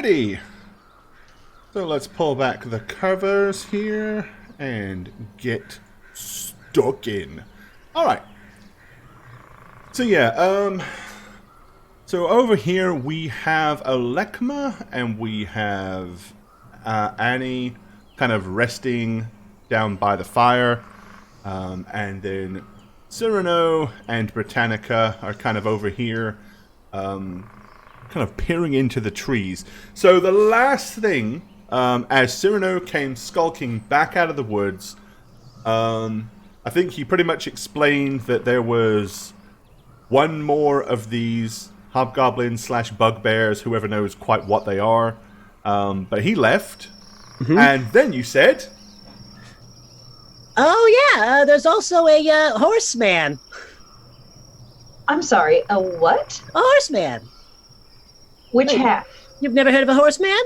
Alrighty. So let's pull back the covers here and get stuck in. Alright. So yeah, so over here we have Alekma and we have Annie kind of resting down by the fire. And then Cyrano and Britannica are kind of over here, kind of peering into the trees. So the last thing, as Cyrano came skulking back out of the woods, I think he pretty much explained that there was one more of these hobgoblins / bugbears, whoever knows quite what they are. But he left, and then you said... Oh, yeah, there's also a horseman. I'm sorry, a what? A horseman. Which Wait. half? You've never heard of a horseman?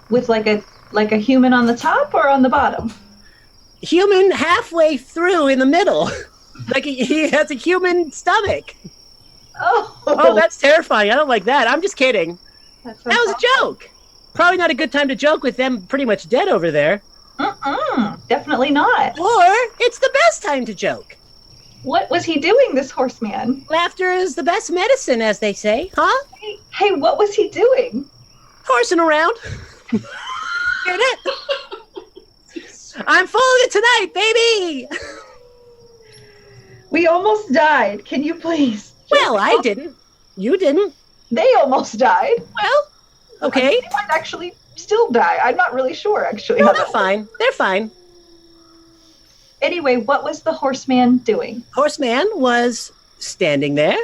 With like a human on the top or on the bottom? Human halfway through in the middle. Like he has a human stomach. Oh, that's terrifying. I don't like that. I'm just kidding. That was a joke. Probably not a good time to joke with them pretty much dead over there. Definitely not. Or it's the best time to joke. What was he doing, this horseman? Laughter is the best medicine, as they say, huh? Hey, what was he doing? Horsing around. Get it? I'm full of it tonight, baby! We almost died. Can you please? Well, I didn't. You didn't. They almost died. Well, okay. They might actually still die. I'm not really sure, actually. No, they're fine. They're fine. Anyway, what was the horseman doing? Horseman was standing there.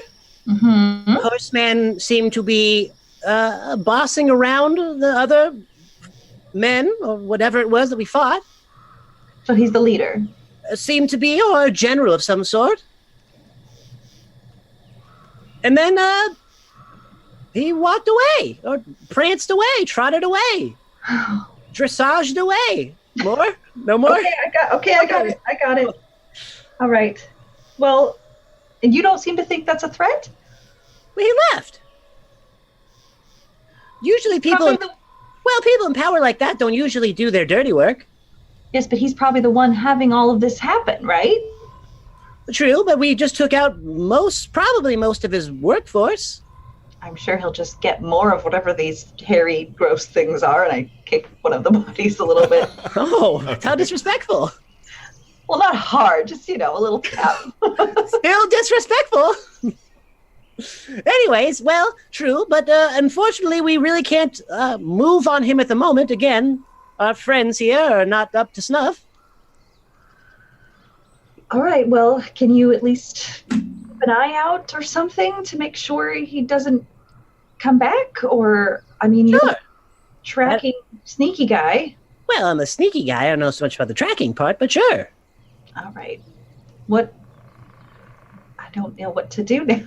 Horseman seemed to be bossing around the other men, or whatever it was that we fought. So he's the leader? Seemed to be, or a general of some sort. And then he walked away, or pranced away, trotted away, dressaged away. More? No more? Okay, I got it. All right. Well, and you don't seem to think that's a threat? Well, he left. Usually people in power like that don't usually do their dirty work. Yes, but he's probably the one having all of this happen, right? True, but we just took out probably most of his workforce. I'm sure he'll just get more of whatever these hairy, gross things are, and I kick one of the bodies a little bit. Oh, how disrespectful. Well, not hard, just, a little tap. Still disrespectful. Anyways, well, true, but unfortunately we really can't move on him at the moment. Again, our friends here are not up to snuff. All right, well, can you at least keep an eye out or something to make sure he doesn't come back? Or, you're tracking sneaky guy. Well, I'm a sneaky guy. I don't know so much about the tracking part, but sure. All right. I don't know what to do now.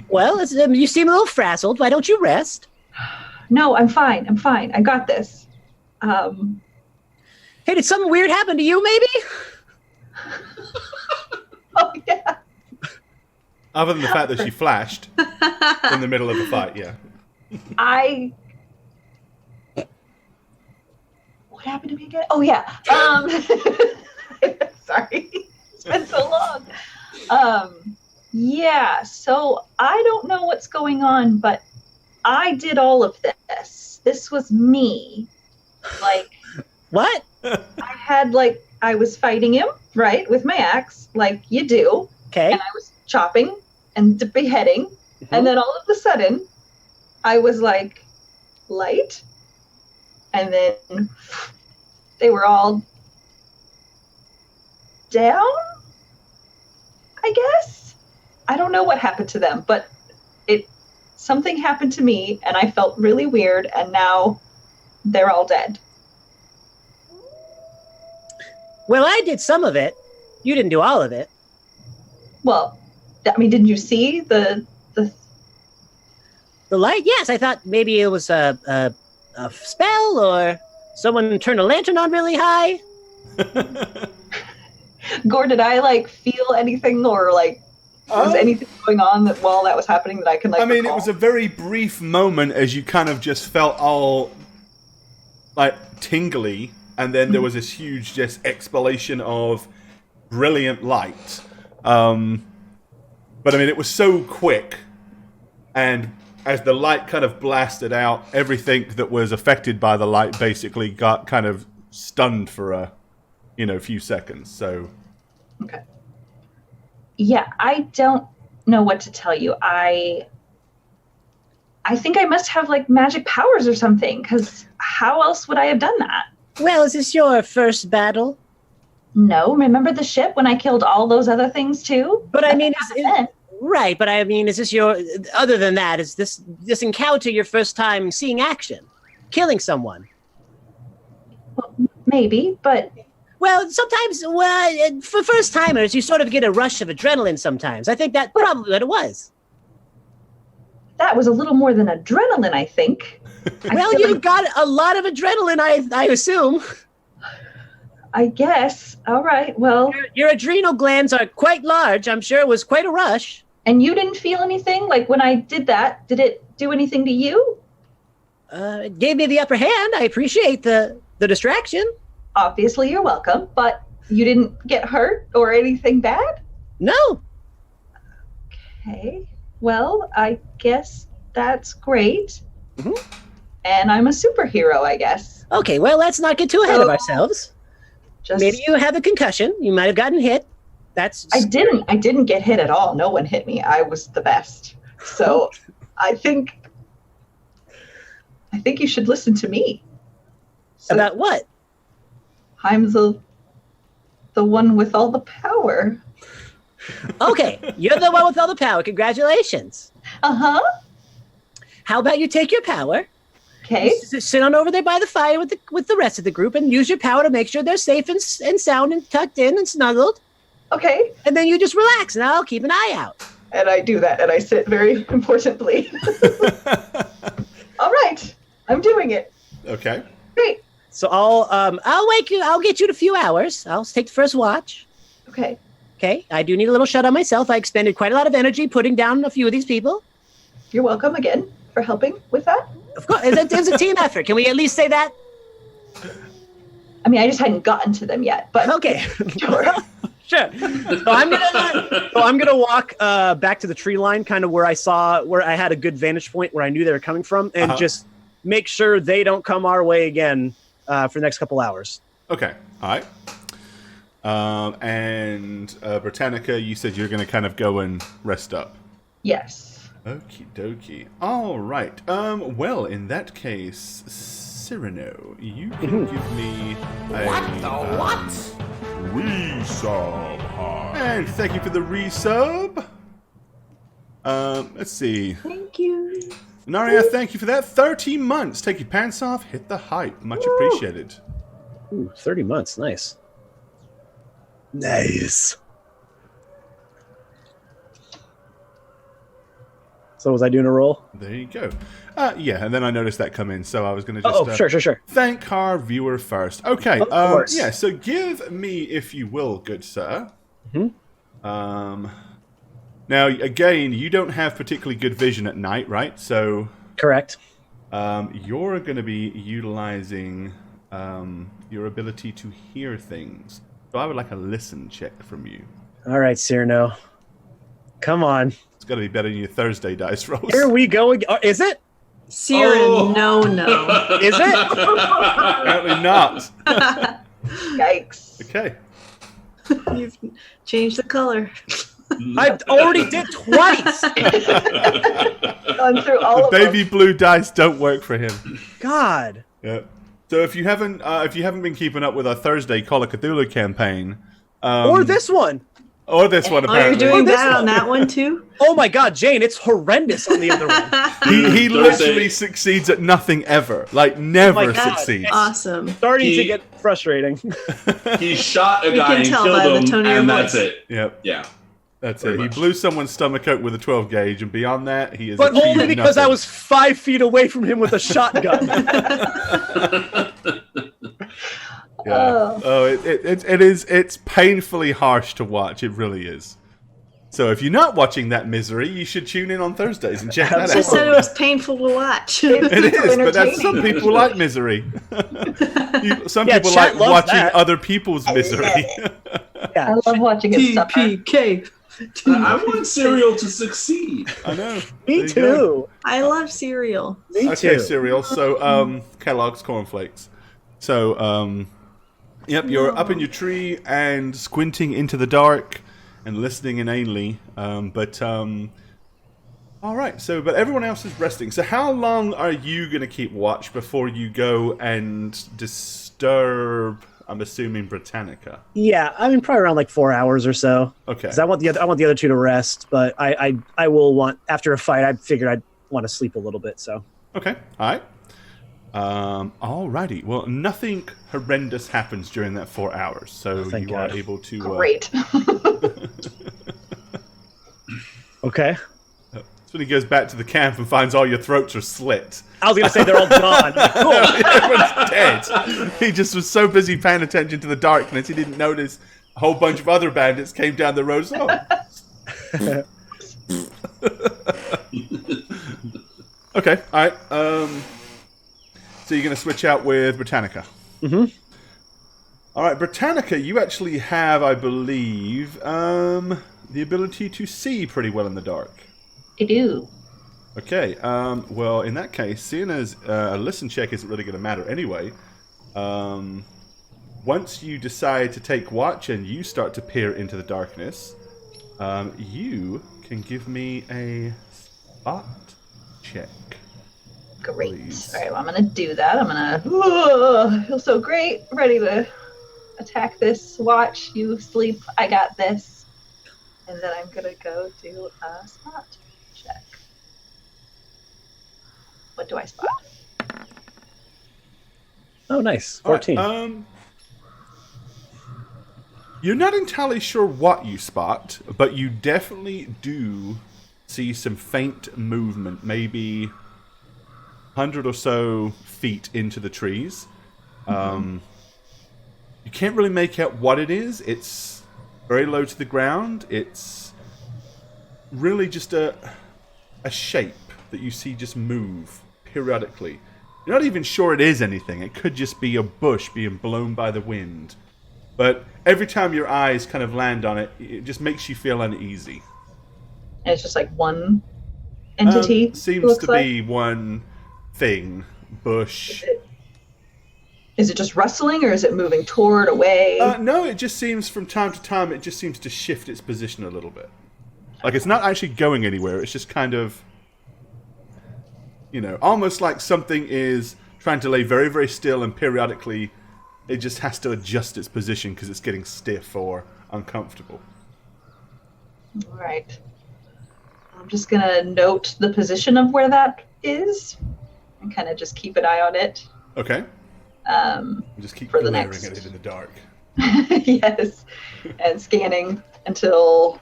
Well, you seem a little frazzled. Why don't you rest? No, I'm fine. I got this. Hey, did something weird happen to you, maybe? Oh, yeah. Other than the fact that she flashed in the middle of the fight, yeah. What happened to me again? Oh, yeah. Sorry. It's been so long. Yeah, so I don't know what's going on, but I did all of this. This was me. What? I was fighting him, right, with my axe, like you do. Okay. And I was chopping and beheading. And then all of a sudden, I was light. And then they were all down, I guess. I don't know what happened to them, but something happened to me and I felt really weird, and now they're all dead. Well, I did some of it. You didn't do all of it. Well, didn't you see the light? Yes, I thought maybe it was a spell, or someone turned a lantern on really high. Gore, did I feel anything, or Was anything going on while that was happening that I can I mean, recall? it was a very brief moment as you kind of just felt all like tingly, and then there was this huge just explanation of brilliant light. But I mean, it was so quick, and as the light kind of blasted out, everything that was affected by the light basically got kind of stunned for a few seconds. So okay. Yeah, I don't know what to tell you. I think I must have like magic powers or something, because how else would I have done that? Well, is this your first battle? No, remember the ship when I killed all those other things too? But I mean, right, but I mean, is this other than that, is this encounter your first time seeing action? Killing someone? Well, maybe, but... Well, sometimes, for first-timers, you sort of get a rush of adrenaline sometimes. I think that's probably what it was. That was a little more than adrenaline, I think. Well, you've got a lot of adrenaline, I assume. I guess. All right, well... Your adrenal glands are quite large. I'm sure it was quite a rush. And you didn't feel anything? Like, when I did that, did it do anything to you? It gave me the upper hand. I appreciate the distraction. Obviously, you're welcome, but you didn't get hurt or anything bad? No. Okay. Well, I guess that's great. Mm-hmm. And I'm a superhero, I guess. Okay, well, let's not get too ahead of ourselves. Maybe you have a concussion. You might have gotten hit. I didn't get hit at all. No one hit me. I was the best. So I think you should listen to me. So about what? I'm the one with all the power. Okay, you're the one with all the power. Congratulations. Uh-huh. How about you take your power? Okay. Sit on over there by the fire with the rest of the group and use your power to make sure they're safe and sound and tucked in and snuggled. Okay. And then you just relax, and I'll keep an eye out. And I do that, and I sit very importantly. All right, I'm doing it. Okay. Great. So I'll wake you. I'll get you in a few hours. I'll take the first watch. Okay. Okay. I do need a little shut on myself. I expended quite a lot of energy putting down a few of these people. You're welcome again for helping with that. Of course, it's a team effort. Can we at least say that? I mean, I just hadn't gotten to them yet, but okay. Sure. Sure. So I'm gonna walk back to the tree line, kind of where I had a good vantage point where I knew they were coming from, and just make sure they don't come our way again for the next couple hours. Okay. All right. And Britannica, you said you're going to kind of go and rest up. Yes. Okie dokie. All right. Well, in that case, Cyrano, you can give me a... What? Resub. And thank you for the resub. Let's see. Thank you. Naria, thank you for that. 30 months. Take your pants off, hit the hype. Much appreciated. Ooh, 30 months. Nice. Nice. So was I doing a roll? There you go. Yeah, and then I noticed that come in, so I was going to just... sure. Thank our viewer first. Okay, of course. Yeah, so give me, if you will, good sir. Mm-hmm. Now, again, you don't have particularly good vision at night, right? So... Correct. You're going to be utilizing your ability to hear things. So I would like a listen check from you. All right, Cyrano. Come on. It's got to be better than your Thursday dice rolls. Here we go again. Is it? Siren, no. Is it? Apparently not. Yikes. Okay. You've changed the color. I already did twice. Gone through all The of baby them. blue dice don't work for him. God. Yeah. So if you haven't been keeping up with our Thursday Call of Cthulhu campaign, Or this one. or this one Oh, you're apparently, doing this that one. on that one too? Oh my God, Jane, it's horrendous on the other one. he Thursday. literally succeeds at nothing ever. Like never my God. succeeds. Awesome. Starting to He- get frustrating. He shot a We guy can and tell by killed the him, tone of your and that's voice. it. Yep, Yeah. that's Pretty it. He much. blew someone's stomach out with a 12 gauge, and beyond that, he is. But achieved only because I nothing. was 5 feet away from him with a shotgun. Yeah. Oh, it's painfully harsh to watch. It really is. So if you're not watching that misery, you should tune in on Thursdays and check that She out. said it was painful to watch. It is, but that's, some entertaining. people like misery. Some Yeah, people chat like loves watching that. other people's misery. Yeah. I love watching it suffer. TPK. I want cereal to succeed. I know. Me There you go. too. I love cereal. Me Okay, too. cereal. So, Kellogg's cornflakes. So, yep, you're up in your tree and squinting into the dark and listening inanely. All right. So, but everyone else is resting. So, how long are you going to keep watch before you go and disturb? I'm assuming Britannica. Yeah, I mean probably around like 4 hours or so. Okay. Because I want the other two to rest, but I will want after a fight. I figured I'd want to sleep a little bit. So Okay. All right. Alrighty. Well, nothing horrendous happens during that 4 hours, so Thank you are God. able to. Great. okay. That's when he goes back to the camp and finds all your throats are slit. I was gonna say they're all gone. Cool. Everyone's dead. He just was so busy paying attention to the darkness, he didn't notice a whole bunch of other bandits came down the road. So, okay. All right. So you're going to switch out with Britannica. Mm-hmm. All right, Britannica, you actually have, I believe, the ability to see pretty well in the dark. I do. Okay, well, in that case, seeing as a listen check isn't really going to matter anyway, once you decide to take watch and you start to peer into the darkness, you can give me a spot check. Great. Please. All right, well, I'm going to do that. I'm going to feel so great. Ready to attack this. Watch, you sleep. I got this. And then I'm going to go do a spot check. What do I spot? Oh, nice. All right, 14. You're not entirely sure what you spot, but you definitely do see some faint movement, maybe 100 or so feet into the trees. You can't really make out what it is. It's very low to the ground. It's really just a shape that you see just move periodically. You're not even sure it is anything. It could just be a bush being blown by the wind. But every time your eyes kind of land on it, it just makes you feel uneasy. And it's just like one entity. Seems looks to like? be one thing. Bush. Is it just rustling or is it moving toward, away? No, it just seems from time to time, it just seems to shift its position a little bit. Like it's not actually going anywhere. It's just kind of, almost like something is trying to lay very, very still and periodically it just has to adjust its position because it's getting stiff or uncomfortable. All right. I'm just going to note the position of where that is and kind of just keep an eye on it. Okay. Just keep for the glaring next- at it in the dark. Yes. And scanning until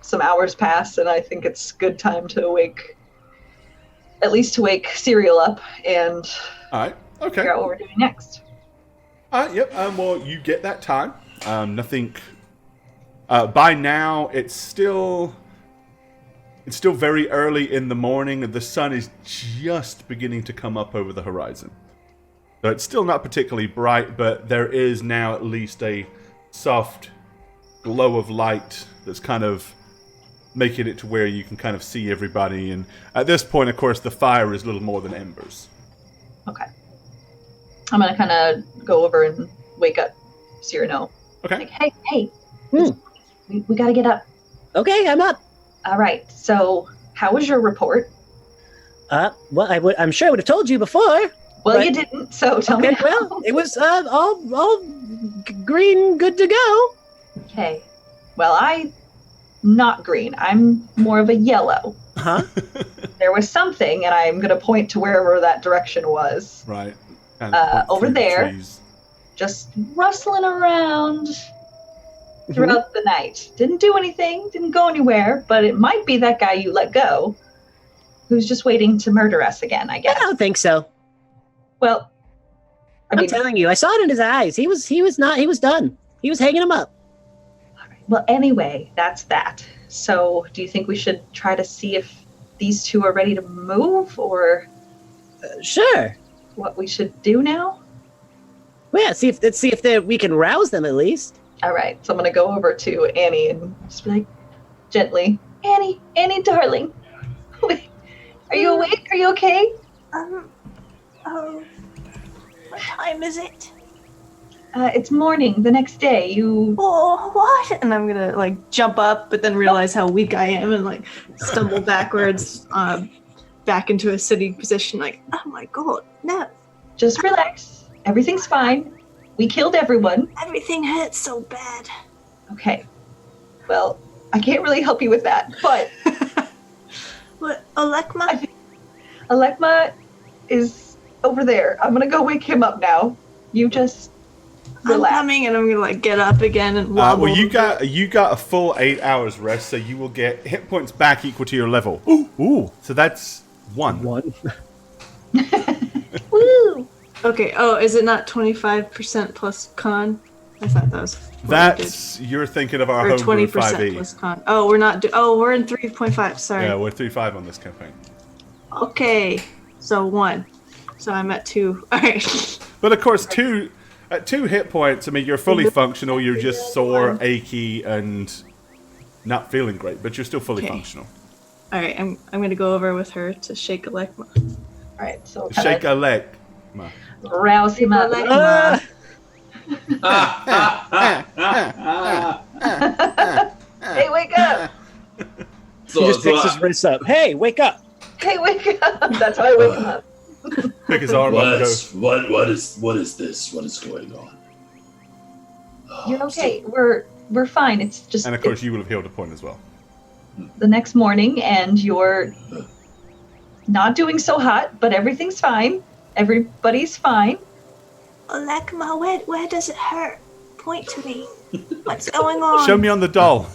some hours pass, and I think it's good time to wake Serial up and All right. Okay. figure out what we're doing next. Yep. Well, you get that time. Nothing. By now, it's still very early in the morning. The sun is just beginning to come up over the horizon. So it's still not particularly bright, but there is now at least a soft glow of light that's kind of making it to where you can kind of see everybody. And at this point, of course, the fire is little more than embers. Okay. I'm going to kind of go over and wake up Cyrano. Okay. Like, hey, Hmm. we got to get up. Okay, I'm up. All right. So how was your report? Well, I'm sure I would have told you before. Well, But- you didn't, so tell me Okay, how. well, it was all green, good to go. Okay. Well, I'm not green. I'm more of a yellow. Huh? There was something, and I'm going to point to wherever that direction was. Right. Kind of point Over through the there. trees. Just rustling around throughout the night. Didn't do anything, didn't go anywhere, but it might be that guy you let go who's just waiting to murder us again, I I guess. don't think so. Well, I I'm mean, telling you, I saw it in his eyes. He was done. He was hanging him up. all right. Well, anyway, that's that. So, do you think we should try to see if these two are ready to move, or Sure. what we should do now? Well, yeah, see if we can rouse them at least. All right, so I'm gonna go over to Annie and just be like, gently, Annie, darling, wait, are you awake? Are you okay? Oh, what time is it? It's morning, the next day. Oh, what? And I'm gonna like jump up, but then realize how weak I am and like stumble backwards, back into a sitting position. Like, oh my god, no! Just relax. Everything's fine. We killed everyone. Everything hurts so bad. Okay. Well, I can't really help you with that, but What, Alekma? Alekma is over there. I'm gonna go wake him up now. You just relax. I'm coming, and I'm gonna like get up again and wobble. Well, you got a full 8 hours rest, so you will get hit points back equal to your level. Ooh. So that's 1. Woo! Okay. Oh, is it not 25% plus con? I thought that was. That's you're thinking of our or homebrew 20% 5e. plus con. Oh, we're not. We're in 3.5. Sorry. Yeah, we're 3.5 on this campaign. Okay. So 1. So I'm at 2. All right. But of course, at 2 hit points, I mean, you're fully functional. You're just sore, achy, and not feeling great, but you're still fully functional. All right. I'm gonna go over with her to shake Alekma. All right, so Shake a leg. rouse him up. Alekma. Hey, wake up! He just picks his wrists up. Hey, wake up! Hey, wake up! That's how I wake him up. Pick his arm up and go. What is this? What is going on? You're okay. We're fine. It's just And of course, you will have healed a point as well. the next morning, and you're not doing so hot, but everything's fine. Everybody's fine. Alekma, where does it hurt? Point to me. What's going on? Show me on the doll.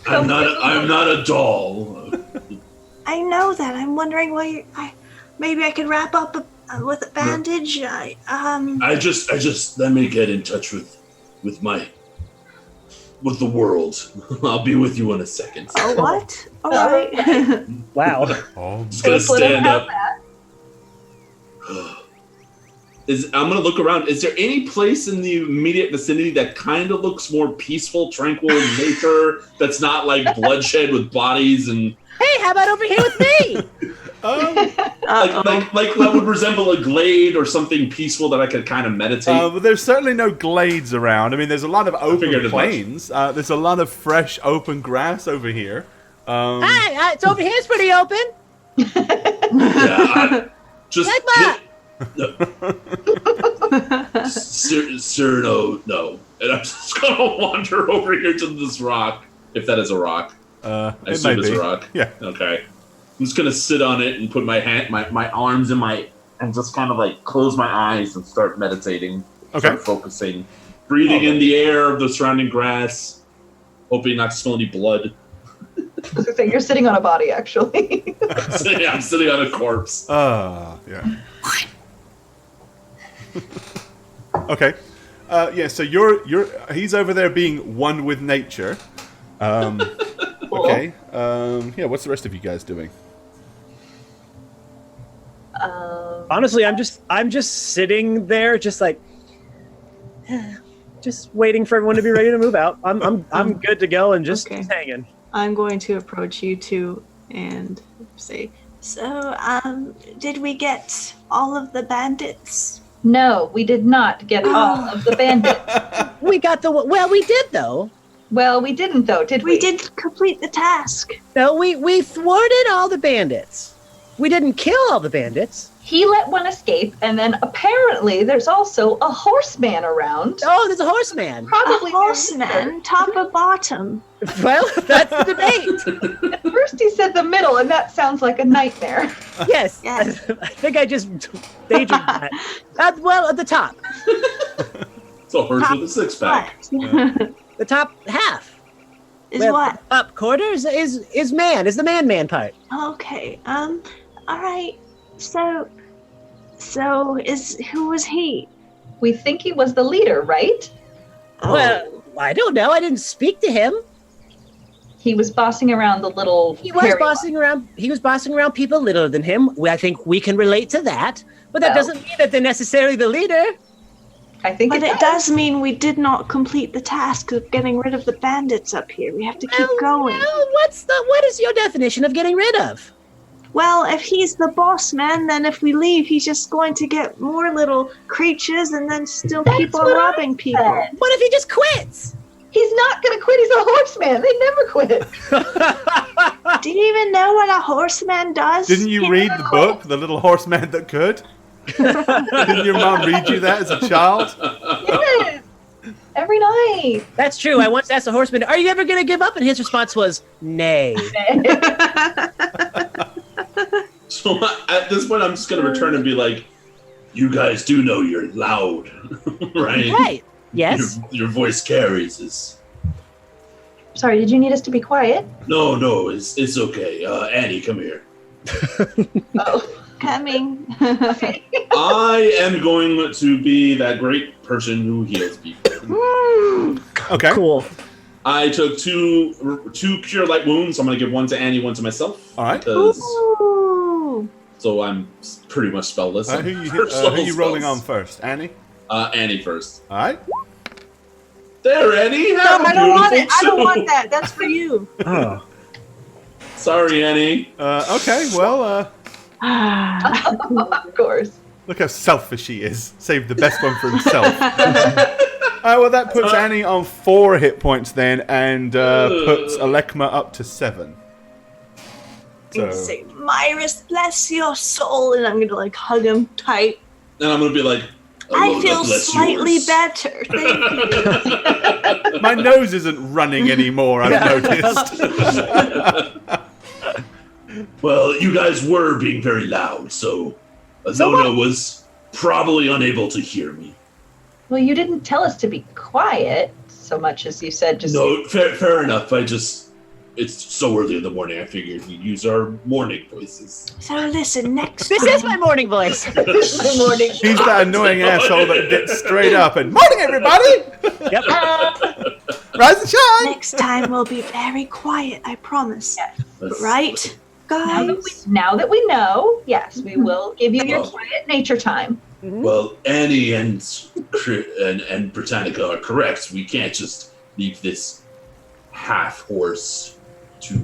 I'm not a doll. I know that. I'm wondering why maybe I could wrap up with a bandage. I just let me get in touch with the world. I'll be with you in a second. Oh, what? All right. Wow. Oh, Just gonna So let him stand have up. that. I'm gonna look around. Is there any place in the immediate vicinity that kind of looks more peaceful, tranquil in nature? That's not like bloodshed with bodies and Hey, how about over here with me? like that would resemble a glade or something peaceful that I could kind of meditate. but there's certainly no glades around. I mean, there's a lot of figured open as plains. There's a lot of fresh, open grass over here. Hi, it's over here. It's pretty open. Yeah, just Alekma! sir, no. And I'm just gonna wander over here to this rock, if that is a rock. I It assume may it's be. a rock. Yeah. Okay. I'm just gonna sit on it and put my arms in and just kind of like close my eyes and start meditating. Okay. Start focusing, breathing in the air of the surrounding grass, hoping not to smell any blood. I was gonna say, you're sitting on a body, actually. I'm sitting on a corpse. Yeah. Okay. Yeah. So he's over there being one with nature. Okay. Yeah. What's the rest of you guys doing? Honestly, I'm just sitting there, just like, just waiting for everyone to be ready to move out. I'm good to go and just hanging. I'm going to approach you two and say, so, did we get all of the bandits? No, we did not get all of the bandits. We got we did though. Well, we didn't though, did we? We did complete the task. No, we thwarted all the bandits. We didn't kill all the bandits. He let one escape, and then apparently there's also a horseman around. Oh, there's a horseman. Probably A horseman, top or bottom? Well, that's the debate. At first he said the middle, and that sounds like a nightmare. Yes. Yes. I think I just daydreamed that. Well, at the top. It's a horse with a six pack. What? The top half. Is Well, what? Up quarter is the man part. Okay. All right. So who was he? We think he was the leader, right? Oh. Well, I don't know. I didn't speak to him. he was bossing around the little. He was bossing around. He was bossing around people littler than him. I think we can relate to that, but that doesn't mean that they're necessarily the leader. I think, but it does mean we did not complete the task of getting rid of the bandits up here. We have to keep going. Well, what is your definition of getting rid of? Well, if he's the boss man, then if we leave, he's just going to get more little creatures and then still keep on robbing people. What if he just quits? He's not going to quit. He's a horseman. They never quit. Do you even know what a horseman does? Didn't you read the book, The Little Horseman That Could? Didn't your mom read you that as a child? Yes. Every night. That's true. I once asked a horseman, "Are you ever going to give up?" And his response was, "Nay." So at this point, I'm just going to return and be like, "You guys do know you're loud, right? Right. Yes. Your voice carries. Sorry, did you need us to be quiet? No, it's okay. Annie, come here. Oh. Coming. I am going to be that great person who heals people. Okay. Cool. I took two cure light wounds. I'm going to give one to Annie, one to myself. All right. So I'm pretty much spellless. Who are you rolling on first? Annie? Annie first. All right. There, Annie. No, I don't want it. I don't want that. That's for you. Oh. Sorry, Annie. Okay, well, Of course. look how selfish he is. Saved the best one for himself. Well, that puts Annie on 4 hit points then, and puts Alekma up to 7. So, Say, Myris, bless your soul, and I'm gonna like hug him tight. And I'm going to be like, I feel bless slightly yours. better. Thank you. my nose isn't running anymore, I've noticed. Well, you guys were being very loud, so Azona was probably unable to hear me. Well, you didn't tell us to be quiet so much as you said just... No, fair enough. It's so early in the morning, I figured we'd use our morning voices. So listen, next This is my morning voice. Good morning. He's that annoying asshole that gets straight up and, morning, everybody! Yep. Rise and shine! Next time we'll be very quiet, I promise. Yes. Right, guys? Now that we know, yes, we will give you your quiet nature time. Well, Annie and Britannica are correct. We can't just leave this half horse to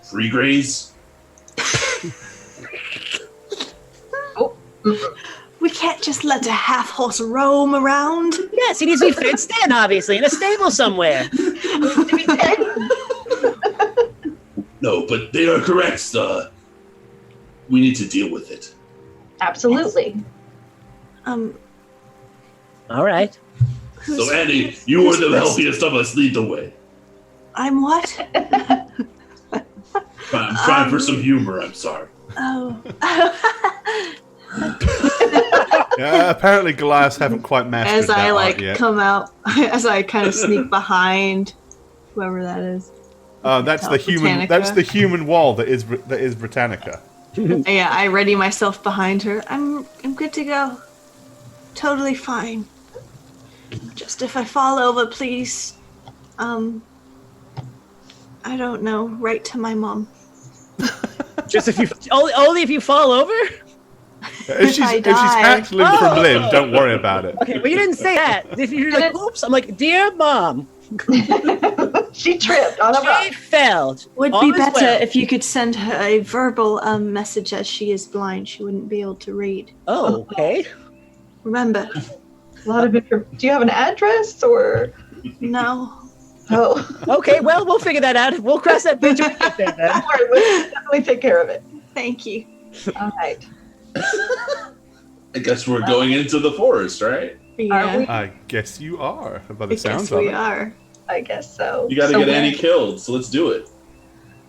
free graze. We can't just let a half horse roam around. Yes, he needs to be fenced in, obviously, in a stable somewhere. No, but they are correct. We need to deal with it. Absolutely. All right. So, Annie, you were the healthiest of us. Lead the way. I'm what? I'm trying for some humor. I'm sorry. Oh. Apparently Goliaths haven't quite mastered As that I art yet. come out, as I kind of sneak behind whoever that is. That's the human. Britannica. That's the human wall that is Britannica. Yeah, I ready myself behind her. I'm good to go. Totally fine. Just if I fall over, please. I don't know. Right to my mom. Just if you only if you fall over. If she's hacked limb from limb, don't worry about it. Okay, well you didn't say that. If you're like, oops, I'm like, dear mom. She tripped on a rock. She fell. Would All be is better well. if you could send her a verbal message, as she is blind. She wouldn't be able to read. Oh, okay. Remember? A lot of information. Do you have an address or? No. Oh, Okay, well we'll figure that out. We'll cross that bridge when we get there then. don't worry. We'll definitely take care of it. Thank you. All right. I guess we're going into the forest, right? Yeah. we? I guess you are, by I the sounds guess of we it. are. I guess so. You got to So get we're- Annie killed, so let's do it.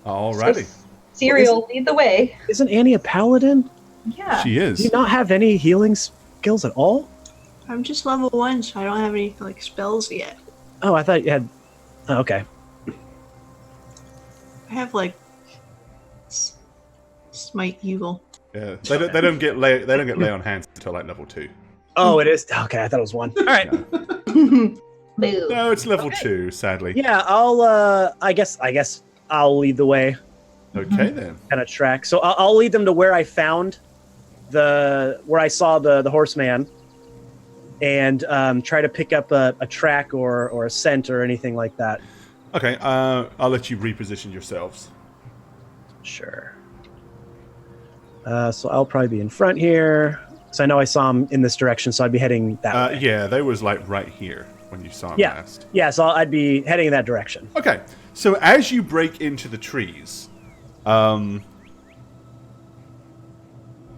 Alrighty. Cereal, lead the way. Isn't Annie a paladin? Yeah. She Do is. you not have any healing skills at all? I'm just level 1, so I don't have any like spells yet. Oh, I thought you had. Oh, okay. I have like smite evil. Yeah. They don't get lay on hands until like level 2. Oh, it is. Okay, I thought it was 1. All right. Boo. No, it's level 2, sadly. Yeah, I guess I'll lead the way. Okay, then. Kind of track. So I'll lead them to where I found where I saw the horseman, and try to pick up a track or a scent or anything like that. Okay, I'll let you reposition yourselves. Sure. So I'll probably be in front here. So I know I saw him in this direction, so I'd be heading that way. Yeah, they was like right here when you saw him Yeah. last. Yeah, so I'd be heading in that direction. Okay, so as you break into the trees,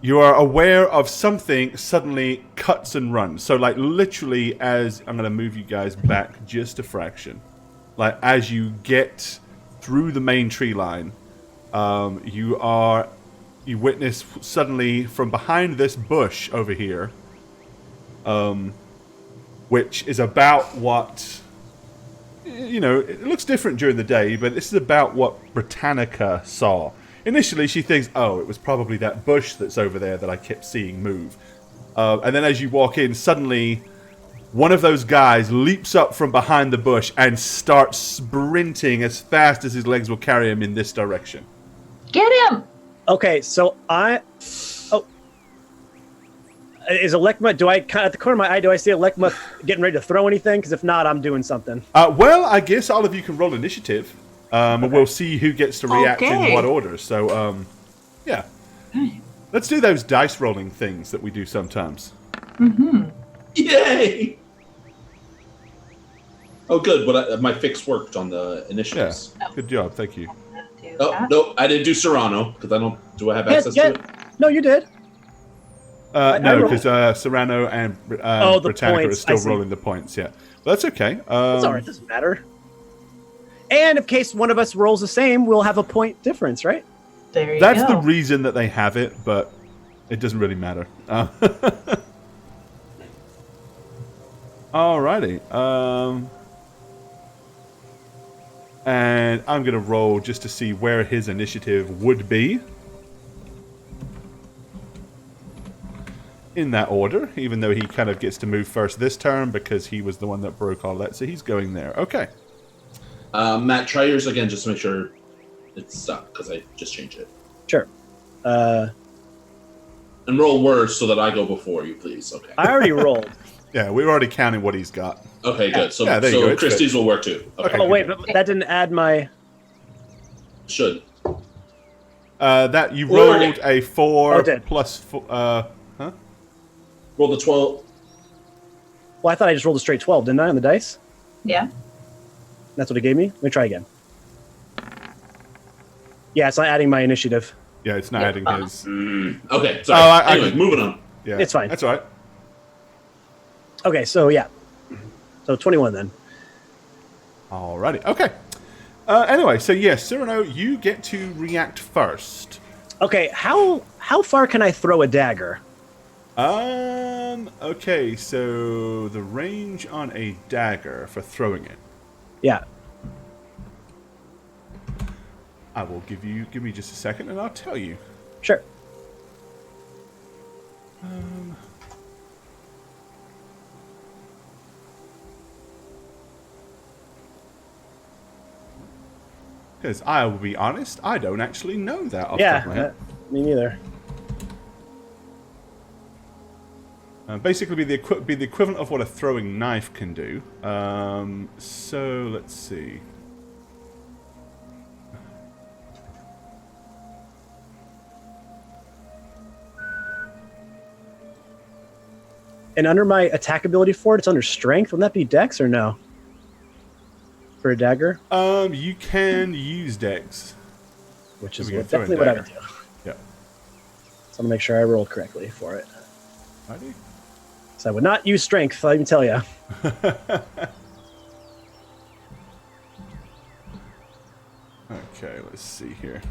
you are aware of something suddenly cuts and runs. So, like, literally, as I'm going to move you guys back just a fraction, like, as you get through the main tree line, you witness suddenly from behind this bush over here, which is about what, you know, it looks different during the day, but this is about what Britannica saw. Initially, she thinks, oh, it was probably that bush that's over there that I kept seeing move. And then as you walk in, suddenly one of those guys leaps up from behind the bush and starts sprinting as fast as his legs will carry him in this direction. Get him! Okay, so is Alekma, at the corner of my eye, do I see Alekma getting ready to throw anything? Because if not, I'm doing something. Well, I guess all of you can roll initiative. And we'll see who gets to react in what order. So, yeah. Let's do those dice rolling things that we do sometimes. Mm-hmm. Yay! Oh, good. But my fix worked on the initiatives. Yeah, good job. Thank you. Oh, no, I didn't do Serrano, because I don't... Do I have access to it? No, you did. No, because Serrano and the Britannica points, are still rolling the points, yeah. Well, that's okay. It's all right, doesn't matter. And in case one of us rolls the same, we'll have a point difference, right? There you That's go. the reason that they have it, but it doesn't really matter. Alrighty. And I'm going to roll just to see where his initiative would be. In that order, even though he kind of gets to move first this turn because he was the one that broke all that, so he's going there. Okay. Matt, try yours again just to make sure it's stuck, because I just changed it. Sure. And roll worse so that I go before you, please. Okay. I already rolled. Yeah, we're already counting what he's got. Okay, good. So, Yeah, there you go. It's Christie's good. will work too. Okay. Oh, wait, but that didn't add my... Should. That you Or- rolled a 4 Oh, it did. plus 4. Roll the 12. Well, I thought I just rolled a straight 12, didn't I, on the dice? Yeah. That's what it gave me? Let me try again. Yeah, it's not adding my initiative. Yeah, it's not Yeah. adding his. Okay, sorry. Oh, Anyway, moving on. Yeah, It's fine. That's all right. Okay, so yeah. So 21 then. Alrighty. Okay. Anyway, so yes, Cyrano, you get to react first. Okay, how far can I throw a dagger? Okay, so the range on a dagger for throwing it. Yeah. I will give me just a second and I'll tell you. Sure. Because I will be honest, I don't actually know that off the top of my head. Me neither. Basically, be the equivalent of what a throwing knife can do. So let's see. And under my attack ability for it, it's under strength. Wouldn't that be dex or no? For a dagger? You can use dex. Which is We can throw a definitely what I would dagger. do. Yeah. So I'm going to make sure I rolled correctly for it. Righty. So I would not use strength, let me tell you. Okay, let's see here.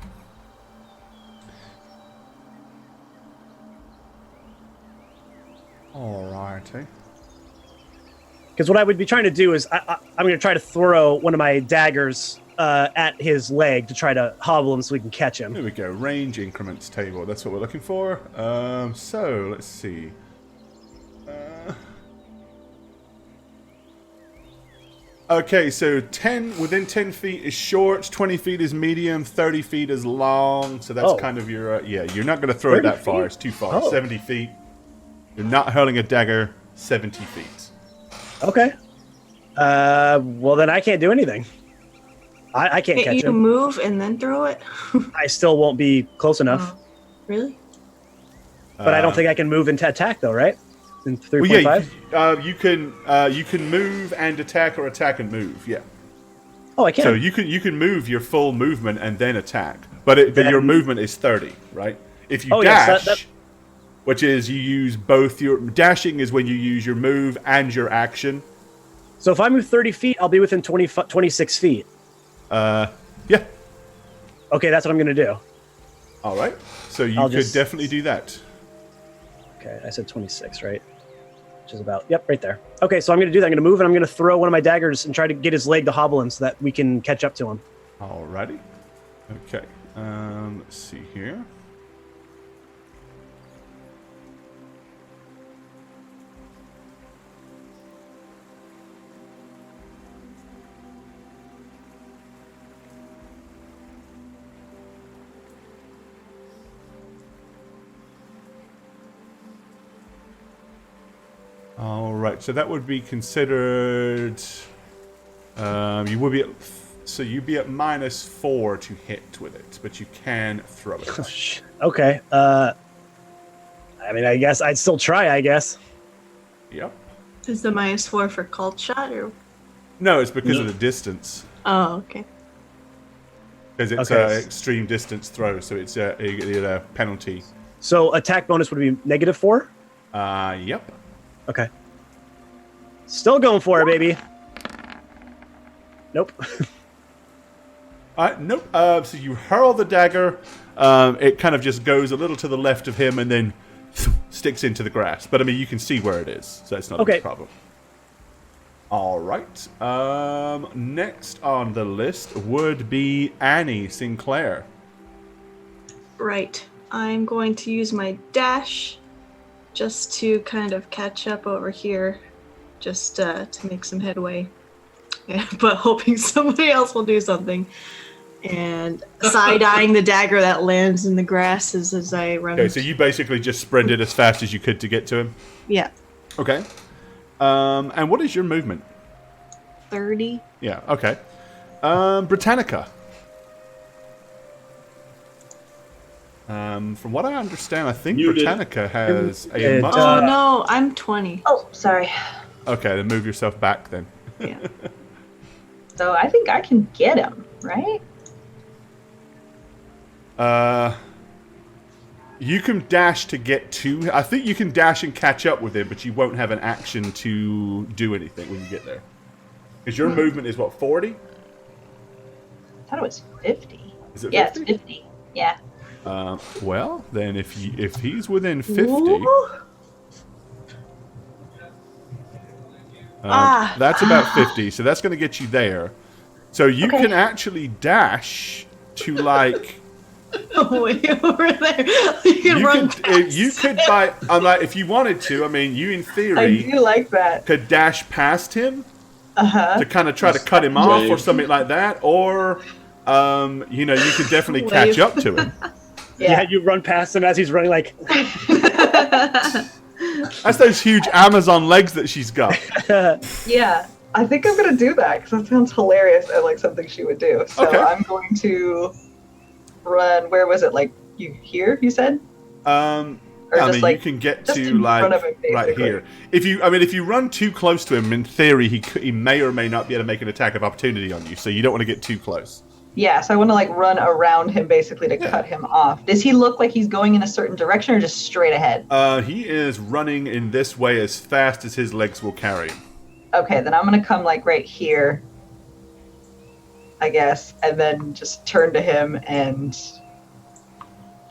Alrighty. Because what I would be trying to do is I'm going to try to throw one of my daggers at his leg to try to hobble him so we can catch him. Here we go. Range increments table. That's what we're looking for. So let's see. Okay, so within 10 feet is short, 20 feet is medium, 30 feet is long. So that's kind of your you're not going to throw it that far. It's too far. 70 feet. You're not hurling a dagger 70 feet. Okay. Well, then I can't do anything. I can't catch him. Can't you move and then throw it? I still won't be close enough. Really? But I don't think I can move into attack, though, right? In 3.5? Well, yeah, you can move and attack or attack and move, yeah. Oh, I can. So you can move your full movement and then attack. But your movement is 30, right? If you dash, which is you use both your... Dashing is when you use your move and your action. So if I move 30 feet, I'll be within 26 feet. Yeah. Okay, that's what I'm going to do. All right. So you could definitely do that. Okay, I said 26, right? Which is about, right there. Okay, so I'm going to do that. I'm going to move, and I'm going to throw one of my daggers and try to get his leg to hobble him so that we can catch up to him. All righty. Okay. Let's see here. All right, so that would be considered. You would be you'd be at -4 to hit with it, but you can throw it. Okay. I mean, I guess I'd still try. I guess. Yep. Is the -4 for called shot or? No, it's because of the distance. Oh, okay. Because it's an extreme distance throw, so it's a penalty. So attack bonus would be -4. Yep. Okay. Still going for it, baby. Nope. Nope. So you hurl the dagger. It kind of just goes a little to the left of him and then sticks into the grass. But I mean, you can see where it is, so it's not a big problem. All right. Next on the list would be Annie Sinclair. Right. I'm going to use my dash just to kind of catch up over here, just to make some headway. Yeah, but hoping somebody else will do something. And side-eyeing the dagger that lands in the grass as I run. Okay, so you basically just sprinted as fast as you could to get to him? Yeah. Okay. And what is your movement? 30. Yeah, okay. Britannica. From what I understand, I think Britannica has a much... Oh, no, I'm 20. Oh, sorry. Okay, then move yourself back then. Yeah. So I think I can get him, right? You can dash to get to... I think you can dash and catch up with him, but you won't have an action to do anything when you get there. Because your movement is, what, 40? I thought it was 50. Is it 50? Yeah, it's 50. Yeah. Well, then if he's within 50... That's about 50, so that's going to get you there. So you can actually dash to, like... way over there. You can run past you could buy... if you wanted to, I mean, you in theory... I do like that. Could dash past him to kind of try to cut him off or something like that, or, you could definitely catch up to him. Yeah, you run past him as he's running, like... That's those huge Amazon legs that she's got. Yeah, I think I'm going to do that, because that sounds hilarious and like something she would do. So I'm going to run, where was it, like, you said? Or you can get to, like, right here. If you run too close to him, in theory, he may or may not be able to make an attack of opportunity on you, so you don't want to get too close. Yeah, so I want to, like, run around him, basically, to cut him off. Does he look like he's going in a certain direction, or just straight ahead? He is running in this way as fast as his legs will carry him. Okay, then I'm going to come, like, right here, I guess, and then just turn to him and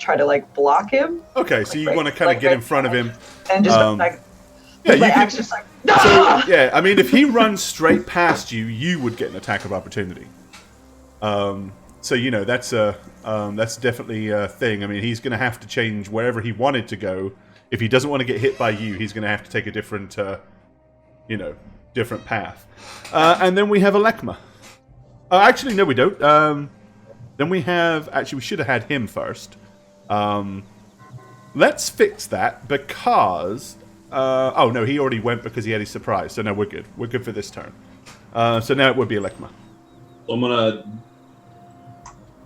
try to, like, block him. Okay, so you want to kind of get in front of him. And just, like, yeah, my axe just like, so, yeah, I mean, if he runs straight past you, you would get an attack of opportunity. So that's definitely a thing. I mean, he's going to have to change wherever he wanted to go. If he doesn't want to get hit by you, he's going to have to take a different, different path. And then we have Alekma. Actually, no, we don't. Then we have... Actually, we should have had him first. Let's fix that because... oh, no, he already went because he had his surprise. So, no, we're good. We're good for this turn. So now it would be Alekma. I'm gonna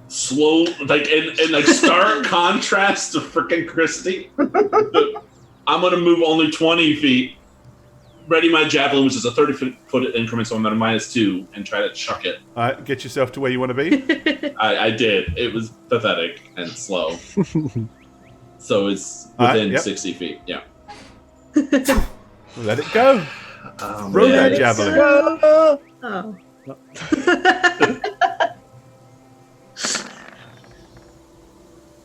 slow, like in like stark contrast to freaking Christy. I'm gonna move only 20 feet, ready my javelin, which is a 30-foot increment, so I'm at a -2, and try to chuck it. All right, get yourself to where you want to be. I did. It was pathetic and slow. So it's within 60 feet. Yeah. Let it go. Throw man. that javelin. Oh.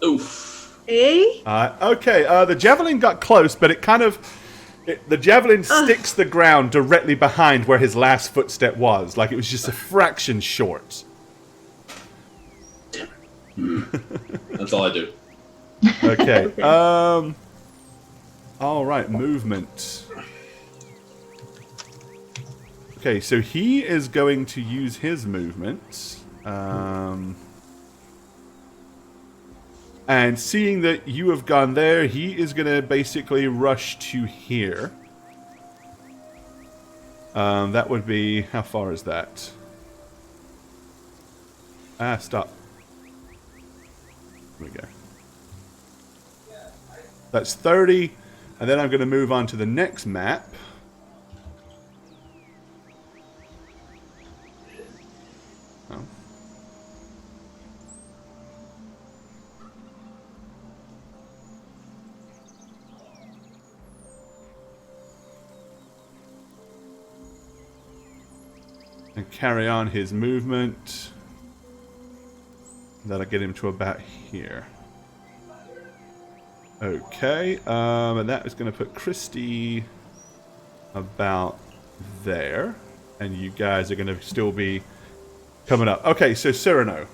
Oof. Eh? Okay, the javelin got close, but it kind of... the javelin sticks the ground directly behind where his last footstep was. Like it was just a fraction short. That's all I do. Okay. All right, movement. Okay, so he is going to use his movement. And seeing that you have gone there, he is going to basically rush to here. That would be... How far is that? Stop. There we go. That's 30. And then I'm going to move on to the next map. Oh. And carry on his movement. That'll get him to about here. Okay, and that is going to put Christy about there. And you guys are going to still be coming up. Okay, so Cyrano.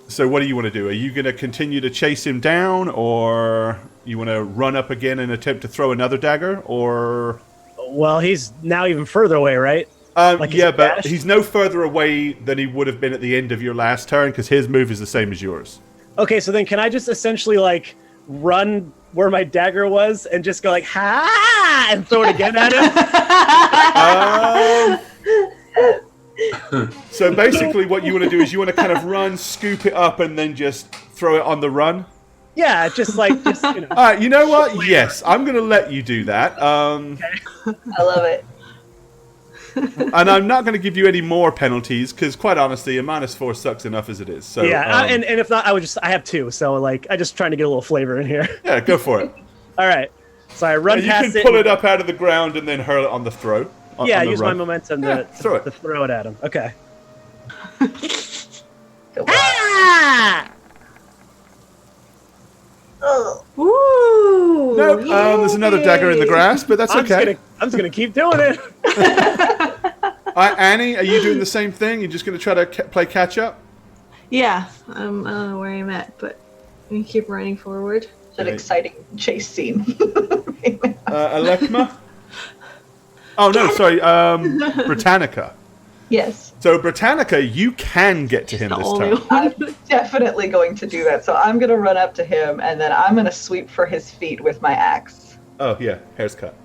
So what do you want to do? Are you going to continue to chase him down? Or you want to run up again and attempt to throw another dagger? Or... Well, he's now even further away, right? Like yeah, but he's no further away than he would have been at the end of your last turn, because his move is the same as yours. Okay, so then can I just essentially, like, run where my dagger was and just go like, ha! And throw it again at him? So basically what you want to do is you want to kind of run, scoop it up, and then just throw it on the run? Yeah, just you know. All right, you know what? Yes, I'm going to let you do that. Okay. I love it. And I'm not going to give you any more penalties, because quite honestly, a -4 sucks enough as it is. So yeah, and if not, I have 2, so like I just trying to get a little flavor in here. Yeah, go for it. All right, so I run past it. You can pull it up out of the ground and then hurl it on the throw. Yeah, use my momentum to throw it. To throw it at him. Okay. Oh. Ooh! Nope, there's another dagger in the grass, but that's okay. I'm just gonna keep doing it. Annie, are you doing the same thing? You're just going to try to play catch up? Yeah, I don't know where I'm at, but I'm gonna keep running forward. It's an exciting chase scene. Alekma? Oh, no, sorry, Britannica. Yes. So, Britannica, you can get to him this turn. I'm definitely going to do that. So I'm going to run up to him, and then I'm going to sweep for his feet with my axe. Oh, yeah, hair's cut.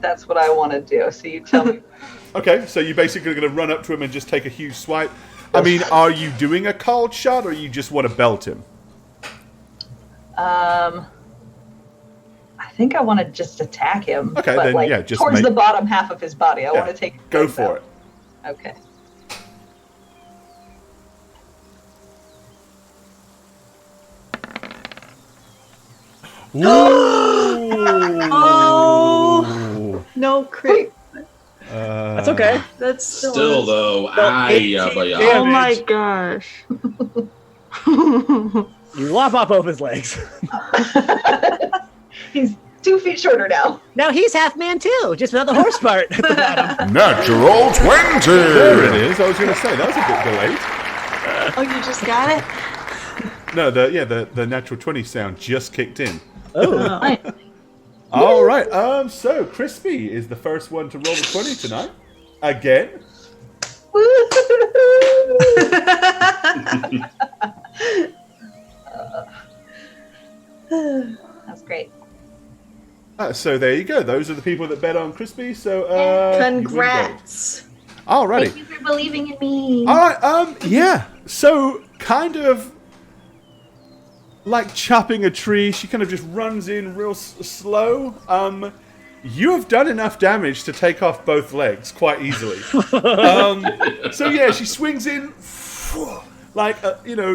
That's what I want to do. So you tell me. Okay, so you're basically going to run up to him and just take a huge swipe. I mean, are you doing a called shot, or you just want to belt him? I think I want to just attack him. Okay, but then like, yeah, just towards the bottom half of his body. I want to take. Go for it. Okay. Oh no, crit. That's okay. That's still though. Oh my gosh. You lop off both his legs. He's 2 feet shorter now. Now he's half man too, just without the horse part at the bottom. Natural 20! There it is. I was going to say, that was a bit delayed. Oh, you just got it? No, the natural 20 sound just kicked in. Oh. All right. So Crispy is the first one to roll the 20 tonight. Again. That's great. So there you go. Those are the people that bet on Crispy. So Congrats. Alrighty. Thank you for believing in me. Alright, yeah. So kind of like chopping a tree, she kind of just runs in real slow. You have done enough damage to take off both legs quite easily. So yeah, she swings in, like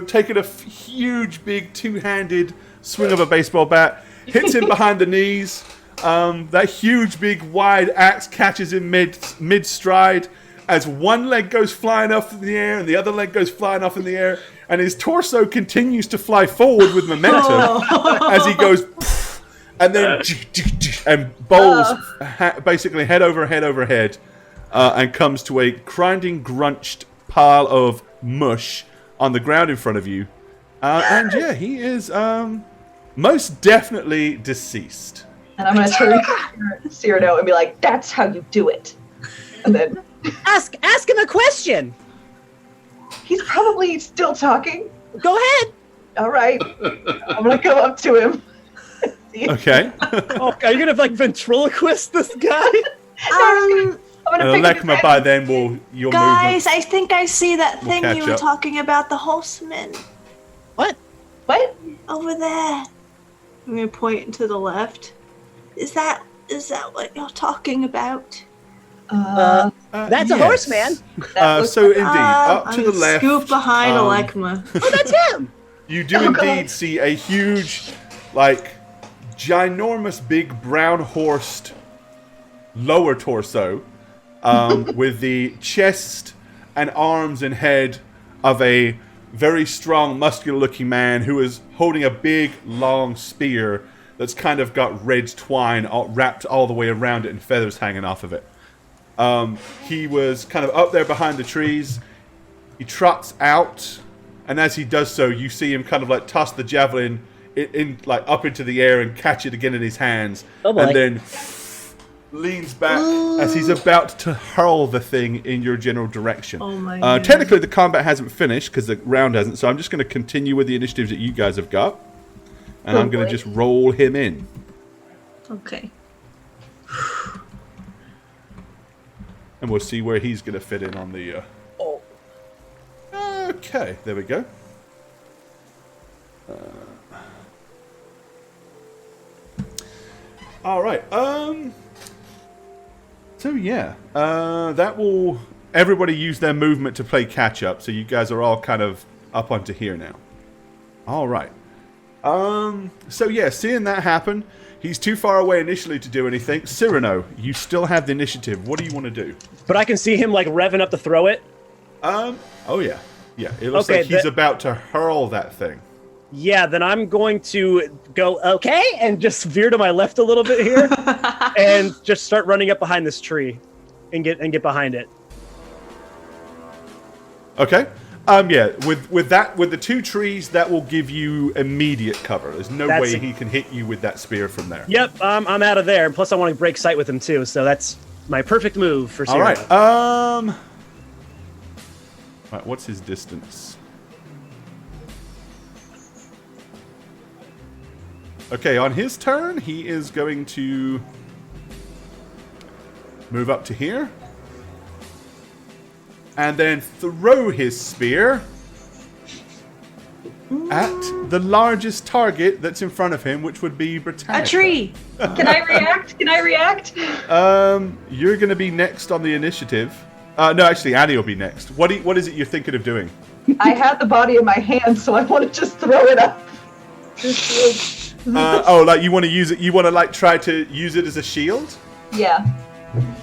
taking a huge, big two-handed swing of a baseball bat, hits him behind the knees. That huge, big, wide axe catches him mid stride. As one leg goes flying up in the air and the other leg goes flying up in the air, and his torso continues to fly forward with momentum as he goes, and then and bowls basically head over head, and comes to a grinding, grunched pile of mush on the ground in front of you. And yeah, he is most definitely deceased. And I'm going to turn to Cyrano and be like, that's how you do it. And then... Ask him a question. He's probably still talking. Go ahead. All right. I'm going to come up to him. Okay. Oh, are you going to ventriloquist this guy? I'm gonna pick Lekma by then your Guys, movement I think I see that thing catch you were up. talking about, the horseman. What? What? Over there. I'm going to point to the left. Is that what you're talking about? That's a yes. horseman. So indeed, up to I'm the left, scoop behind Alekma. Oh, that's him. you do indeed see a huge, ginormous, big brown-horsed lower torso with the chest and arms and head of a very strong, muscular-looking man who is holding a big, long spear that's kind of got red twine wrapped all the way around it and feathers hanging off of it. He was kind of up there behind the trees. He trots out, and as he does so, you see him kind of toss the javelin up into the air and catch it again in his hands, and then leans back as he's about to hurl the thing in your general direction. Oh my God. Technically, the combat hasn't finished because the round hasn't, so I'm just going to continue with the initiatives that you guys have got, and I'm going to just roll him in. Okay. And we'll see where he's going to fit in on the... Okay, there we go. All right. So yeah, that will... Everybody use their movement to play catch up, so you guys are all kind of up onto here now. All right. So yeah, seeing that happen, he's too far away initially to do anything. Cyrano, you still have the initiative. What do you want to do? But I can see him revving up to throw it. Oh yeah. Yeah, it looks like he's about to hurl that thing. Yeah, then I'm going to go, okay, and just veer to my left a little bit here, and just start running up behind this tree, and get behind it. Okay. Yeah, with the two trees, that will give you immediate cover. There's no way he can hit you with that spear from there. Yep, I'm out of there. And plus, I want to break sight with him too, so that's my perfect move for Cyrano. All right. Right, what's his distance? Okay, on his turn, he is going to move up to here. And then throw his spear at the largest target that's in front of him, which would be Britannica. A tree! Can I react? You're going to be next on the initiative. No, actually, Addy will be next. What is it you're thinking of doing? I have the body in my hand, so I want to just throw it up. You want to use it? You want to try to use it as a shield? Yeah.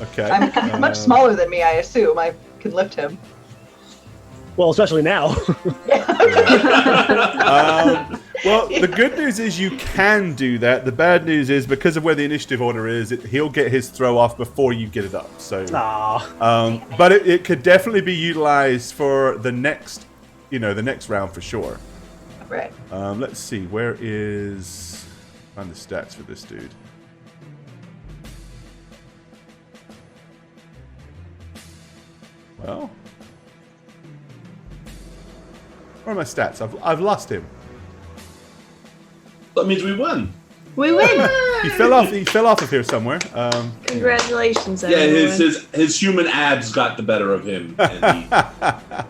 Okay. I'm much smaller than me, I assume. I can lift him. Well, especially now. Well, the good news is you can do that. The bad news is because of where the initiative order is, he'll get his throw off before you get it up. So, but it could definitely be utilized for the next, the next round for sure. Right. Let's see. Where is... Find the stats for this dude. Well, where are my stats? I've lost him. That means we won. We win. He fell off of here somewhere. Congratulations, Yeah, everyone. his human abs got the better of him. And he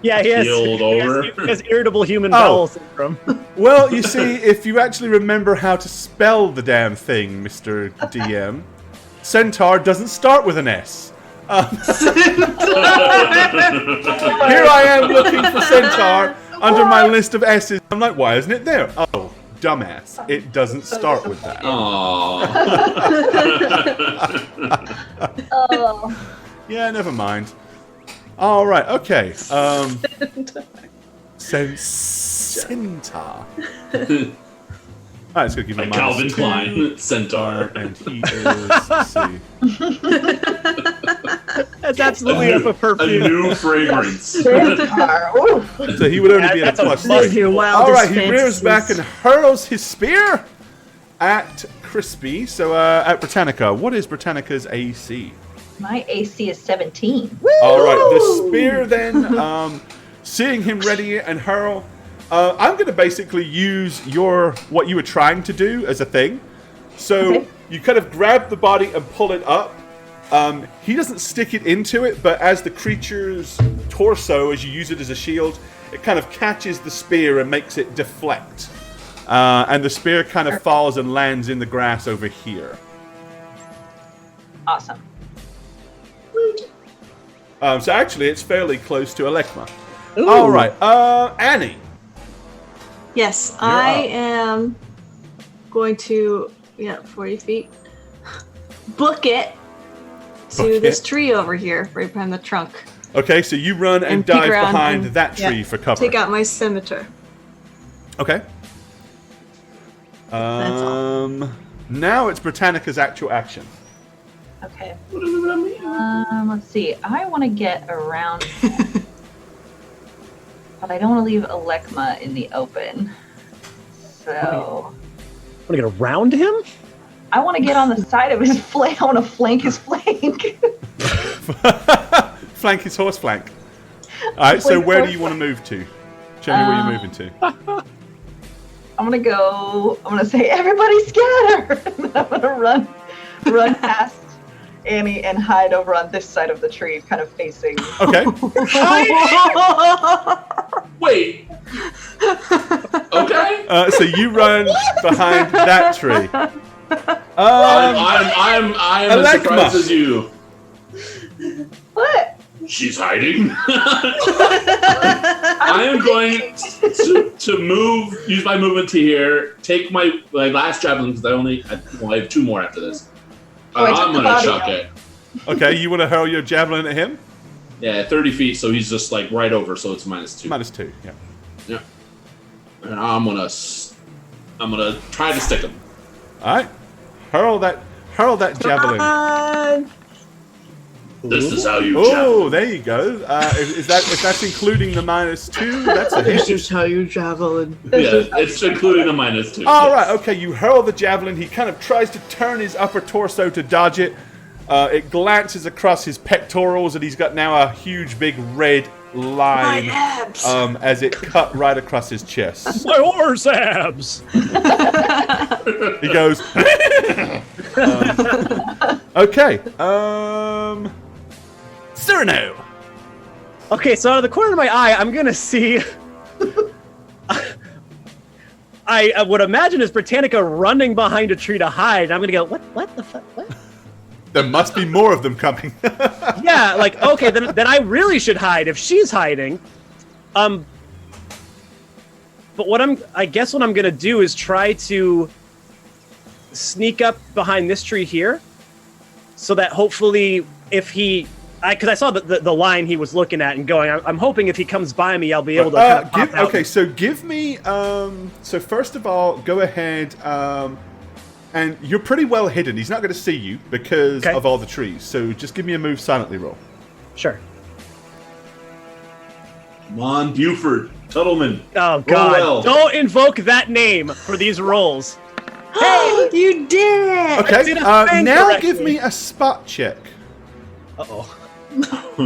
Yeah, he has, keeled over. he has irritable human bowel syndrome. Well, you see, if you actually remember how to spell the damn thing, Mr. DM, Centaur doesn't start with an S. Here I am looking for Centaur under my list of S's. I'm like, why isn't it there? Oh, dumbass. It doesn't start with that. Aww. Oh. Yeah, never mind. All right, okay. Centaur. Alright, let's go give him a Calvin -2. Klein, Centaur. And he is, let's see. That's absolutely up a A perfume. new fragrance. Centaur. Ooh. So he would only be at a That's a +3. Your wildest Alright, he rears fantasies. back and hurls his spear at Crispy. So, at Britannica. What is Britannica's AC? My AC is 17. Alright, the spear then, seeing him ready and hurl, I'm going to basically use what you were trying to do as a thing. So Okay. you kind of grab the body and pull it up. He doesn't stick it into it, but as the creature's torso, as you use it as a shield, it kind of catches the spear and makes it deflect. And the spear kind of falls and lands in the grass over here. Awesome. So actually, it's fairly close to Alekma. All right, Annie. Yes, You're I up. am going to 40 feet. Book it to Okay. this tree over here, right behind the trunk. Okay, so you run and peek dive around behind and- that tree for cover. Take out my scimitar. Okay. all. Now it's Britannica's actual action. Okay. Let's see. I want to get around, but I don't want to leave Alekma in the open. So Want to get around him? I want to get on the side of his flank. I want to flank his flank. Flank his horse flank. Alright, so Flank where do horse you want to move to? Show me where you're moving to. I'm gonna say, everybody scatter! And I'm gonna run past Annie and hide over on this side of the tree, kind of facing. Okay. Wait. Okay. So you run behind that tree. I'm as Alekma. surprised as you. What? She's hiding. I am going to use my movement to here, take my last javelin, because I have 2 more after this. Oh, I took I'm the going to body chuck out. it. Okay, you want to hurl your javelin at him? Yeah, 30 feet, so he's just right over, so it's -2. -2, yeah. Yeah. And I'm gonna try to stick him. Alright. Hurl that javelin. This is how you Oh, javelin. there you go. If that's including the -2, that's a hit. is how you javelin. Yeah, it's including the -2. All yes. right, okay, you hurl the javelin. He kind of tries to turn his upper torso to dodge it. It glances across his pectorals, and he's got now a huge, big red line My abs. as it cut right across his chest. My horse abs! He goes. Okay. Cyrano. Okay, so out of the corner of my eye, I'm gonna see. I would imagine it's Britannica running behind a tree to hide. I'm gonna go, what the fuck? What? There must be more of them coming. Yeah, okay, then I really should hide if she's hiding. But I guess what I'm gonna do is try to sneak up behind this tree here, so that hopefully if because I saw the line he was looking at and going, I'm hoping if he comes by me, I'll be able to kind of pop out. Okay, so give me. So first of all, go ahead. And you're pretty well hidden. He's not going to see you because Okay. of all the trees. So just give me a move silently roll. Sure. Come on, Buford. Tuttleman. Oh God! well. Don't invoke that name for these rolls. Hey, you did it! Okay. did a thing Now correctly. give me a spot check. Uh-oh.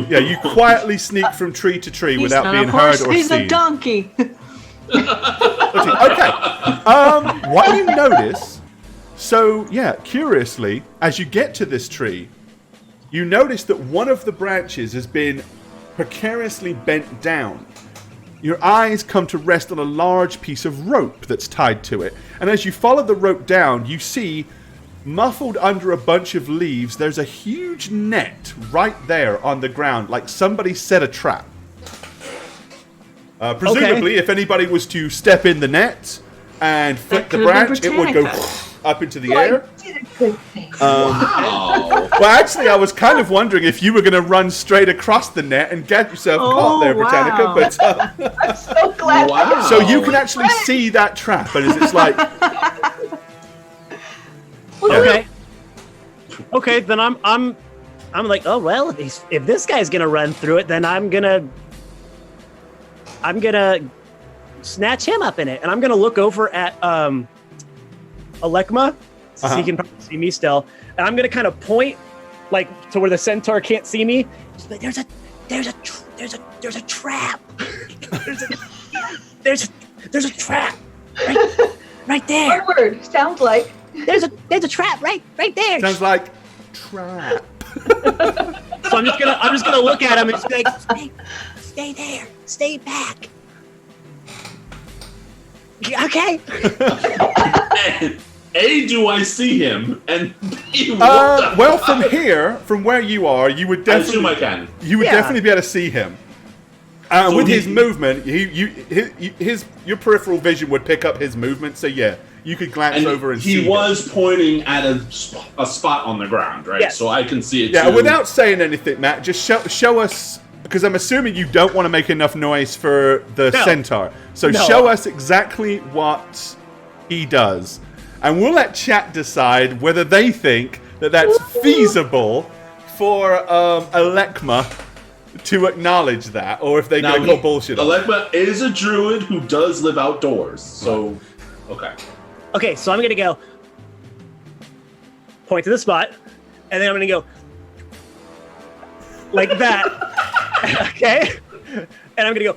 Yeah, you quietly sneak from tree to tree without being heard or he's seen. He's a donkey. Okay. What you notice... So, yeah, curiously, as you get to this tree, you notice that one of the branches has been precariously bent down. Your eyes come to rest on a large piece of rope that's tied to it. And as you follow the rope down, you see, muffled under a bunch of leaves, there's a huge net right there on the ground, like somebody set a trap. Presumably, if anybody was to step in the net and flick the branch, it would go up into the air. Wow. Well, actually, I was kind of wondering if you were going to run straight across the net and get yourself caught there, Britannica. Wow. But I'm so glad. Wow. so you can actually see that trap, and it's like, Okay. Okay, then I'm like, oh well, if this guy's gonna run through it, then I'm gonna snatch him up in it, and I'm gonna look over at Alekma, so he can probably see me still, and I'm gonna kind of point like to where the centaur can't see me. Just like, there's a trap. there's a trap right there. One word sounds like. There's a trap right there. sounds like trap. So I'm just gonna look at him and just be like, stay there, stay back. Okay. A, do I see him? And B, what Well, from here, from where you are, you would I assume definitely I can. definitely be able to see him. So With he- his movement, your peripheral vision would pick up his movement. So yeah, you could glance And over and see he was pointing at a spot on the ground, right? Yes. So I can see it Yeah, too. without saying anything, Matt, just show us, because I'm assuming you don't want to make enough noise for the No. centaur. So No. show us exactly what he does, and we'll let chat decide whether they think that that's feasible for Alekma to acknowledge that, or if they're Now, going to call bullshit on it. Alekma is a druid who does live outdoors, so okay. Okay, so I'm gonna go point to the spot, and then I'm gonna go like that. Okay? And I'm gonna go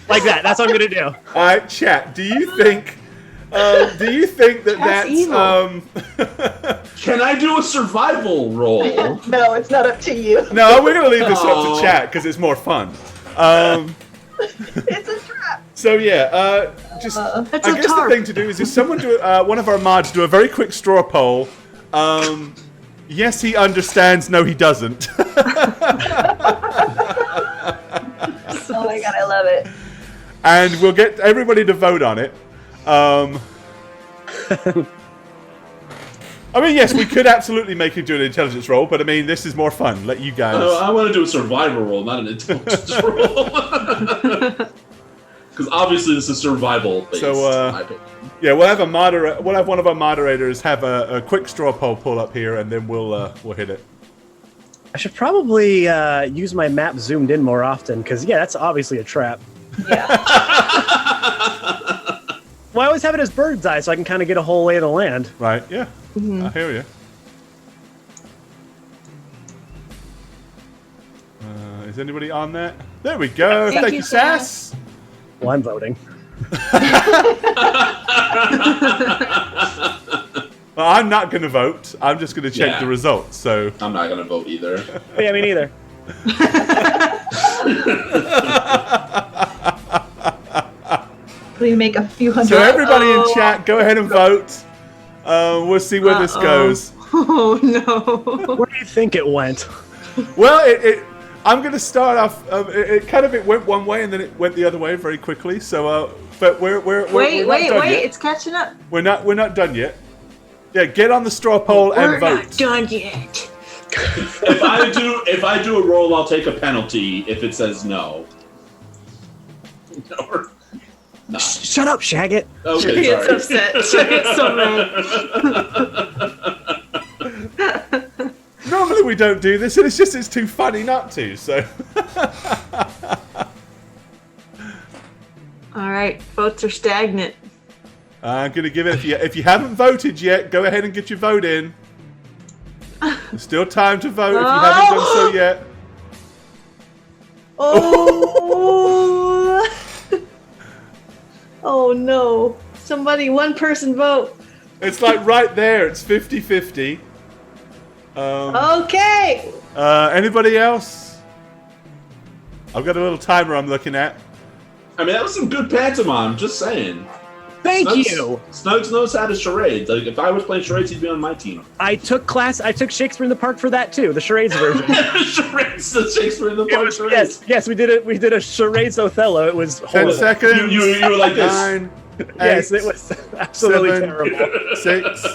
like that. That's what I'm gonna do. All right, chat. Do you think that's evil. Can I do a survival roll? No, it's not up to you. No, we're going to leave this up to Aw. chat because it's more fun. It's a trap. So yeah, I It's guess a the tarp. thing to do is someone do one of our mods do a very quick straw poll. Yes, he understands. No, he doesn't. Oh my god, I love it. And we'll get everybody to vote on it. I mean, yes, we could absolutely make him do an intelligence roll, but I mean, this is more fun. Let you guys. I want to do a survival roll, not an intelligence roll. Because obviously this is survival based. So, in my opinion. Yeah, we'll have We'll have one of our moderators have a quick straw poll pull up here, and then we'll hit it. I should probably use my map zoomed in more often, because yeah, that's obviously a trap. Yeah. Well, I always have it as bird's eye, so I can kind of get a whole lay of the land. Right? Yeah. I hear you. Is anybody on that? There we go. Thank you, Sass. Well, I'm voting. Well, I'm not going to vote. I'm just going to check Yeah. the results. So. I'm not gonna vote either. Yeah, me neither. Will you make a few hundred? So everybody in chat, go ahead and vote. We'll see where this goes. Oh no. Where do you think it went? Well, I'm going to start off. It went one way and then it went the other way very quickly. So, but we're Wait, not done yet. it's catching up. We're not done yet. Yeah, get on the straw poll We're and vote. not done yet. If I do a roll, I'll take a penalty if it says no. Or not. Shut up, Shagget. Okay, She gets sorry. upset. She gets so mad. Normally we don't do this, and it's too funny not to. So. All right, votes are stagnant. I'm going to give it, if you haven't voted yet, go ahead and get your vote in. There's still time to vote if you haven't done so yet. Oh! Oh no. Somebody, one person vote. It's like right there. It's 50-50. Okay! Anybody else? I've got a little timer I'm looking at. I mean, that was some good pantomime, just saying. Thank you. Snuggs knows how to charades. Like, if I was playing charades, he'd be on my team. I took Shakespeare in the Park for that too, the charades version. Charades, the Shakespeare in the Park charades. Yes, we did it. We did a charades Othello. It was 10 horrible. seconds. You were like this. 9, 8, Yes, it was absolutely 7, terrible. 6,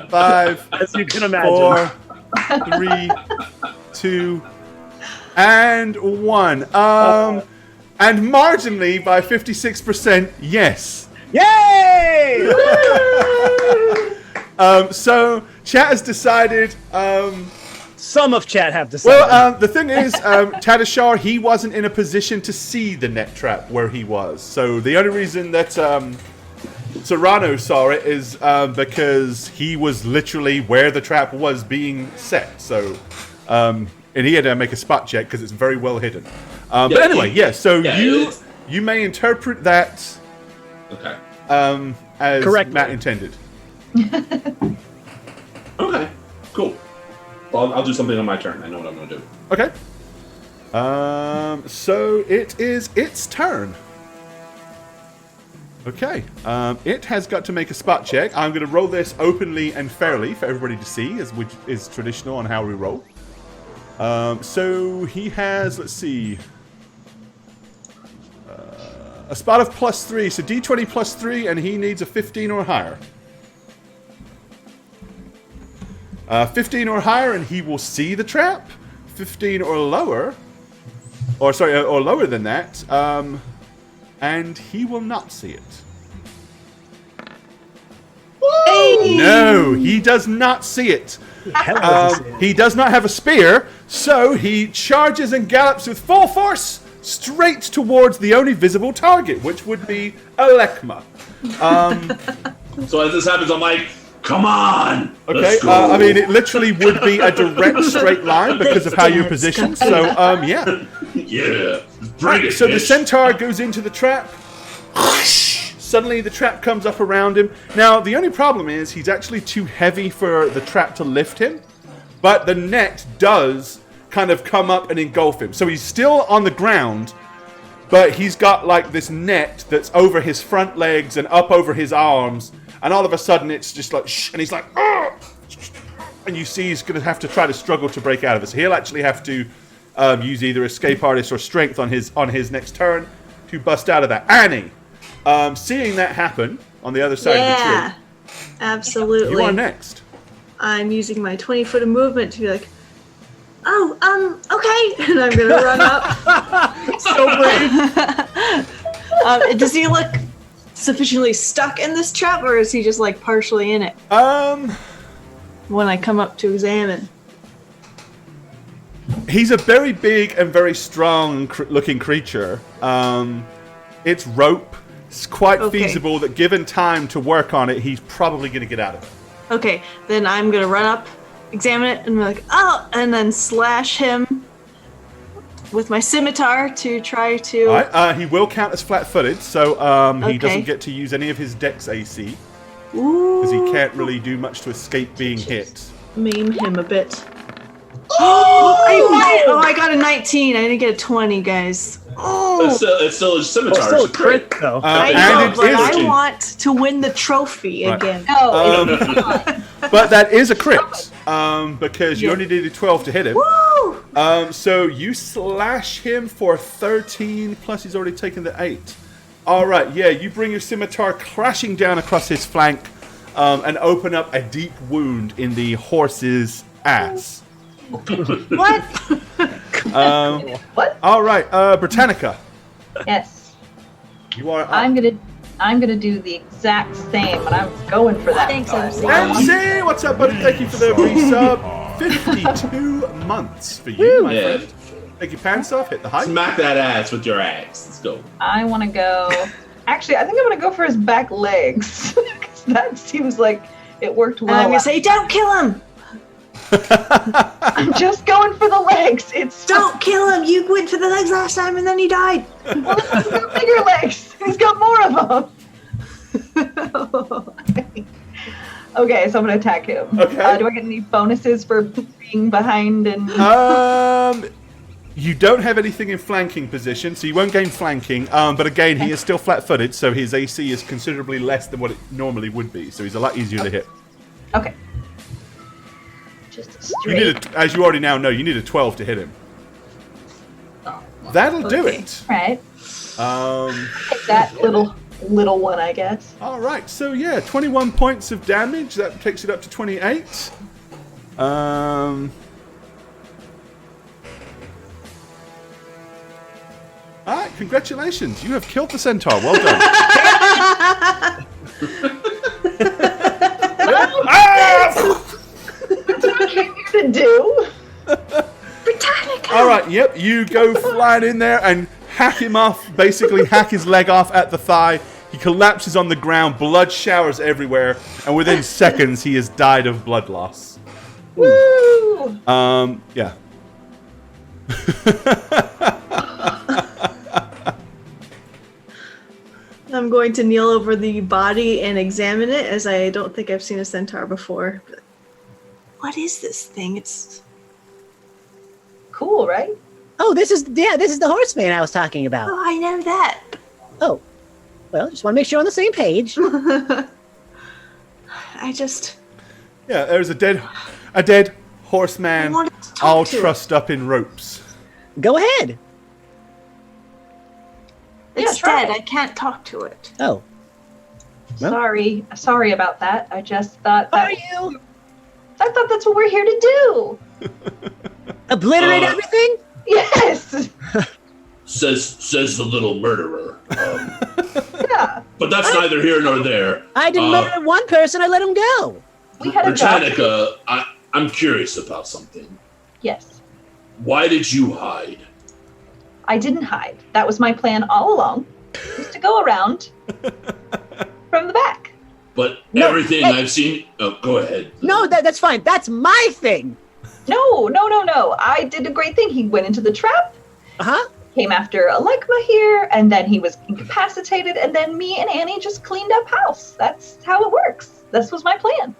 5, As you can imagine. 4, 3, 2, and 1. And marginally by 56%, yes. Yay! So chat has decided. Some of chat have decided. Well, the thing is, Tadashar, he wasn't in a position to see the net trap where he was. So the only reason that Serrano saw it is because he was literally where the trap was being set. So, and he had to make a spot check because it's very well hidden. But anyway, you may interpret that as correctly. Matt intended. Okay, cool. Well, I'll do something on my turn. I know what I'm going to do. Okay. So it is its turn. Okay. It has got to make a spot check. I'm going to roll this openly and fairly for everybody to see, which is traditional on how we roll. So he has, let's see, a spot of +3. So D20 +3, and he needs a 15 or higher. 15 or higher, and he will see the trap. 15 or lower, or lower than that, and he will not see it. Hey! No, he does not see it. He does not have a spear, so he charges and gallops with full force straight towards the only visible target, which would be Alekma. So as this happens, I'm like, come on! Okay, Let's go. I mean, it literally would be a direct straight line because of how you're positioned. So, yeah. Yeah. Bring it, So the bitch. Centaur goes into the trap. Suddenly the trap comes up around him. Now, the only problem is he's actually too heavy for the trap to lift him. But the net does kind of come up and engulf him. So he's still on the ground, but he's got like this net that's over his front legs and up over his arms. And all of a sudden it's just like, shh, and he's like, oh! And you see he's going to have to try to struggle to break out of it. So he'll actually have to use either Escape Artist or Strength on his next turn to bust out of that. Annie, seeing that happen on the other side of the tree, absolutely. you are next. I'm using my 20 foot of movement to be like, okay, and I'm gonna run up. So brave. Does he look sufficiently stuck in this trap, or is he just like partially in it? When I come up to examine. He's a very big and very strong looking creature. It's rope. It's quite feasible that given time to work on it, he's probably going to get out of it. Okay, then I'm gonna run up, examine it, and be like, oh, and then slash him with my scimitar to try to. All right, he will count as flat-footed, so he doesn't get to use any of his Dex AC because he can't really do much to escape being hit. Maim him a bit. I got a 19. I didn't get a 20, guys. It's still a scimitar. Still a crit, though. I know, but I want to win the trophy again. But that is a crit because you only needed 12 to hit him. Woo! So you slash him for 13, plus he's already taken the 8. All right, yeah, you bring your scimitar crashing down across his flank and open up a deep wound in the horse's ass. What? What? All right, Britannica. Yes. You are up. I'm gonna do the exact same, and I'm going for that. Thanks, bonus. MC, what's up, buddy? Thank you for the resub. 52 months for you, my Yeah. friend. Thank you, Pants Off. Hit the height. Smack that ass with your axe. Let's go. I want to go Actually, I think I'm gonna go for his back legs. 'Cause that seems like it worked well. I'm gonna say, don't kill him! I'm just going for the legs. Don't kill him! You went for the legs last time and then he died! Well, he's got bigger legs. He's got more of them. Okay, so I'm gonna attack him. Okay. Do I get any bonuses for being behind and? You don't have anything in flanking position, so you won't gain flanking. But again, he is still flat-footed, so his AC is considerably less than what it normally would be. So he's a lot easier to hit. Okay. Just You straight. need as you already now know, you need a 12 to hit him. That'll do it. Right. Take that little one, I guess. All right. So yeah, 21 points of damage. That takes it up to 28. All right, congratulations. You have killed the Centaur. Well done. That's what I came here to do. Britannica! All right, yep. You go flying in there and hack him off, basically hack his leg off at the thigh. He collapses on the ground, blood showers everywhere, and within seconds he has died of blood loss. Woo! Yeah. I'm going to kneel over the body and examine it, as I don't think I've seen a centaur before. But what is this thing? It's Cool, right? Oh, this is the horseman I was talking about. I know that. Oh, well, just want to make sure we're on the same page. I just Yeah, there's a dead horseman, I wanted to talk all to it. trussed up in ropes. Go ahead. It's try dead. it. I can't talk to it. Oh, Well. Sorry about that. I just thought are that you? I thought that's what we're here to do. Obliterate everything? Yes. Says the little murderer. Yeah. But that's neither here nor there. I didn't murder one person. I let him go. We had a job. Britannica, I'm curious about something. Yes. Why did you hide? I didn't hide. That was my plan all along. Was to go around from the back. But No, everything hey. I've seen... Oh, go ahead. No, that's fine. That's my thing. No. I did a great thing. He went into the trap, Uh-huh. came after Alekma here, and then he was incapacitated, and then me and Annie just cleaned up house. That's how it works. This was my plan.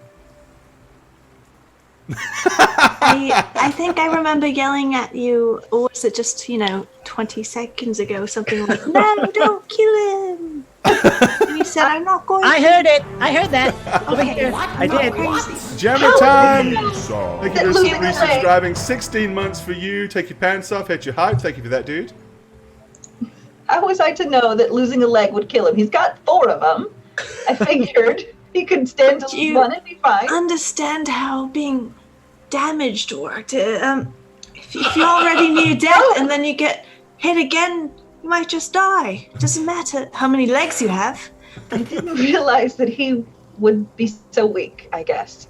I think I remember yelling at you, or was it just 20 seconds ago? Something like, "No, don't kill him." And you said, "I'm not going." I heard it. I heard that. Over Okay, here. what? I I'm not did. crazy. Jammer time! That Thank you for losing a leg. resubscribing. 16 months for you. Take your pants off, hit your height. Thank you for that, dude. How was I to know that losing a leg would kill him? He's got 4 of them. I figured he could stand to lose You- one and be fine. Understand how being damaged worked. If you're already near death and then you get hit again, you might just die. It doesn't matter how many legs you have. I didn't realize that he would be so weak, I guess.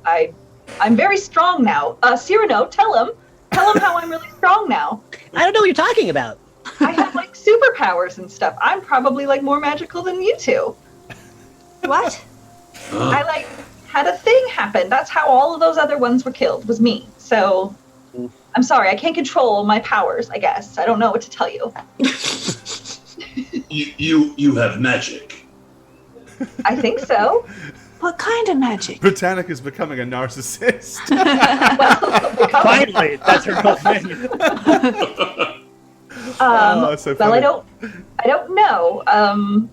I'm very strong now. Cyrano, tell him how I'm really strong now. I don't know what you're talking about. I have like superpowers and stuff. I'm probably like more magical than you two. What? I like had a thing happen. That's how all of those other ones were killed, was me. So I'm sorry, I can't control my powers, I guess. I don't know what to tell you. You have magic. I think so. What kind of magic? Britannica is becoming a narcissist. Finally, that's her whole thing. That's so Well, funny. I don't know.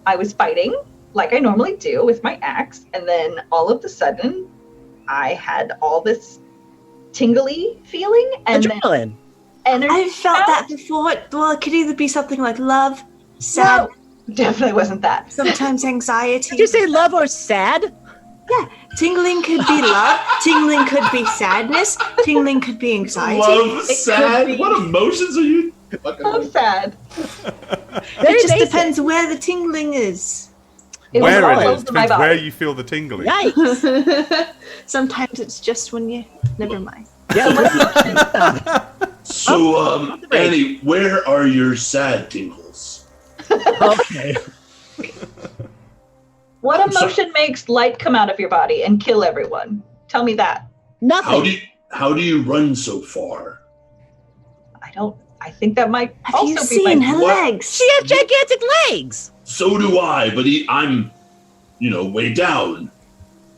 I was fighting like I normally do with my axe, and then all of a sudden, I had all this tingly feeling and then Adrenaline. energy. I've felt that before. Well, it could either be something like love, sad, No, definitely wasn't that. sometimes anxiety. Did you say love or sad? Yeah, tingling could be love, tingling could be sadness, tingling could be anxiety. Love, could sad. be- What emotions are you? I'm sad. Very It just basic. depends where the tingling is. It was Where all it is over my depends where body. you feel the tingling. Yikes. Sometimes it's just when you. Never mind. Yeah, So, Annie, where are your sad tingles? okay. What emotion makes light come out of your body and kill everyone? Tell me that. Nothing. How do you run so far? I think that might Have also you be seen my... her legs? She has gigantic legs. So do I, but I'm, way down.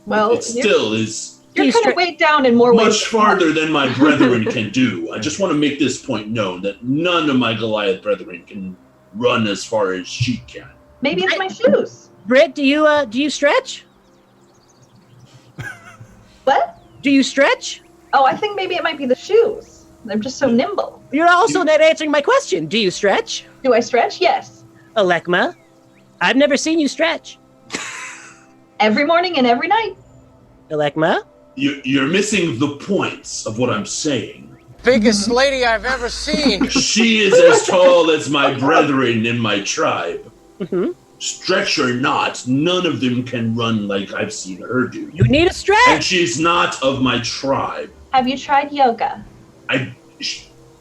Well, It still is you're kind of weighed down in more ways. much farther than my brethren can do. I just want to make this point known that none of my Goliath brethren can run as far as she can. Maybe it's my shoes. Britt, do you stretch? What? Do you stretch? Oh, I think maybe it might be the shoes. They're just so nimble. You're also not answering my question. Do you stretch? Do I stretch? Yes. Alekma, I've never seen you stretch. Every morning and every night. Alekma? You're missing the points of what I'm saying. Biggest lady I've ever seen. She is as tall as my brethren in my tribe. Mm-hmm. Stretch or not, none of them can run like I've seen her do. You need a stretch. And she's not of my tribe. Have you tried yoga? I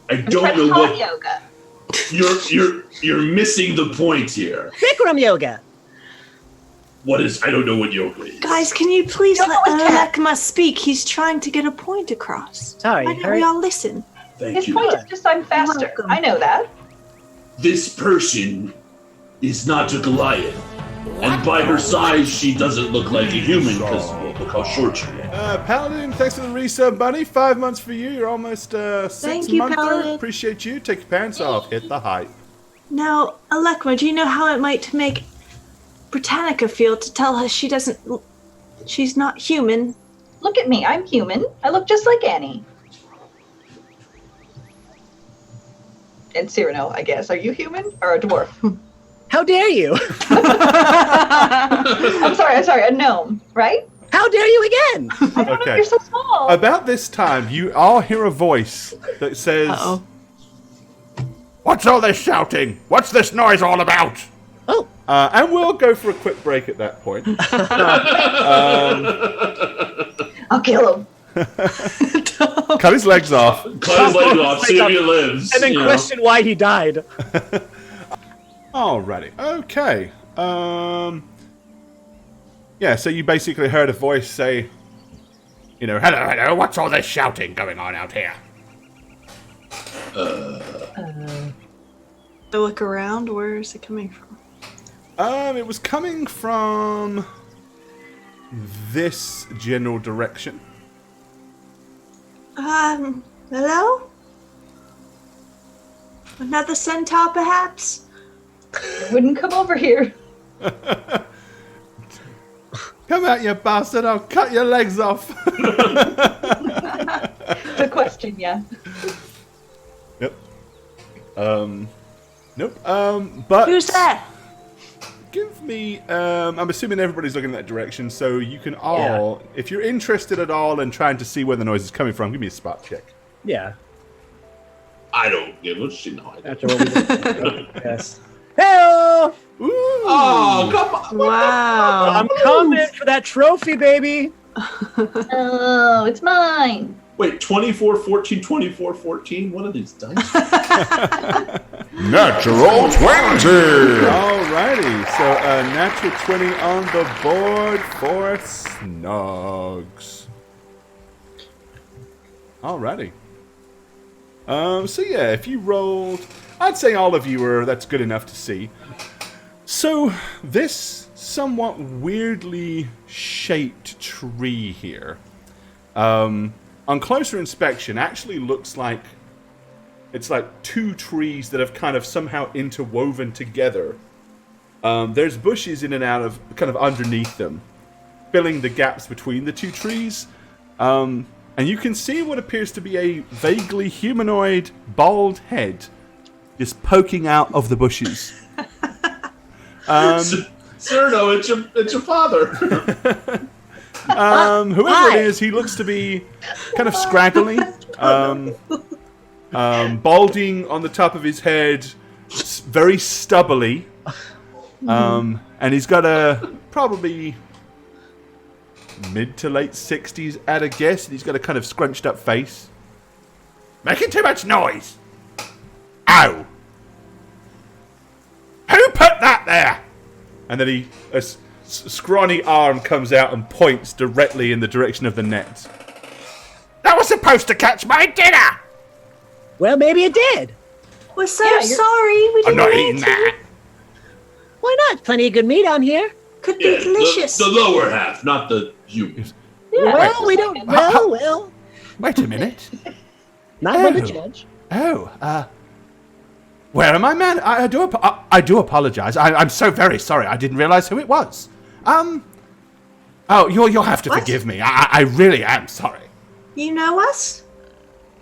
don't know hot what yoga. you're missing the point here. Bikram yoga. What is? I don't know what yoga is. Guys, can you please Don't let know what cat. Alekma speak? He's trying to get a point across. Sorry, Why don't hurry. we all listen? Thank His you. point is just I'm faster. welcome. I know that. This person is not a Goliath, and by her size, she doesn't look like a human because look how short she is. Paladin, thanks for the resub, buddy. 5 months for you. You're almost 6 Thank you, months. Paladin. Appreciate you. Take your pants off. Hit the hype. Now, Alekma, do you know how it might make Britannica feel to tell her she's not human? Look at me. I'm human. I look just like Annie. And Cyrano, I guess. Are you human or a dwarf? How dare you? I'm sorry. A gnome, right? How dare you again? I don't know. Okay. You're so small. About this time, you all hear a voice that says, Uh-oh. "What's all this shouting? What's this noise all about?" Oh. And we'll go for a quick break at that point. I'll kill him. Cut his legs off. Cut his leg off, see if he lives. And then you know. question why he died. Alrighty. Okay. Yeah, so you basically heard a voice say, hello, what's all this shouting going on out here? To look around, where is it coming from? It was coming from this general direction. Hello? Another centaur, perhaps? I wouldn't come over here. Come out, you bastard, I'll cut your legs off. The question, yeah. Yep. Nope. But Who's there? give me, I'm assuming everybody's looking in that direction, so you can all, if you're interested at all in trying to see where the noise is coming from, give me a spot check. Yeah. I don't give a shit. No, I don't. After what we did. Yes. Hey! Ooh! Oh, come on. Wow. I'm coming for that trophy, baby. Oh, it's mine. Wait, 24, 14, 24, 14? What are these dice? Natural 20! Alrighty, so a natural 20 on the board for Snugs. Alrighty. So yeah, if you rolled, I'd say all of you are, that's good enough to see. So, this somewhat weirdly shaped tree here, on closer inspection, actually looks like it's like two trees that have kind of somehow interwoven together. There's bushes in and out of, kind of underneath them, filling the gaps between the two trees. And you can see what appears to be a vaguely humanoid bald head just poking out of the bushes. Cyrano, it's your father. Whoever it is, he looks to be kind of scraggly, balding on the top of his head, very stubbly, and he's got a probably mid to late 60s at a guess, and he's got a kind of scrunched up face. Making too much noise. Ow! Who put that there? And then he scrawny arm comes out and points directly in the direction of the net. That was supposed to catch my dinner! Well, maybe it did. We're so Yeah, sorry. We I'm didn't not mean eating to. that. Why not? Plenty of good meat on here. Could Yeah, be delicious. the lower half, not the human. Yeah, Well, we don't. Well. Wait a minute. Not one to judge. Where am I, man? I do apologize. I'm so very sorry. I didn't realize who it was. You'll have to What? forgive me. I really am sorry. You know us?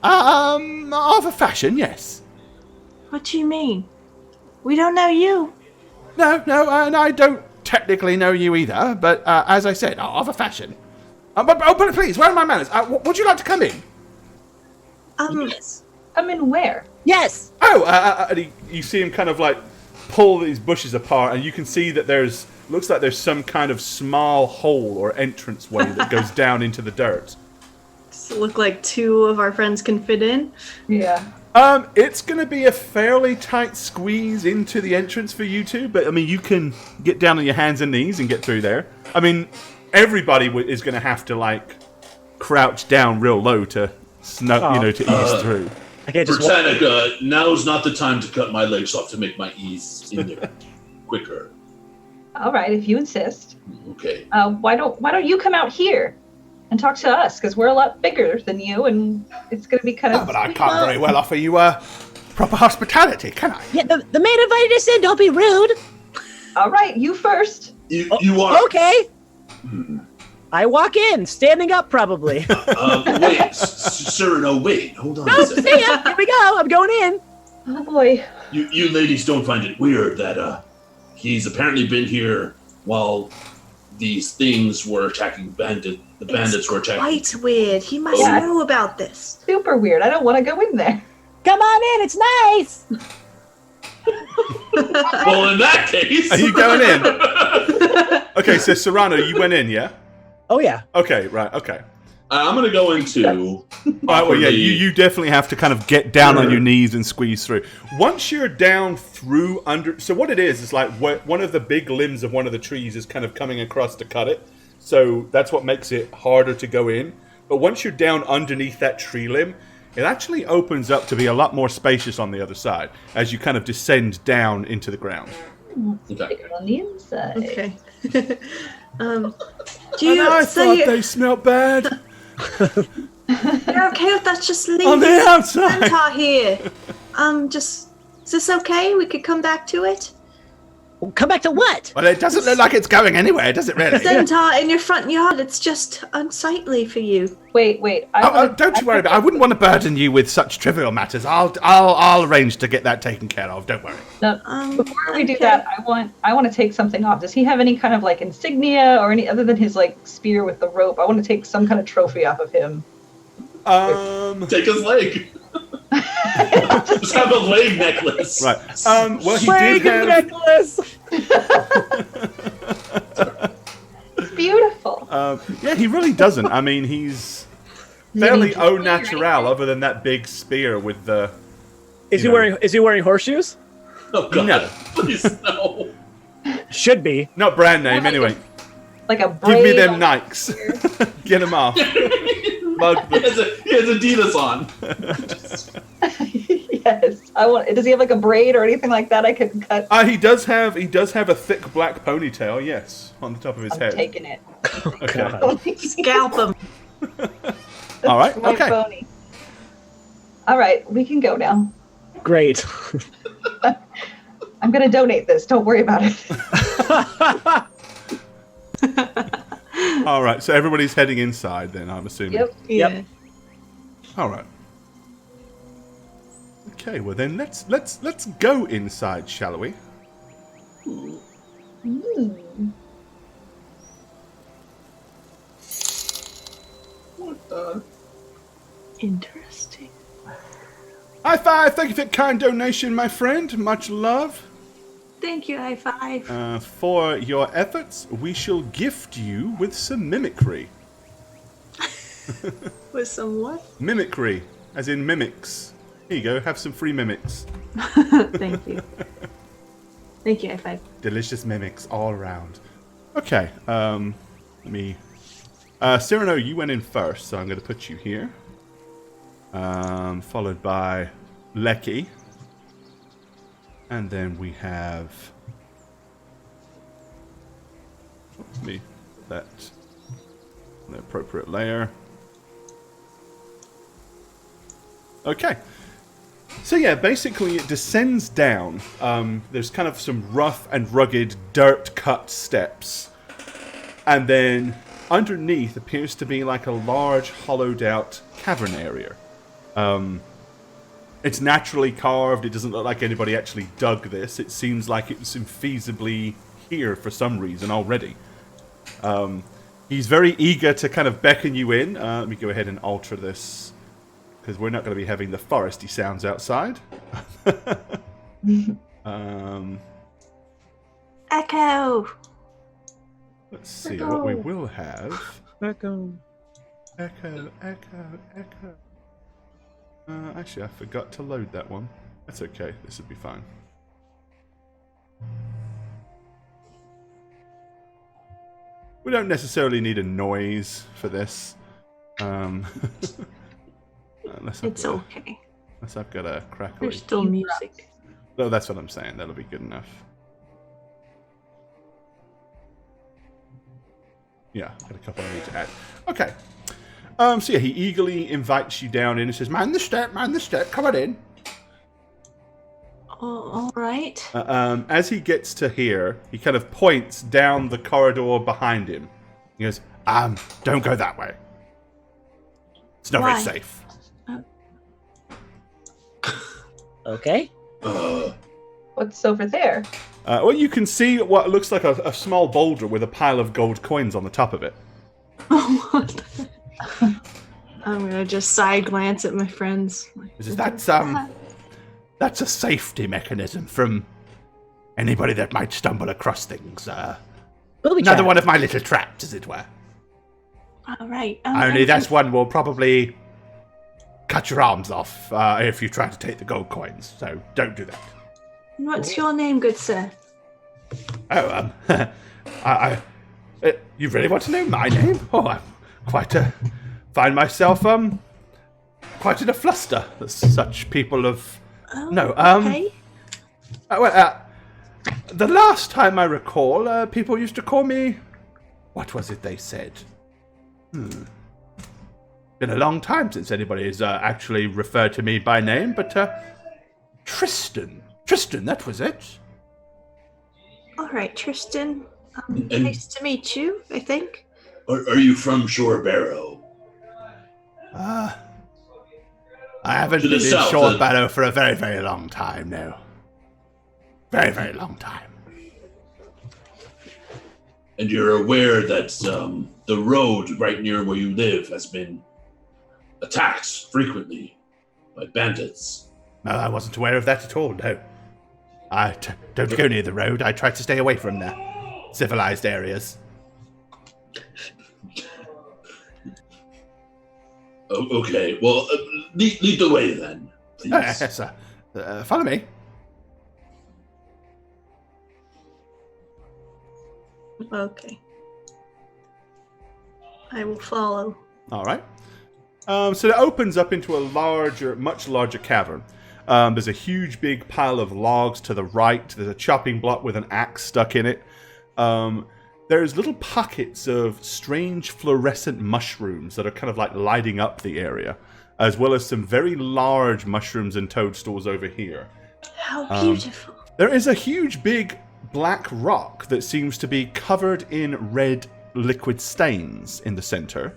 Of a fashion, yes. What do you mean? We don't know you. No, and I don't technically know you either, but as I said, of a fashion. But please, where are my manners? Would you like to come in? Yes. Come in where? Yes. And you see him kind of like pull these bushes apart, and you can see that looks like there's some kind of small hole or entranceway that goes down into the dirt. Does it look like two of our friends can fit in? Yeah. It's going to be a fairly tight squeeze into the entrance for you two, but I mean, you can get down on your hands and knees and get through there. I mean, everybody is going to have to like crouch down real low to to ease through. I can't just. Britannica, now's not the time to cut my legs off to make my ease in there quicker. All right, if you insist. Okay. Why don't you come out here and talk to us? Because we're a lot bigger than you, and it's going to be kind of. But I can't very well offer you proper hospitality, can I? Yeah, the man invited us in. Don't be rude. All right, you first. You are. Okay. I walk in, standing up probably. Wait, sir, no, wait. Hold on No, a second. see ya. Here we go. I'm going in. Oh boy. You ladies don't find it weird that he's apparently been here while these things were attacking the bandits were attacking. Quite weird. He must Yeah. know about this. Super weird. I don't want to go in there. Come on in. It's nice. Well, in that case, Are you going in? Okay, so Serrano, you went in, yeah? Oh yeah. Okay, right, okay. I'm gonna go into. Well, yeah, you definitely have to kind of get down on your knees and squeeze through. Once you're down through under... So what it is like one of the big limbs of one of the trees is kind of coming across to cut it. So that's what makes it harder to go in. But once you're down underneath that tree limb, it actually opens up to be a lot more spacious on the other side as you kind of descend down into the ground. Okay. On the inside. Okay. Do And you? I So thought they smelled bad you're okay with that? Just leave on the outside. Centaur here. Is this okay? We could come back to it. Come back to what? Well, it doesn't look like it's going anywhere, does it really? Centaur in your front yard. It's just unsightly for you. Wait. Don't you worry about it. I wouldn't want to burden you with such trivial matters. I'll arrange to get that taken care of. Don't worry. No, before we do that, I want to take something off. Does he have any kind of like insignia or any other than his like spear with the rope? I want to take some kind of trophy off of him. Take his leg. Just have a leg necklace. Right. Well, he did have. necklace. It's beautiful. Yeah, he really doesn't. I mean, he's fairly au natural, other than that big spear with the. Is he wearing horseshoes? Oh god! No. Please no. Should be. Not brand name, anyway. Like a Give braid. me them on- Nikes. Get them off. Bug He has Adidas on. Yes. I want. Does he have like a braid or anything like that I can cut? He does have a thick black ponytail, yes, on the top of his I'm head. taking it. Okay. Scalp him. All right. My Okay. phony. All right, we can go now. Great. I'm gonna donate this. Don't worry about it. All right. So everybody's heading inside, then I'm assuming. Yep. Yeah. All right. Okay. Well, then let's go inside, shall we? What the? Interesting. High five! Thank you for that kind donation, my friend. Much love. Thank you. High five. For your efforts, we shall gift you with some mimicry. With some what? Mimicry, as in mimics. Here you go. Have some free mimics. Thank you. Thank you. High five. Delicious mimics all around. Okay, let me... Cyrano, you went in first, so I'm going to put you here. Followed by Lecky. And then we have... Let me put that in the appropriate layer. Okay. So yeah, basically it descends down. There's kind of some rough and rugged dirt-cut steps. And then underneath appears to be like a large hollowed-out cavern area. It's naturally carved. It doesn't look like anybody actually dug this. It seems like it was infeasibly here for some reason already. He's very eager to kind of beckon you in. Let me go ahead and alter this, because we're not going to be having the foresty sounds outside. Echo! Let's see what we will have. Echo. Echo, echo, echo. Actually, I forgot to load that one. That's okay. This will be fine. We don't necessarily need a noise for this. It's okay. Unless I've got a crackly. There's still music. No, that's what I'm saying. That'll be good enough. Yeah, got a couple I need to add. Okay. So yeah, he eagerly invites you down in and says, man the step, come on in. Oh, all right. As he gets to here, he kind of points down the corridor behind him. He goes, don't go that way. It's not very safe. Okay. What's over there? Well, you can see what looks like a small boulder with a pile of gold coins on the top of it. I'm gonna just side glance at my friends. That's a safety mechanism from anybody that might stumble across things. Another one of my little traps, as it were. All right. Only this one will probably cut your arms off if you try to take the gold coins. So don't do that. What's your name, good sir? Oh, you really want to know my name? Oh, I'm find myself quite in a fluster. Such people have Okay. The last time I recall, people used to call me... What was it they said? Been a long time since anybody has actually referred to me by name, but Tristan. Tristan, that was it. All right, Tristan. Nice to meet you, I think. Are you from Shore Barrow? I haven't been in Shore Barrow for a very, very long time now. Very, very long time. And you're aware that the road right near where you live has been attacked frequently by bandits? No, I wasn't aware of that at all, no. I don't go near the road. I try to stay away from the civilized areas. Oh, okay, well, lead the way then, please. Yes, sir. Follow me. Okay. I will follow. All right. So it opens up into a much larger cavern. There's a huge big pile of logs to the right. There's a chopping block with an axe stuck in it. There's little pockets of strange fluorescent mushrooms that are kind of like lighting up the area, as well as some very large mushrooms and toadstools over here. How beautiful. There is a huge big black rock that seems to be covered in red liquid stains in the center.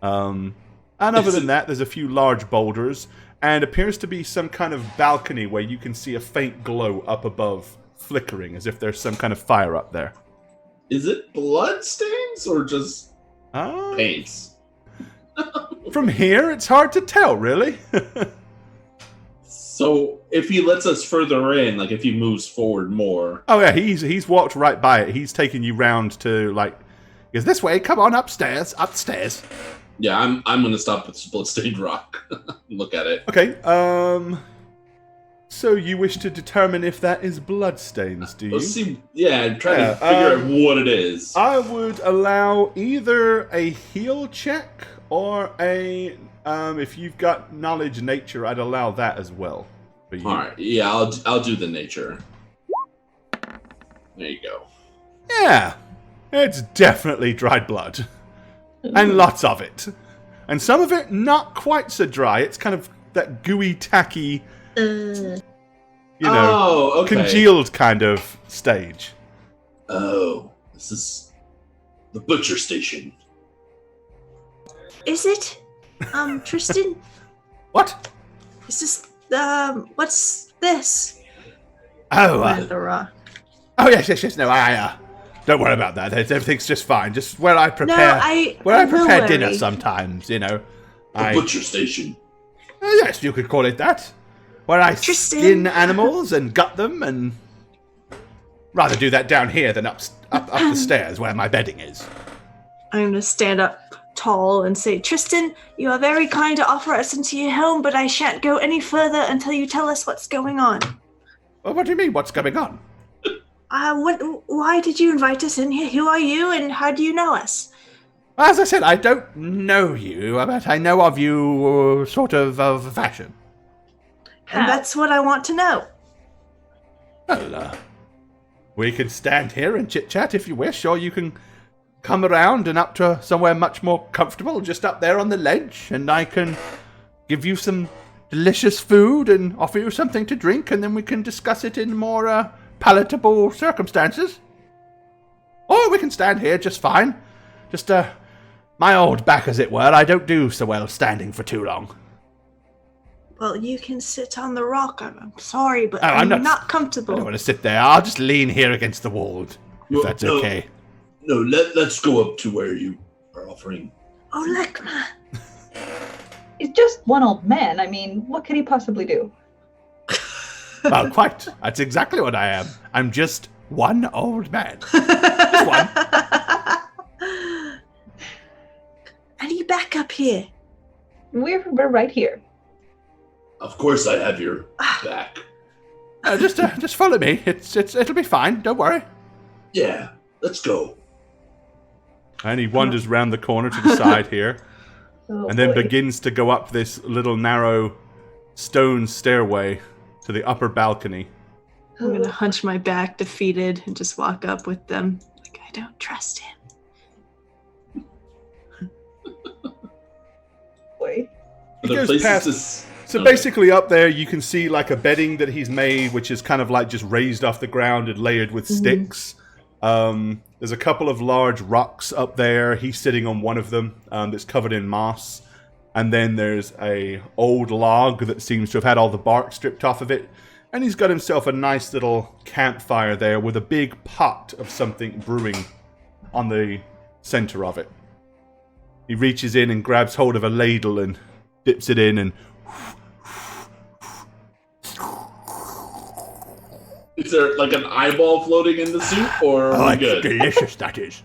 And other than that, there's a few large boulders, and appears to be some kind of balcony where you can see a faint glow up above, flickering, as if there's some kind of fire up there. Is it blood stains or just paints? From here, it's hard to tell, really. So if he lets us further in, like if he moves forward more... Oh yeah, he's walked right by it. He's taking you round to, like... He goes, this way, come on, upstairs. Yeah, I'm going to stop with this bloodstained rock. Look at it. Okay, So you wish to determine if that is bloodstains, do you? Let's see. Yeah, I'm trying to figure out what it is. I would allow either a heal check or a... if you've got knowledge nature, I'd allow that as well. For you. All right. Yeah, I'll do the nature. There you go. Yeah. It's definitely dried blood. And lots of it. And some of it not quite so dry. It's kind of that gooey, tacky... congealed kind of stage. Oh, this is the butcher station. Is it? Tristan? What? Is this, what's this? Oh, The rock. oh yes. No, don't worry about that. Everything's just fine. Just where I prepare, I prepare dinner sometimes, The butcher station. Yes, you could call it that. Where I skin animals and gut them, and rather do that down here than up the stairs where my bedding is. I'm going to stand up tall and say, Tristan, you are very kind to offer us into your home, but I shan't go any further until you tell us what's going on. Well, what do you mean, what's going on? Why did you invite us in here? Who are you, and how do you know us? As I said, I don't know you, but I know of you sort of fashion. And that's what I want to know. Well, we can stand here and chit-chat if you wish, or you can come around and up to somewhere much more comfortable, just up there on the ledge, and I can give you some delicious food and offer you something to drink, and then we can discuss it in more palatable circumstances. Or we can stand here just fine. Just, my old back, as it were. I don't do so well standing for too long. Well, you can sit on the rock. I'm sorry, but I'm not comfortable. I don't want to sit there. I'll just lean here against the wall, if that's okay. No, let's go up to where you are offering. Oh, Lekma. He's just one old man. I mean, what could he possibly do? Well, quite. That's exactly what I am. I'm just one old man. Just one. And you back up here. We're right here. Of course, I have your back. Just follow me. It'll be fine. Don't worry. Yeah, let's go. And he wanders round the corner to the side here, and then begins to go up this little narrow stone stairway to the upper balcony. I'm gonna hunch my back, defeated, and just walk up with them. Like, I don't trust him. Boy. He goes past. So basically up there you can see like a bedding that he's made, which is kind of like just raised off the ground and layered with sticks. There's a couple of large rocks up there. He's sitting on one of them that's covered in moss. And then there's a old log that seems to have had all the bark stripped off of it. And he's got himself a nice little campfire there with a big pot of something brewing on the center of it. He reaches in and grabs hold of a ladle and dips it in and... Is there like an eyeball floating in the soup, or Oh, it's good? delicious, that is.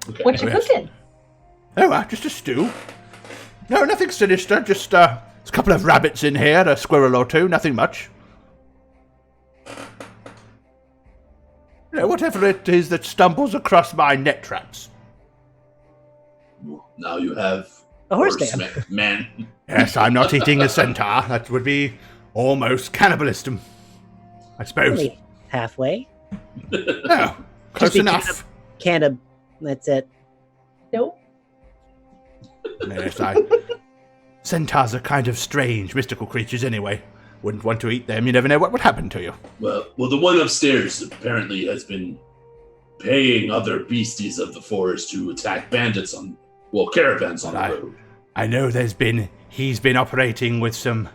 Okay. What you cooking? Oh, just a stew. No, nothing sinister. Just a couple of rabbits in here, a squirrel or two, nothing much. Whatever it is that stumbles across my net traps. Now you have A horse man. Yes, I'm not eating a centaur. That would be almost cannibalism, I suppose. Only halfway. Oh, close be enough. That's it. Nope. Yes, centaurs are kind of strange, mystical creatures anyway. Wouldn't want to eat them. You never know what would happen to you. Well, the one upstairs apparently has been paying other beasties of the forest to attack caravans on the road. I know he's been operating with some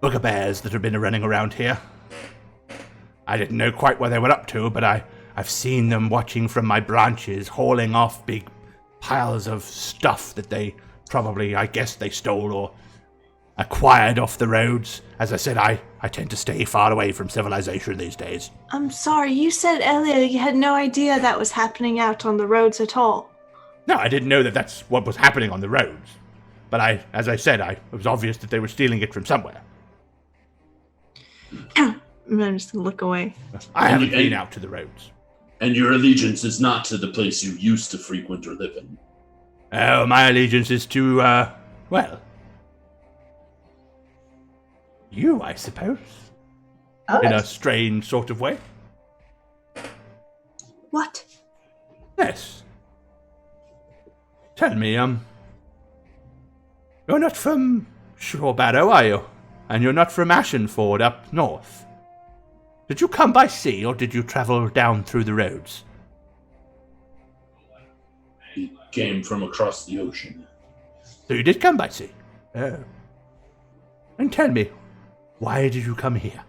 bugbears that have been running around here. I didn't know quite what they were up to, but I've seen them watching from my branches, hauling off big piles of stuff that they probably, I guess, they stole or acquired off the roads. As I said, I tend to stay far away from civilization these days. I'm sorry, you said earlier you had no idea that was happening out on the roads at all. No, I didn't know that that's what was happening on the roads. But as I said, it was obvious that they were stealing it from somewhere. I'm just gonna look away. I haven't been out to the roads. And your allegiance is not to the place you used to frequent or live in. Oh, my allegiance is to, well, you, I suppose. Oh, In a strange sort of way. What? Yes. Tell me, you're not from Shorebarrow, are you? And you're not from Ashenford up north. Did you come by sea, or did you travel down through the roads? He came from across the ocean. So you did come by sea? Oh. And tell me, why did you come here?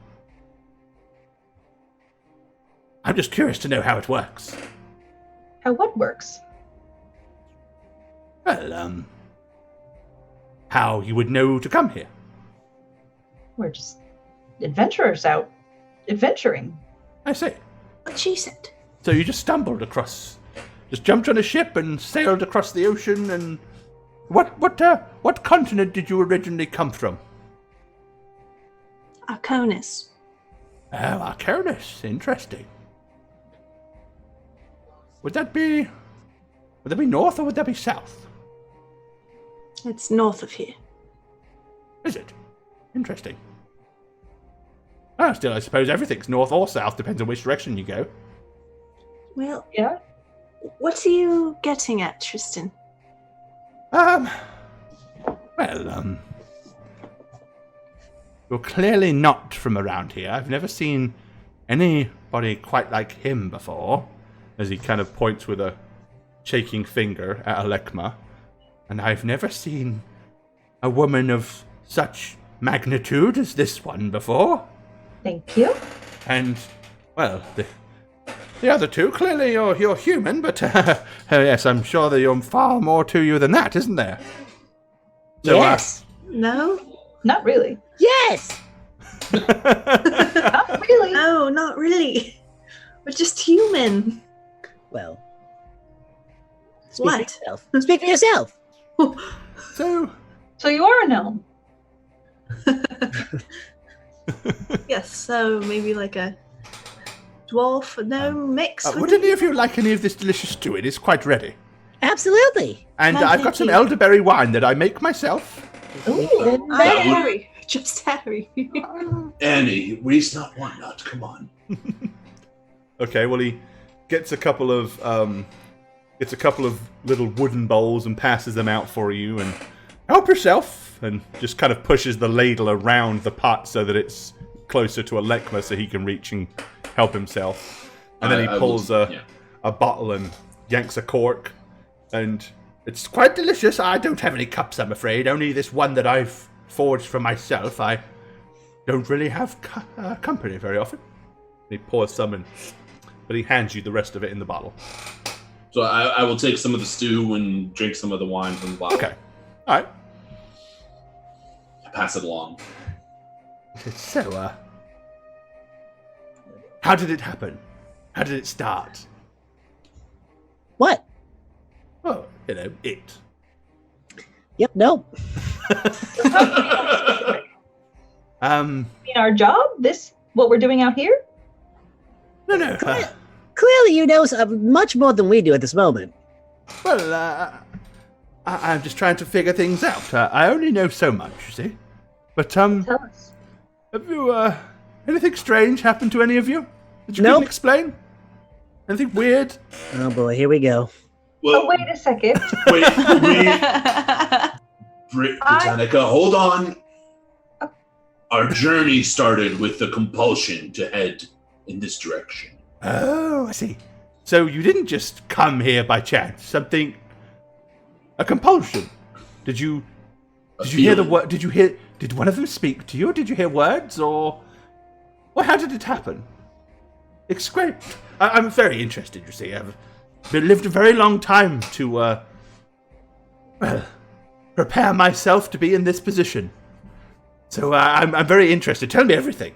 I'm just curious to know how it works. how what works? Well, how you would know to come here. We're just adventurers out adventuring. I see. What she said. So you just stumbled across, just jumped on a ship and sailed across the ocean. And what continent did you originally come from? Arconis. Oh, Arconis. Interesting. Would that be north or would that be south? It's north of here. Is it? Interesting. Oh, still, I suppose everything's north or south, depends on which direction you go. Well, Yeah. what are you getting at, Tristan? You're clearly not from around here. I've never seen anybody quite like him before, as he kind of points with a shaking finger at Alekma. And I've never seen a woman of such magnitude as this one before. Thank you. And, well, the other two, clearly you're human, but yes, I'm sure there's far more to you than that, isn't there? So, Yes. No? Not really. Yes. Not really. No, not really. We're just human. Well. Speak What? For yourself. Speak for yourself. So you are a gnome. Yes, so maybe like a dwarf gnome mix. would any of you like any of this delicious stew? It is quite ready. Absolutely. And No, I've thank got some you. elderberry wine that I make myself. Ooh. Harry. Just Harry. Annie, waste not, want not. Come on. Okay, well, he gets a couple of little wooden bowls and passes them out for you, and help yourself, and just kind of pushes the ladle around the pot so that it's closer to Alekma so he can reach and help himself. And then he pulls a bottle and yanks a cork, and it's quite delicious. I don't have any cups, I'm afraid, only this one that I've forged for myself. I don't really have company very often. He pours some, but he hands you the rest of it in the bottle. So I will take some of the stew and drink some of the wine from the bottle. Okay. All right. Pass it along. So, how did it happen? How did it start? What? Oh, it. Yep. No. In our job? This what we're doing out here? No. Clearly, you know much more than we do at this moment. Well, I'm just trying to figure things out. I only know so much, you see. But, Tell us. have you, anything strange happened to any of you that you Nope. couldn't explain? Anything weird? Oh boy, here we go. Well, Oh, wait a second. Britannica, hold on. Our journey started with the compulsion to head in this direction. Oh, I see. So you didn't just come here by chance. A compulsion. Did you hear the word? Did one of them speak to you? Did you hear words, or how did it happen? It's great. I'm very interested. You see, I've lived a very long time to prepare myself to be in this position. So I'm very interested. Tell me everything.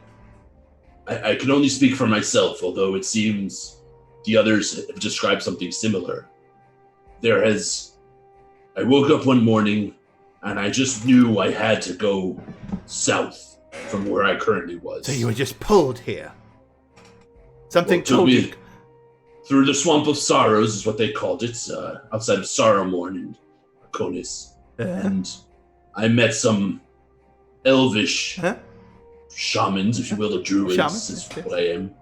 I can only speak for myself, although it seems the others have described something similar. I woke up one morning and I just knew I had to go south. from where I currently was. So you were just pulled here. Something took told me you. through the Swamp of Sorrows is what they called it, outside of Saruman and Arconis. And I met some elvish shamans, if you will, or druids, Shamans, is yes. what I am.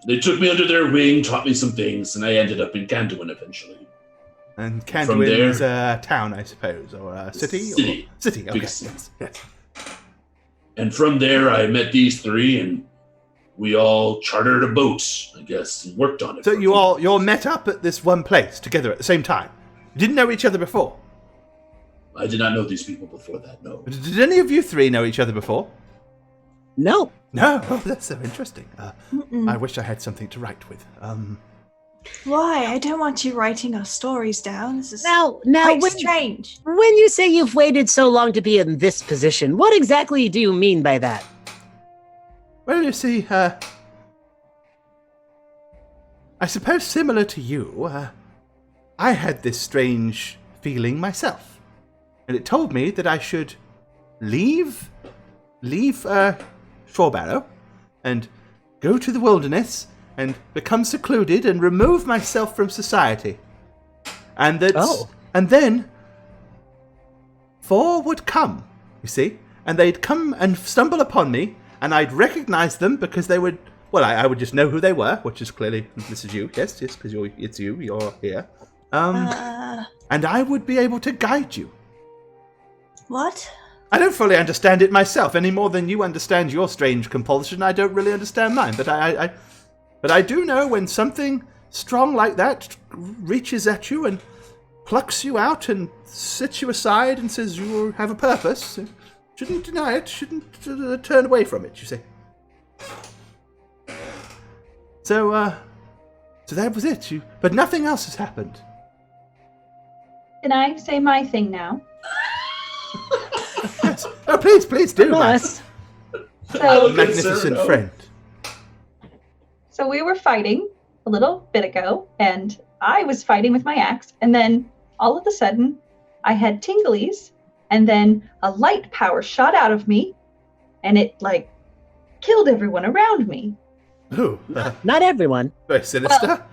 They took me under their wing, taught me some things, and I ended up in Canduin eventually. And From Canduin there- is a town, I suppose, or a city? City. Or... City, okay. Big city. Yes. And from there, I met these three, and we all chartered a boat, I guess, and worked on it. So for a you few all months. met up at this one place together at the same time? You didn't know each other before? I did not know these people before that, no. Did any of you three know each other before? No. No? Oh, that's so interesting. I wish I had something to write with. Why? I don't want you writing our stories down. This is Now, quite when, strange. when you say you've waited so long to be in this position, what exactly do you mean by that? Well, you see, I suppose similar to you, I had this strange feeling myself. And it told me that I should leave Shorebarrow and go to the wilderness and become secluded and remove myself from society. And and then four would come, you see, and they'd come and stumble upon me, and I'd recognize them because they would, well, I would just know who they were, which is clearly, this is you, yes, because it's you, you're here. And I would be able to guide you. What? I don't fully understand it myself, any more than you understand your strange compulsion. I don't really understand mine, but I do know when something strong like that reaches at you and plucks you out and sits you aside and says you have a purpose. Shouldn't deny it, shouldn't turn away from it, you see. So that was it. But nothing else has happened. Can I say my thing now? Yes. Oh, please do, my Us. So, magnificent friend. so we were fighting a little bit ago, and I was fighting with my axe, and then all of a sudden, I had tinglies, and then a light power shot out of me, and it, killed everyone around me. Ooh, Not everyone. very sinister.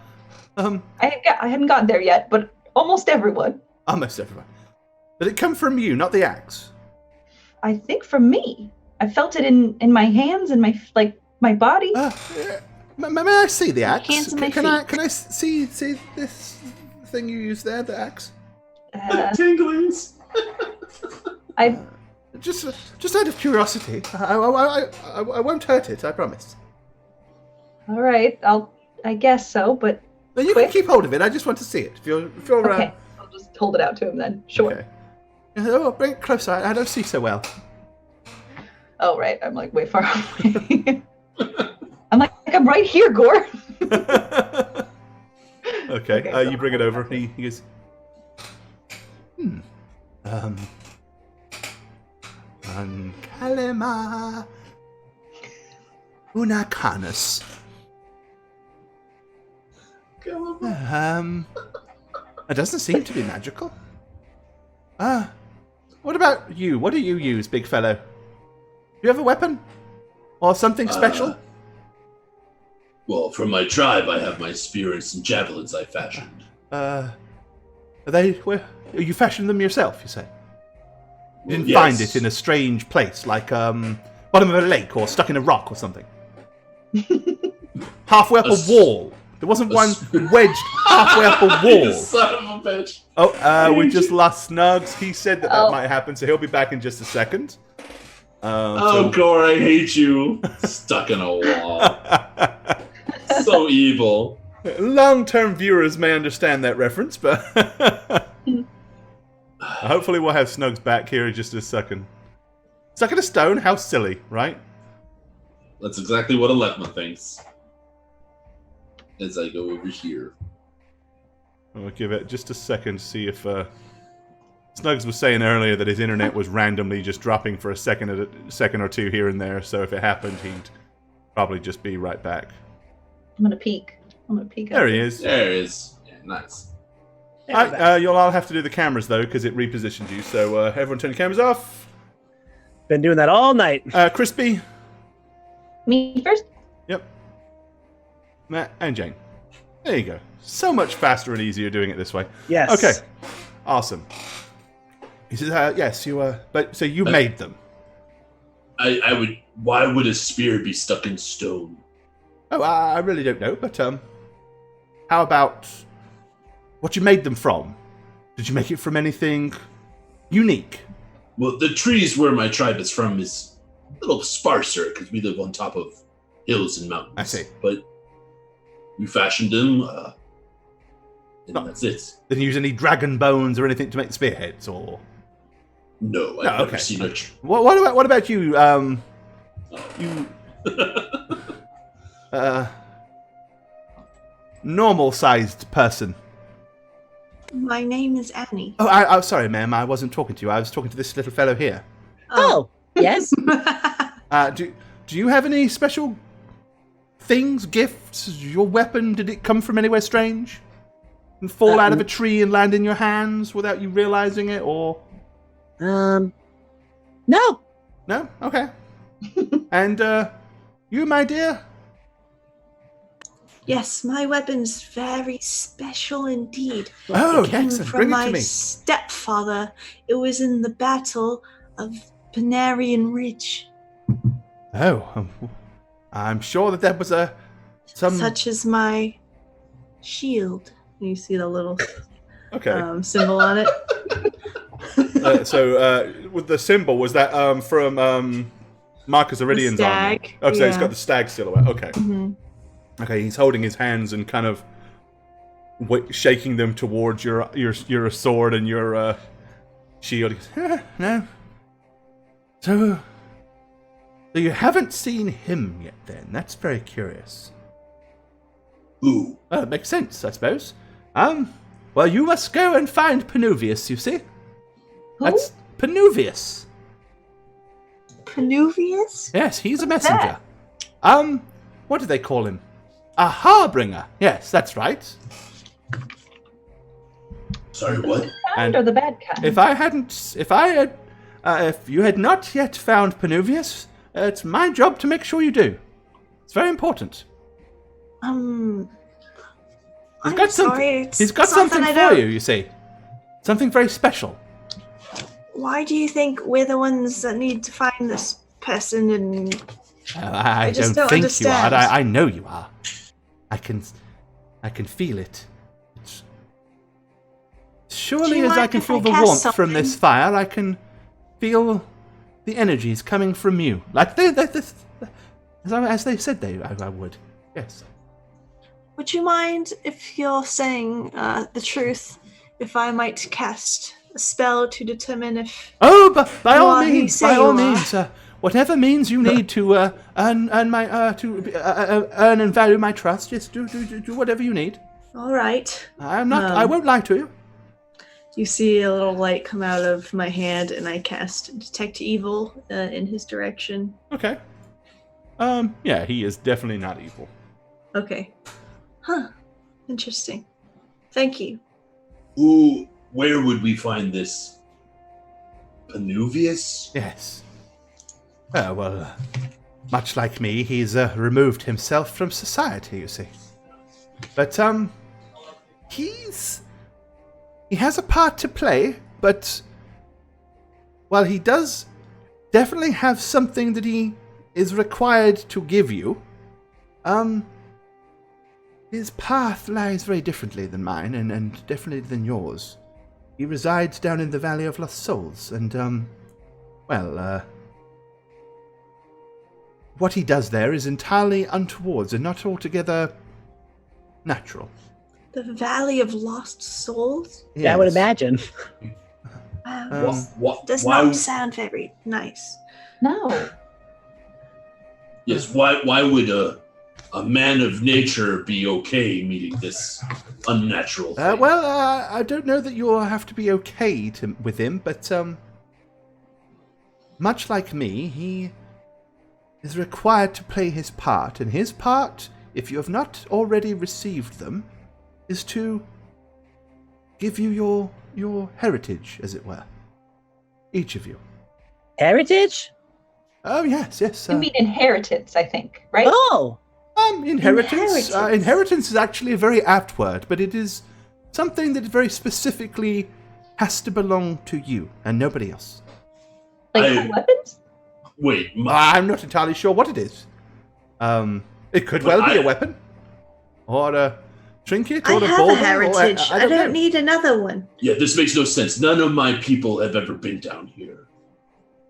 I hadn't gotten there yet, but almost everyone. Almost everyone. Did it come from you, not the axe? I think from me. I felt it in my hands and my body. May I see the axe? Hands and my Can feet. I see this thing you used there, the axe? Tinglings. I Just out of curiosity. I won't hurt it, I promise. all right. I guess so, but No, you can keep hold of it. I just want to see it. If you're okay. I'll just hold it out to him then. Sure. Okay. Oh, bring it closer. I don't see so well. Oh right. I'm way far away. I'm right here, Gore. Okay, you bring it over. He goes, Kalema una canis. It doesn't seem to be magical. What about you? What do you use, big fellow? Do you have a weapon? Or something special? Well, from my tribe, I have my spears and javelins I fashioned. Are you fashioned them yourself, you say? You didn't Yes. find it in a strange place, like bottom of a lake or stuck in a rock or something? Halfway up a wall. There wasn't one wedged halfway up a You wall. son of a bitch. Oh, we just lost Snugs. He said that Oh. might happen, so he'll be back in just a second. Oh, Gore, I hate you. Stuck in a wall. So evil. Long-term viewers may understand that reference, but hopefully we'll have Snugs back here in just a second. Stuck in a stone? How silly, right? That's exactly what Aletma thinks. As I go over here. I'll give it just a second to see if Snugs was saying earlier that his internet was randomly just dropping for a second or two here and there, so if it happened, he'd probably just be right back. I'm gonna peek. There he is. There it is. Yeah, nice. You'll all have to do the cameras, though, because it repositions you, so everyone turn your cameras off. Been doing that all night. Crispy. Me first? Yep. Matt and Jane. There you go. So much faster and easier doing it this way. Yes. Okay. Awesome. He says, yes, you but so you made them. I would. Why would a spear be stuck in stone? Oh, I really don't know, but how about what you made them from? Did you make it from anything unique? Well, the trees where my tribe is from is a little sparser because we live on top of hills and mountains. I see. But we fashioned them, and that's it. Didn't you use any dragon bones or anything to make the spearheads, or? No, I've never seen it. What about you? Normal-sized person. My name is Annie. Oh, I'm sorry, ma'am. I wasn't talking to you. I was talking to this little fellow here. Oh, yes. Do you have any special things, gifts? Your weapon, did it come from anywhere strange? And fall out of a tree and land in your hands without you realizing it, or? No. No? Okay. And, you, my dear? Yes, my weapon's very special indeed. Oh, It came excellent. from Bring it my to me. stepfather. It was in the Battle of Penarian Ridge. Oh, I'm sure that was Such as my shield. You see the little Okay. symbol on it. So with the symbol, was that from Marcus Aurelian's armor? stag, Oh, so he's yeah. got the stag silhouette. Okay. Mm-hmm. Okay, he's holding his hands and kind of shaking them towards your sword and your shield. He goes, no. So you haven't seen him yet, then? That's very curious. Who? Well, it makes sense, I suppose. Well, you must go and find Penuvius, you see? Who? That's Penuvius. Penuvius? Yes, he's a messenger. What do they call him? A harbinger. Yes, that's right. Sorry, what? Kind And or the bad kind? if you had not yet found Penuvius, it's my job to make sure you do. It's very important. I'm He's got something for you, you see. Something very special. Why do you think we're the ones that need to find this person? And I just don't don't think you are. understand. I know you are. I can feel it. It's... Surely you as I mind can if feel I the cast warmth from this something? fire, I can feel the energies coming from you. Like as they said I would. Yes. would you mind if you're saying the truth? If I might cast a spell to determine if Oh, but by You all are who you means, say by all you are. means, whatever means you need to earn and value my trust, just do whatever you need. all right. I'm not. I won't lie to you. You see a little light come out of my hand, and I cast Detect Evil in his direction. Okay. Yeah, he is definitely not evil. Okay. Huh. Interesting. Thank you. Where would we find this? Penuvius? Yes. Well, much like me, he's removed himself from society, you see. But, he has a part to play, but, well, he does definitely have something that he is required to give you. His path lies very differently than mine, and differently than yours. He resides down in the Valley of Lost Souls, and, what he does there is entirely untowards and not altogether natural. The Valley of Lost Souls? Yeah, I would imagine. Wow. What? Does Why? not sound very nice. No. Yes. Why would a man of nature be okay meeting this unnatural thing? I don't know that you'll have to be okay with him, but, much like me, he is required to play his part, and his part, if you have not already received them, is to give you your heritage, as it were. Each of you. Heritage? Oh, yes, yes. You mean inheritance, I think, right? Oh! Inheritance. Inheritance is actually a very apt word, but it is something that very specifically has to belong to you and nobody else. Like weapons? Wait, I'm not entirely sure what it is. It could well be a weapon, or a trinket, I or a have bauble. a heritage. I don't know. need another one. yeah, this makes no sense. None of my people have ever been down here.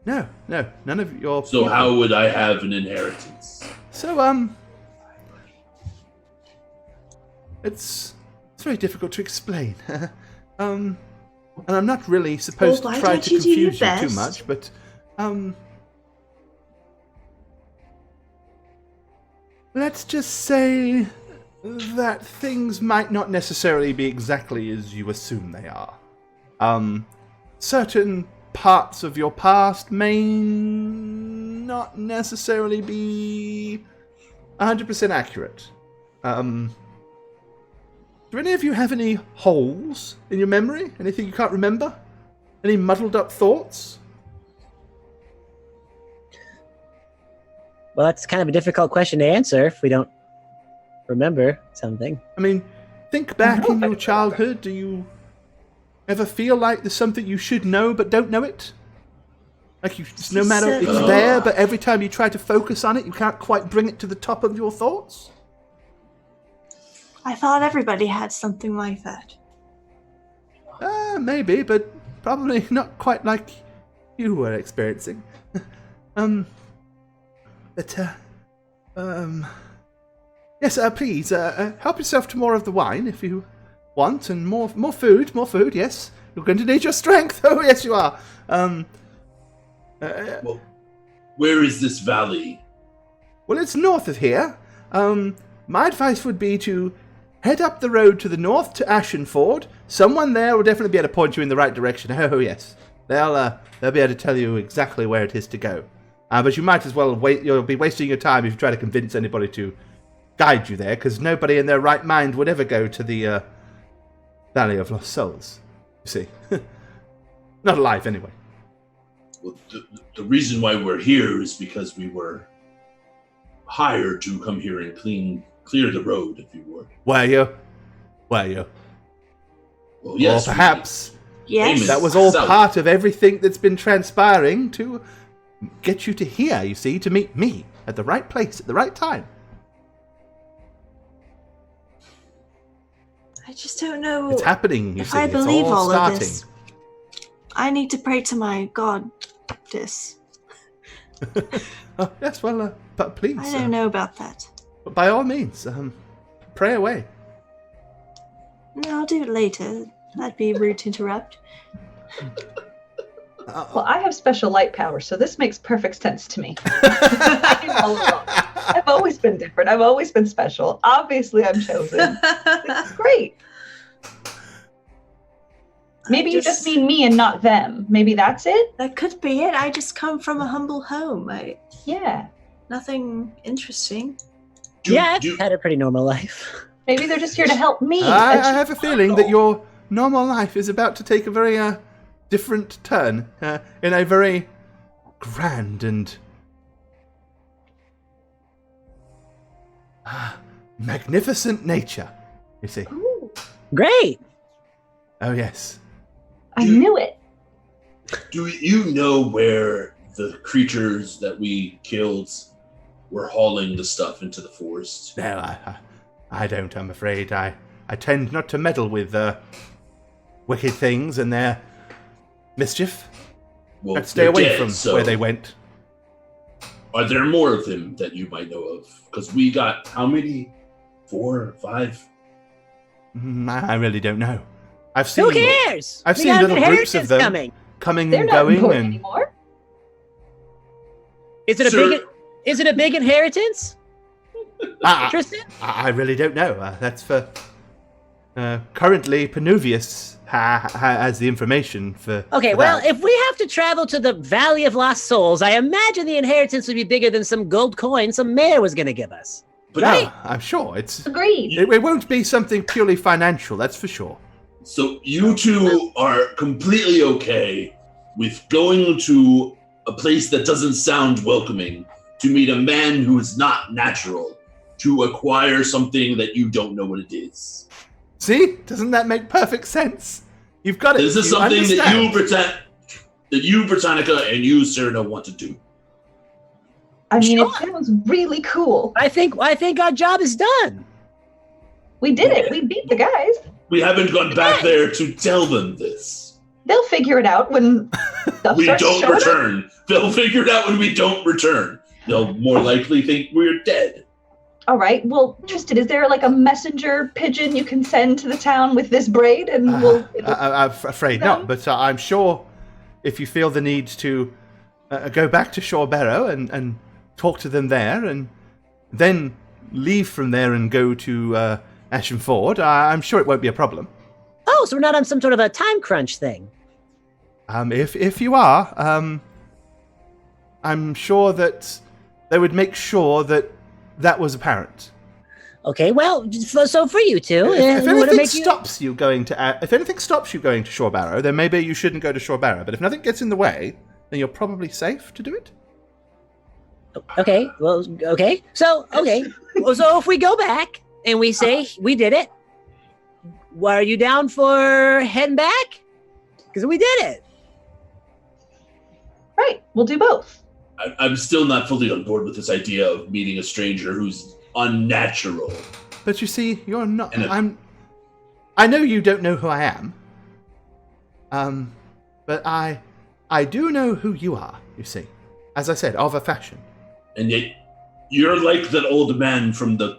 No, none of your. So people. how would I have an inheritance? So it's very difficult to explain. And I'm not really supposed Well, to why try don't to you do your confuse you too best? much, but let's just say that things might not necessarily be exactly as you assume they are. Certain parts of your past may not necessarily be 100% accurate. Do any of you have any holes in your memory? Anything you can't remember? Any muddled up thoughts? Well, that's kind of a difficult question to answer if we don't remember something. I mean, think back in your childhood. Do you ever feel like there's something you should know but don't know it? Like no matter it's there, but every time you try to focus on it, you can't quite bring it to the top of your thoughts? I thought everybody had something like that. Maybe, but probably not quite like you were experiencing. Yes, please, help yourself to more of the wine if you want, and more food, yes. You're going to need your strength. Oh, yes, you are. Well, where is this valley? Well, it's north of here. My advice would be to head up the road to the north to Ashenford. Someone there will definitely be able to point you in the right direction. Oh, yes. They'll be able to tell you exactly where it is to go. But you might as well wait. You'll be wasting your time if you try to convince anybody to guide you there, because nobody in their right mind would ever go to the Valley of Lost Souls. You see. Not alive, anyway. Well, the reason why we're here is because we were hired to come here and clear the road, if you would. Were you? Well, yes. Or perhaps Yes. that was all South. part of everything that's been transpiring to get you to here, you see, to meet me at the right place at the right time. I just don't know It's happening, you if see. I believe it's all starting. of this. I need to pray to my goddess. Oh, yes, well, but please. I don't know about that. By all means, pray away. No, I'll do it later. That'd be rude to interrupt. Well, I have special light powers, so this makes perfect sense to me. I do all along. I've always been different. I've always been special. Obviously, I'm chosen. This is great. Maybe you just mean me and not them. Maybe that's it? That could be it. I just come from a humble home. Yeah. Nothing interesting. I've had a pretty normal life. Maybe they're just here to help me. I have a feeling that your normal life is about to take a very different turn in a very grand and magnificent nature, you see. Ooh, Great! Oh, yes. I knew it. Do you know where the creatures that we killed were hauling the stuff into the forest? No, I don't, I'm afraid. I tend not to meddle with wicked things and their mischief. Well, I'd stay they're away dead, from so where they went. Are there more of them that you might know of? Because we got how many? 4 or 5? I really don't know. I've seen. Who cares? I've We seen got little groups inheritance of them coming. coming They're and not going, important and anymore. Is it a big inheritance, Tristan? I really don't know. That's for currently Panuvius has the information for. Okay, for well, that. if we have to travel to the Valley of Lost Souls, I imagine the inheritance would be bigger than some gold coin some mayor was going to give us. But Right. I'm sure it's. Agreed. It won't be something purely financial. That's for sure. So you two are completely okay with going to a place that doesn't sound welcoming, to meet a man who is not natural, to acquire something that you don't know what it is. See? Doesn't that make perfect sense? You've got it. This is something that you, Britannica, and you, Cyrano, want to do. I mean, it sounds really cool. I think our job is done. We did it. We beat the guys. We haven't gone back there to tell them this. They'll figure it out when we don't return. They'll figure it out when we don't return. They'll more likely think we're dead. All right. Well, Tristan, is there like a messenger pigeon you can send to the town with this braid? And I'm afraid not, but I'm sure if you feel the need to go back to Shore Barrow and talk to them there, and then leave from there and go to Ashen Ford, I'm sure it won't be a problem. Oh, so we're not on some sort of a time crunch thing. If you are, I'm sure that they would make sure that was apparent. Okay, well, so for you two, if anything stops you going to Shore Barrow, then maybe you shouldn't go to Shore Barrow. But if nothing gets in the way, then you're probably safe to do it. Okay, well, okay. So if we go back and we say we did it, are you down for heading back? Because we did it. Right, we'll do both. I'm still not fully on board with this idea of meeting a stranger who's unnatural. But you see, you're not. I know you don't know who I am. But I do know who you are. You see, as I said, of a fashion. And yet, you're like that old man from the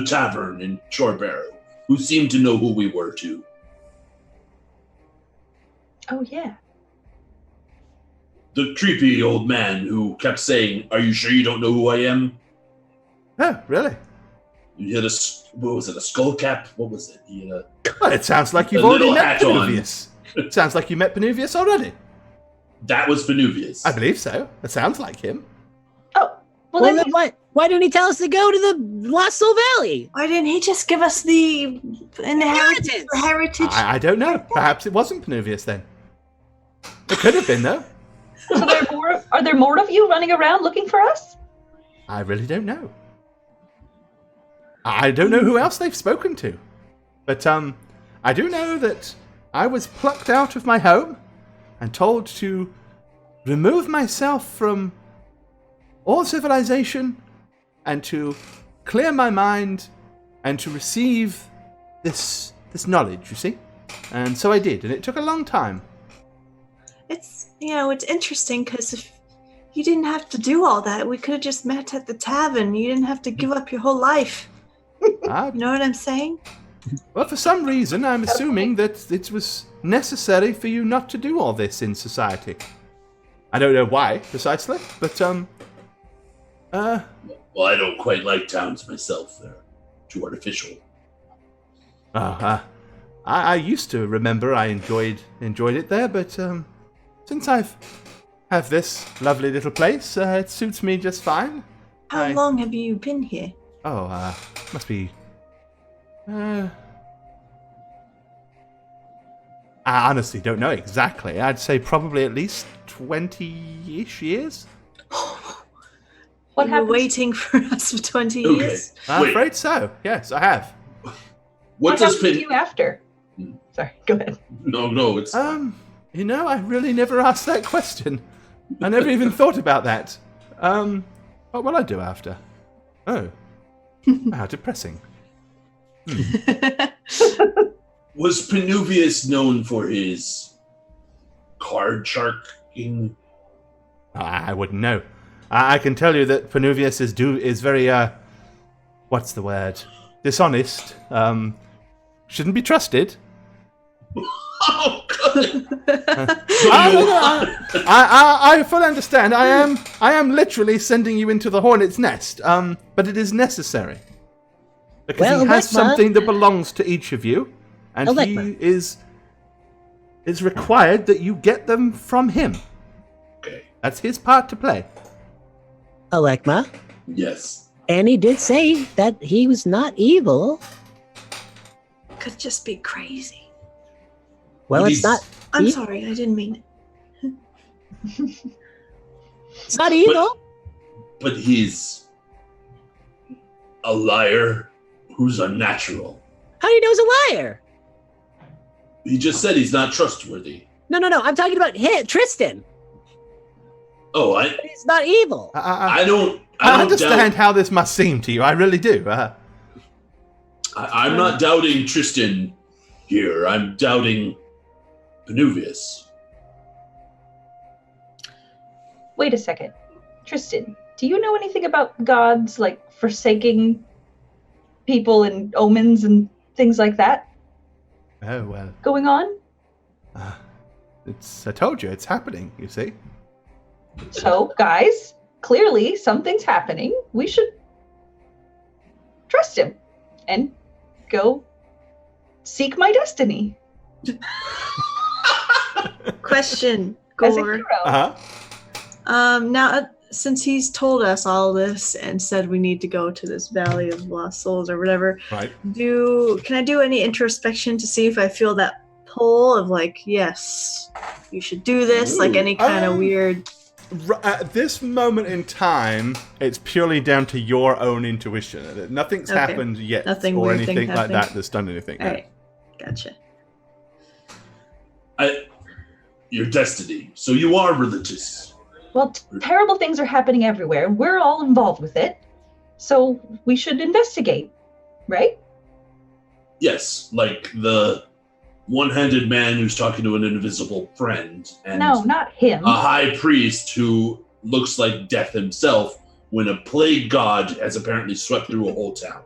tavern in Shore Barrow, who seemed to know who we were too. Oh yeah. The creepy old man who kept saying, "Are you sure you don't know who I am?" Oh, really? You had a skull cap? What was it? He had well, it sounds like you've already met Penuvius. It sounds like you met Penuvius already. That was Penuvius. I believe so. It sounds like him. Oh, well then why didn't he tell us to go to the Lost Soul Valley? Why didn't he just give us the Inheritance? heritage? I don't know. Perhaps it wasn't Penuvius then. It could have been, though. So are there more of you running around looking for us? I really don't know. I don't know who else they've spoken to. But I do know that I was plucked out of my home and told to remove myself from all civilization and to clear my mind and to receive this knowledge, you see? And so I did, and it took a long time. It's interesting because if you didn't have to do all that, we could have just met at the tavern. You didn't have to give up your whole life. You know what I'm saying? Well, for some reason, I'm assuming that it was necessary for you not to do all this in society. I don't know why, precisely, but, Well, I don't quite like towns myself. They're too artificial. I used to remember I enjoyed it there, but, since I have this lovely little place, it suits me just fine. How long have you been here? Oh, must be... I honestly don't know exactly. I'd say probably at least 20-ish years. What happened? Waiting for us for 20 years? I'm afraid so. Yes, I have. What happened to you after? Sorry, go ahead. No, it's... I really never asked that question. I never even thought about that. What will I do after? Oh. How depressing. Was Penuvius known for his card sharking? I wouldn't know. I can tell you that Penuvius is very, what's the word? Dishonest. Shouldn't be trusted. Oh, good. I fully understand. I am literally sending you into the hornet's nest. But it is necessary. Because he has something that belongs to each of you. And he is required that you get them from him. Okay. That's his part to play. Alekma? Yes. Annie did say that he was not evil. Could just be crazy. Well, it's not. I'm sorry, I didn't mean it. It's not evil. But he's a liar who's unnatural. How do you know he's a liar? He just said he's not trustworthy. No. I'm talking about him, Tristan. Oh, He's not evil. I don't understand how this must seem to you. I really do. I'm not doubting Tristan here. I'm doubting Penuvius. Wait a second. Tristan, do you know anything about gods, like forsaking people and omens and things like that Oh, well. going on? I told you, it's happening, you see. So, guys, clearly something's happening. We should trust him and go seek my destiny. Question, As a Gore. hero. Uh-huh. Now, since he's told us all this and said we need to go to this Valley of Lost Souls or whatever, Right. can I do any introspection to see if I feel that pull of like, yes, you should do this, like any kind of weird... At this moment in time, it's purely down to your own intuition. Nothing's Okay. happened yet, Nothing or weird anything thing like happened. that that's done anything. All right, gotcha. Your destiny. So you are religious. Well, terrible things are happening everywhere. We're all involved with it. So we should investigate, right? Yes, like the one-handed man who's talking to an invisible friend, and No, not him. a high priest who looks like death himself when a plague god has apparently swept through a whole town.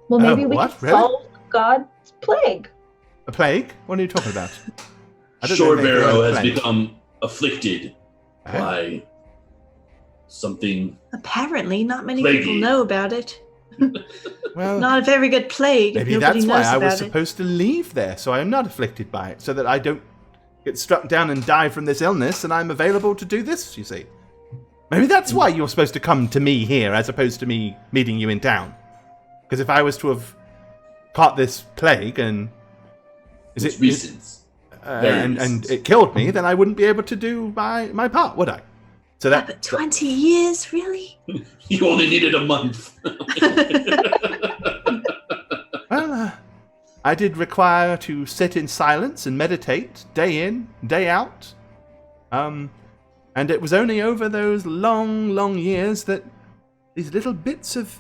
Well, maybe we what? can Really? solve God's plague. A plague? What are you talking about? I don't know anything Shorebarrow about has plague. become afflicted Oh. by something. Apparently, not many Plaguey. people know about it. Well, Not a very good plague. maybe if nobody that's why knows I was about it. supposed to leave there, so I am not afflicted by it, so that I don't get struck down and die from this illness, and I'm available to do this, you see. Maybe that's why you're supposed to come to me here, as opposed to me meeting you in town. Because if I was to have caught this plague, and... It's reasons. and it killed me, then I wouldn't be able to do my part, would I? So Yeah, that... but 20 years, really? You only needed a month. Well, I did require to sit in silence and meditate, day in, day out. And it was only over those long, long years that these little bits of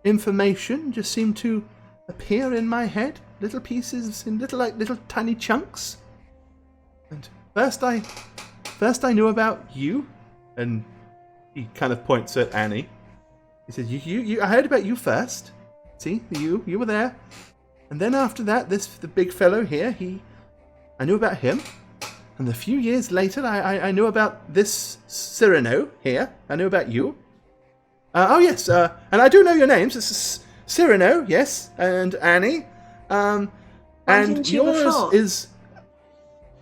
information just seemed to appear in my head. Little pieces in little tiny chunks. And first I knew about you, and he kind of points at Annie. He said, "You. I heard about you first. See, you were there. And then after that, the big fellow here. I knew about him. And a few years later, I knew about this Cyrano here. I knew about you. Oh yes, and I do know your names. This is Cyrano, yes, and Annie. Why And didn't you yours before? is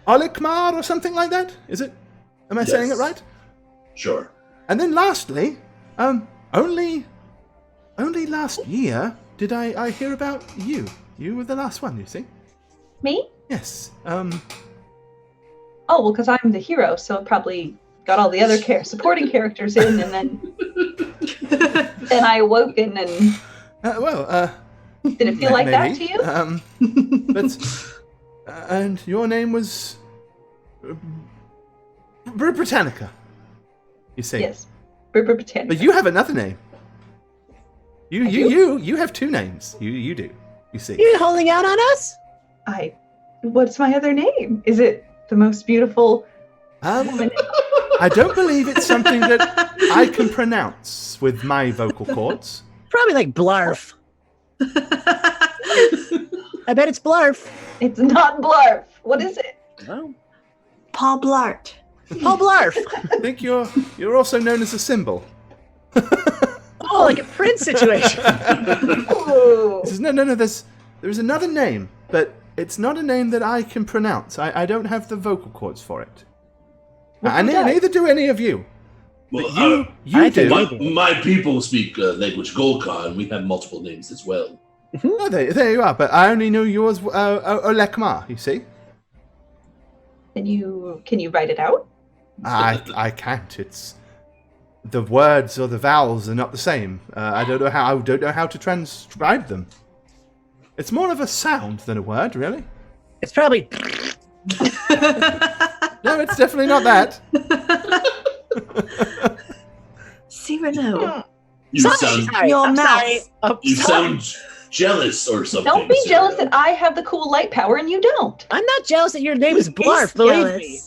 Olikmar or something like that. Is it? Am I saying it Yes. right? Sure. And then lastly, only last year did I hear about you. You were the last one, you see. Me? Yes. Oh, well, because I'm the hero, so it probably got all the other supporting characters in, and then I awoken, and did it feel like that to you? But and your name was Britannica. You see. Yes. Britannica. But you have another name. You have two names. You do. You see. You holding out on us? What's my other name? Is it the most beautiful woman? I don't believe it's something that I can pronounce with my vocal cords. Probably like Blarf. I bet it's Blarf. It's not Blarf. What is it? Oh. Paul Blart. Paul Blarf. I think you're also known as a symbol. Oh, like a Prince situation. Ooh. He says, no, there's another name, but it's not a name that I can pronounce. I don't have the vocal cords for it. And neither do any of you. Well, But you do. my people speak language Golkar, and we have multiple names as well. Oh, there you are, but I only knew yours, Olekmar, you see? Can you write it out? I can't. It's the words or the vowels are not the same. I don't know how to transcribe them. It's more of a sound than a word, really. It's probably. No, it's definitely not that. Cyrano. You sound Your I'm mouth. sorry. you sound jealous or something. Don't be jealous Cyrano. that I have the cool light power and you don't. I'm not jealous that your name is He's Blarf, believe me.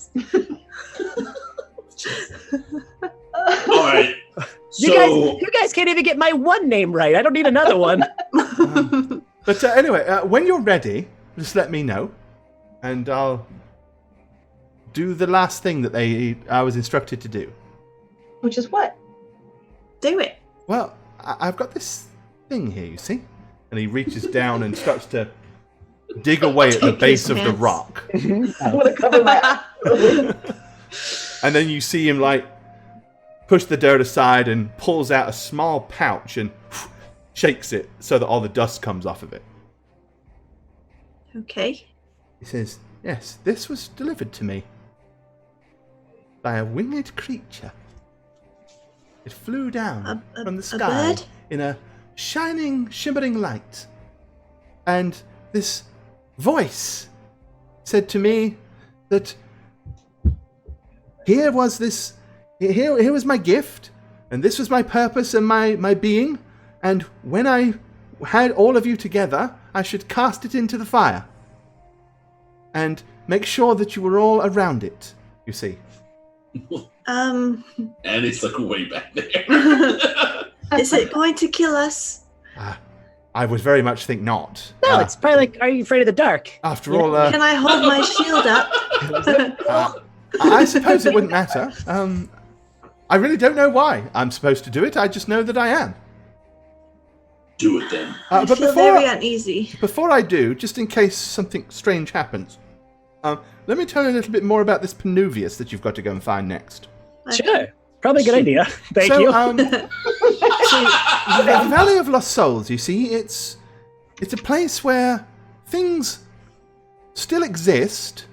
jealous. All right. You guys can't even get my one name right. I don't need another one. But anyway, when you're ready, just let me know, and I'll do the last thing that I was instructed to do. Which is what? Do it. Well, I've got this thing here, you see? And he reaches down and starts to dig away at the Take base his of the pants. rock. I want to cover my eyes. And then you see him, like, push the dirt aside and pulls out a small pouch and shakes it so that all the dust comes off of it. Okay. He says, yes, this was delivered to me by a winged creature. It flew down from the sky bird? in a shining, shimmering light. And this voice said to me that here was my gift, and this was my purpose and my being, and when I had all of you together, I should cast it into the fire. And make sure that you were all around it, you see. And it's like way back there. Is it going to kill us? I would very much think not. No, it's probably like, are you afraid of the dark? After all, Can I hold my shield up? I suppose it wouldn't matter. I really don't know why I'm supposed to do it. I just know that I am. Do it then. I But feel very uneasy. before I do, just in case something strange happens, let me tell you a little bit more about this Penuvius that you've got to go and find next. Sure. Probably a good idea. Thank you. The Valley of Lost Souls, you see, it's a place where things still exist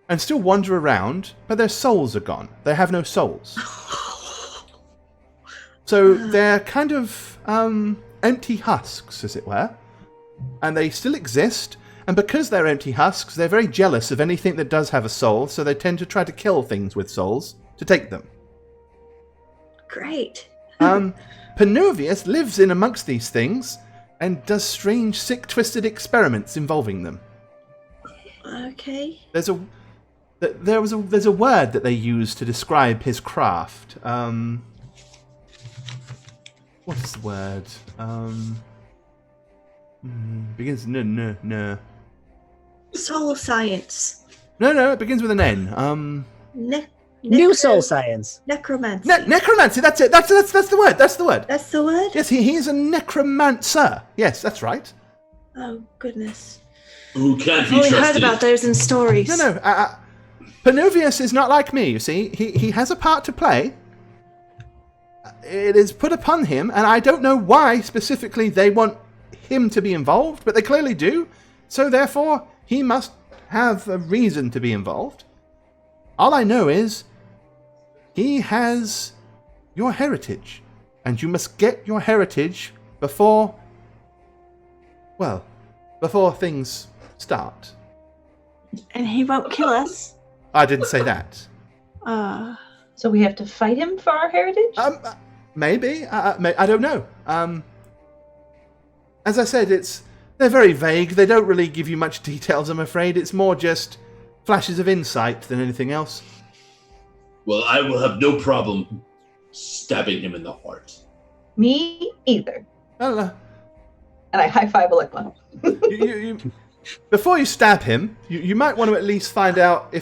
and still wander around, but their souls are gone. They have no souls. So they're kind of empty husks, as it were. And they still exist, and because they're empty husks, they're very jealous of anything that does have a soul, so they tend to try to kill things with souls to take them. Great. Penuvius lives in amongst these things and does strange, sick, twisted experiments involving them. Okay. There's a word that they use to describe his craft. What's the word? Begins no. Soul science. No, it begins with an N. New soul science. Necromancy. Necromancy. That's it. That's the word. That's the word. That's the word? Yes, he's a necromancer. Yes, that's right. Oh, goodness. Who can't I've be only trusted. heard about those in stories. No. Penuvius is not like me, you see. He has a part to play. It is put upon him, and I don't know why specifically they want him to be involved, but they clearly do. So therefore, he must have a reason to be involved. All I know is he has your heritage, and you must get your heritage before things start. And he won't kill us. I didn't say that. So we have to fight him for our heritage? Maybe. I don't know. As I said, they're very vague. They don't really give you much details, I'm afraid. It's more just flashes of insight than anything else. Well, I will have no problem stabbing him in the heart. Me either. Well, And I high-five Alekma. before you stab him, you might want to at least find out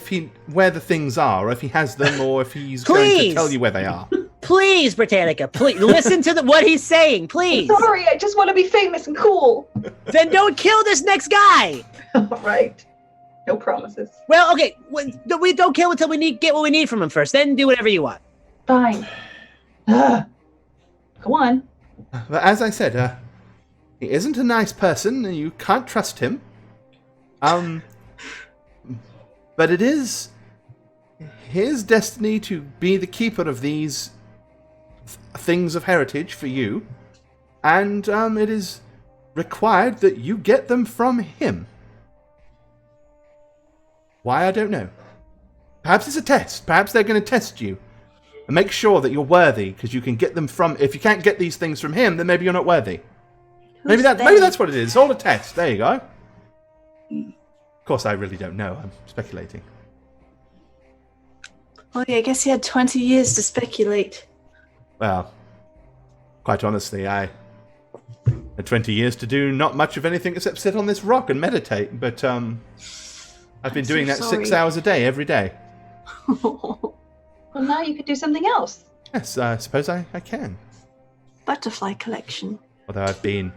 where the things are, or if he has them, or if he's going to Please! tell you where they are. Please, Britannica, please listen to what he's saying, please. Sorry, I just want to be famous and cool. Then don't kill this next guy. All right. No promises. Well, okay, we don't kill until we get what we need from him first. Then do whatever you want. Fine. Go on. But as I said, he isn't a nice person, and you can't trust him. But it is his destiny to be the keeper of these things of heritage for you, and it is required that you get them from him. Why, I don't know. Perhaps it's a test. Perhaps they're going to test you and make sure that you're worthy, because you can get them from... If you can't get these things from him, then maybe you're not worthy. Maybe that's what it is. It's all a test. There you go. Of course, I really don't know. I'm speculating. Oh, yeah, I guess he had 20 years to speculate. Well, quite honestly, I had 20 years to do not much of anything except sit on this rock and meditate, but I've been doing that 6 hours a day, every day. Well, now you could do something else. Yes, I suppose I can. Butterfly collection. Although I've been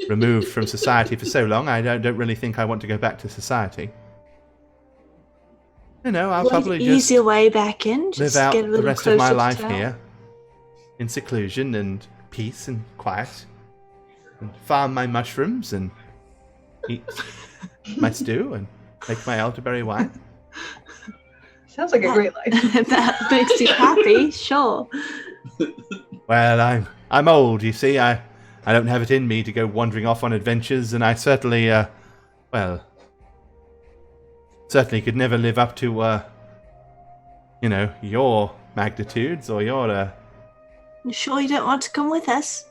removed from society for so long, I don't really think I want to go back to society. You know, I'll probably ease your way back in. Just live out the rest of my life here in seclusion and peace and quiet, and farm my mushrooms and eat my stew and make my elderberry wine. Sounds like a great life. That makes you happy, sure. Well, I'm old, you see. I don't have it in me to go wandering off on adventures, and I certainly, certainly could never live up to, your magnitudes or your, You sure you don't want to come with us?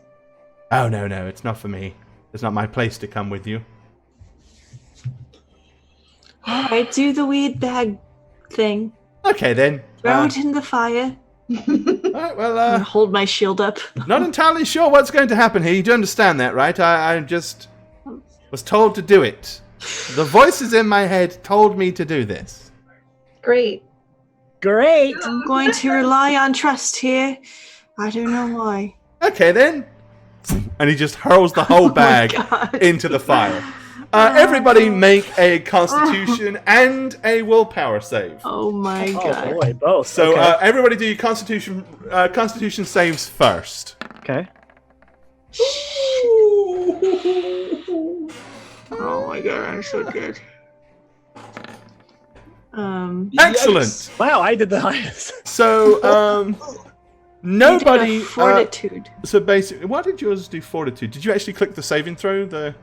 Oh, no, it's not for me. It's not my place to come with you. Alright, do the weird bag thing. Okay, then. Throw it in the fire. Alright, well, And hold my shield up. not entirely sure what's going to happen here. You do understand that, right? I just was told to do it. The voices in my head told me to do this. Great. I'm going to rely on trust here. I don't know why. Okay, then. And he just hurls the whole bag into the fire. Everybody make a Constitution and a Willpower save. Oh my god. Oh boy, both. So okay. everybody do your Constitution saves first. Okay. Oh my god, I'm so good. Excellent. Wow, I did the highest. So nobody. You did a fortitude. So basically, what did yours do? Fortitude. Did you actually click the saving throw?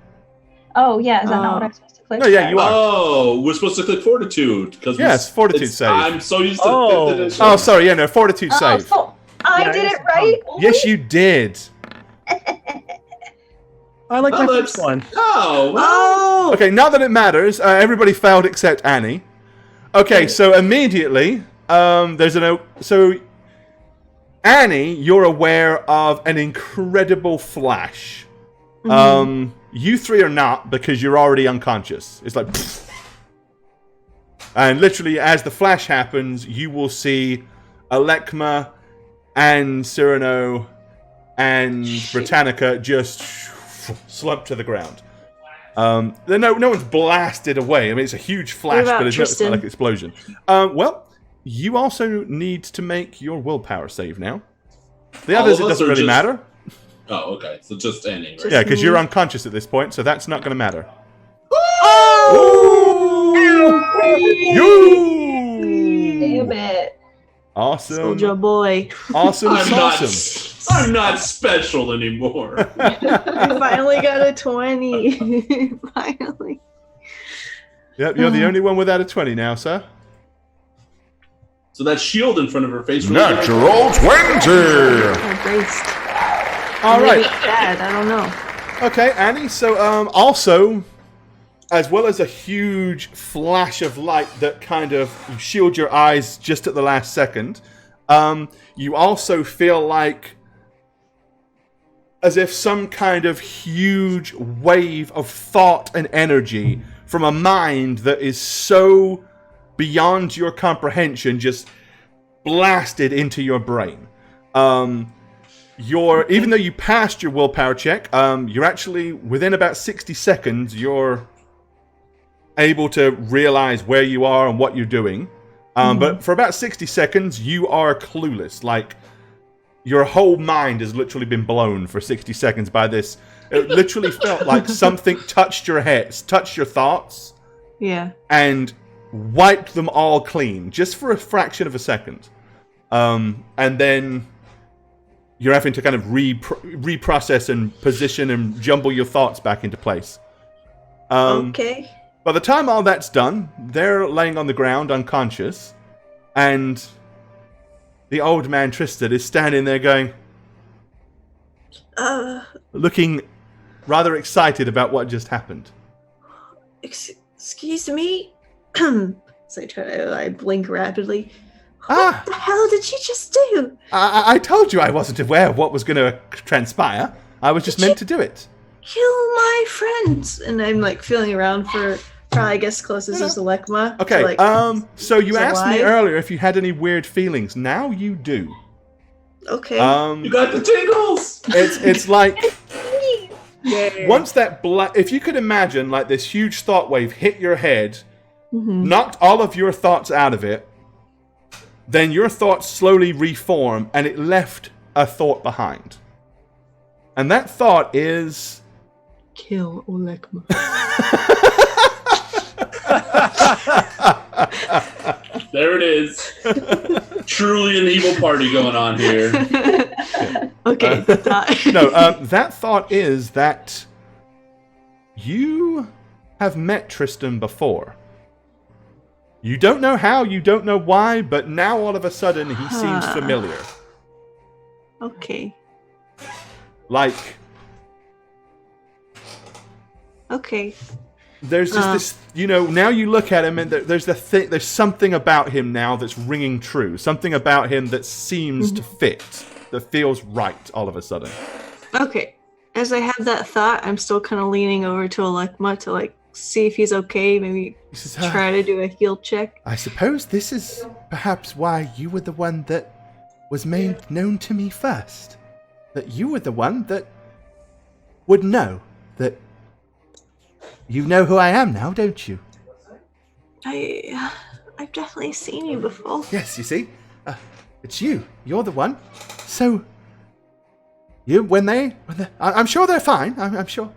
Oh, yeah. Is that not what I'm supposed to click? No, yeah, you are. Oh, we're supposed to click fortitude because Yes, fortitude save. I'm so used to. Oh, sorry. Yeah, no, fortitude save. So I did it right. Yes, you did. I like my first one. Oh, Okay, not that it matters. Everybody failed except Annie. Okay, so immediately, there's so Annie, you're aware of an incredible flash. You three are not, because you're already unconscious. It's like, pfft. And literally, as the flash happens, you will see Alekma and Cyrano and Britannica just slump to the ground. No one's blasted away. I mean, it's a huge flash, but it's not like an explosion. Well, you also need to make your willpower save now. The others, it doesn't really matter. Oh, okay. So just Annie, right? Yeah, because you're unconscious at this point, so that's not going to matter. Damn it. Awesome. Soldier boy. Awesome. I'm not special anymore. I finally got a 20. Finally. Yep, you're the only one without a 20 now, sir. So that shield in front of her face. Natural 20! I braced. All right. Bad, I don't know. Okay, Annie. So, also, as well as a huge flash of light that kind of you shield your eyes just at the last second, you also feel like as if some kind of huge wave of thought and energy from a mind that is so beyond your comprehension just blasted into your brain. Even though you passed your willpower check, you're actually, within about 60 seconds, you're able to realize where you are and what you're doing. But for about 60 seconds, you are clueless. Like, your whole mind has literally been blown for 60 seconds by this. It literally felt like something touched your head, touched your thoughts. Yeah. And wiped them all clean, just for a fraction of a second. And then you're having to kind of reprocess and position and jumble your thoughts back into place. Okay. By the time all that's done, they're laying on the ground unconscious, and the old man Tristan is standing there going, looking rather excited about what just happened. Excuse me? So I blink rapidly. What the hell did you just do? I told you I wasn't aware of what was going to transpire. I was just meant to do it. Kill my friends. And I'm like feeling around for probably, I guess, closest is Alekma. Okay, so you asked me earlier if you had any weird feelings. Now you do. Okay. You got the tingles! It's like... Once that if you could imagine like this huge thought wave hit your head, knocked all of your thoughts out of it, then your thoughts slowly reform, and it left a thought behind. And that thought is... Kill Alekma. There it is. Truly an evil party going on here. Okay. That thought is that you have met Tristan before. You don't know how, you don't know why, but now all of a sudden he seems familiar. Okay. Like... Okay. There's just this, now you look at him and there's something about him now that's ringing true. Something about him that seems to fit, that feels right all of a sudden. Okay. As I have that thought, I'm still kind of leaning over to Alekma to like see if he's okay. Maybe try to do a heal check. I suppose this is perhaps why you were the one that was made known to me first. That you were the one that would know that. You know who I am now, don't you? I've definitely seen you before. Yes, you see? It's you. You're the one. So, I'm sure they're fine. I'm sure.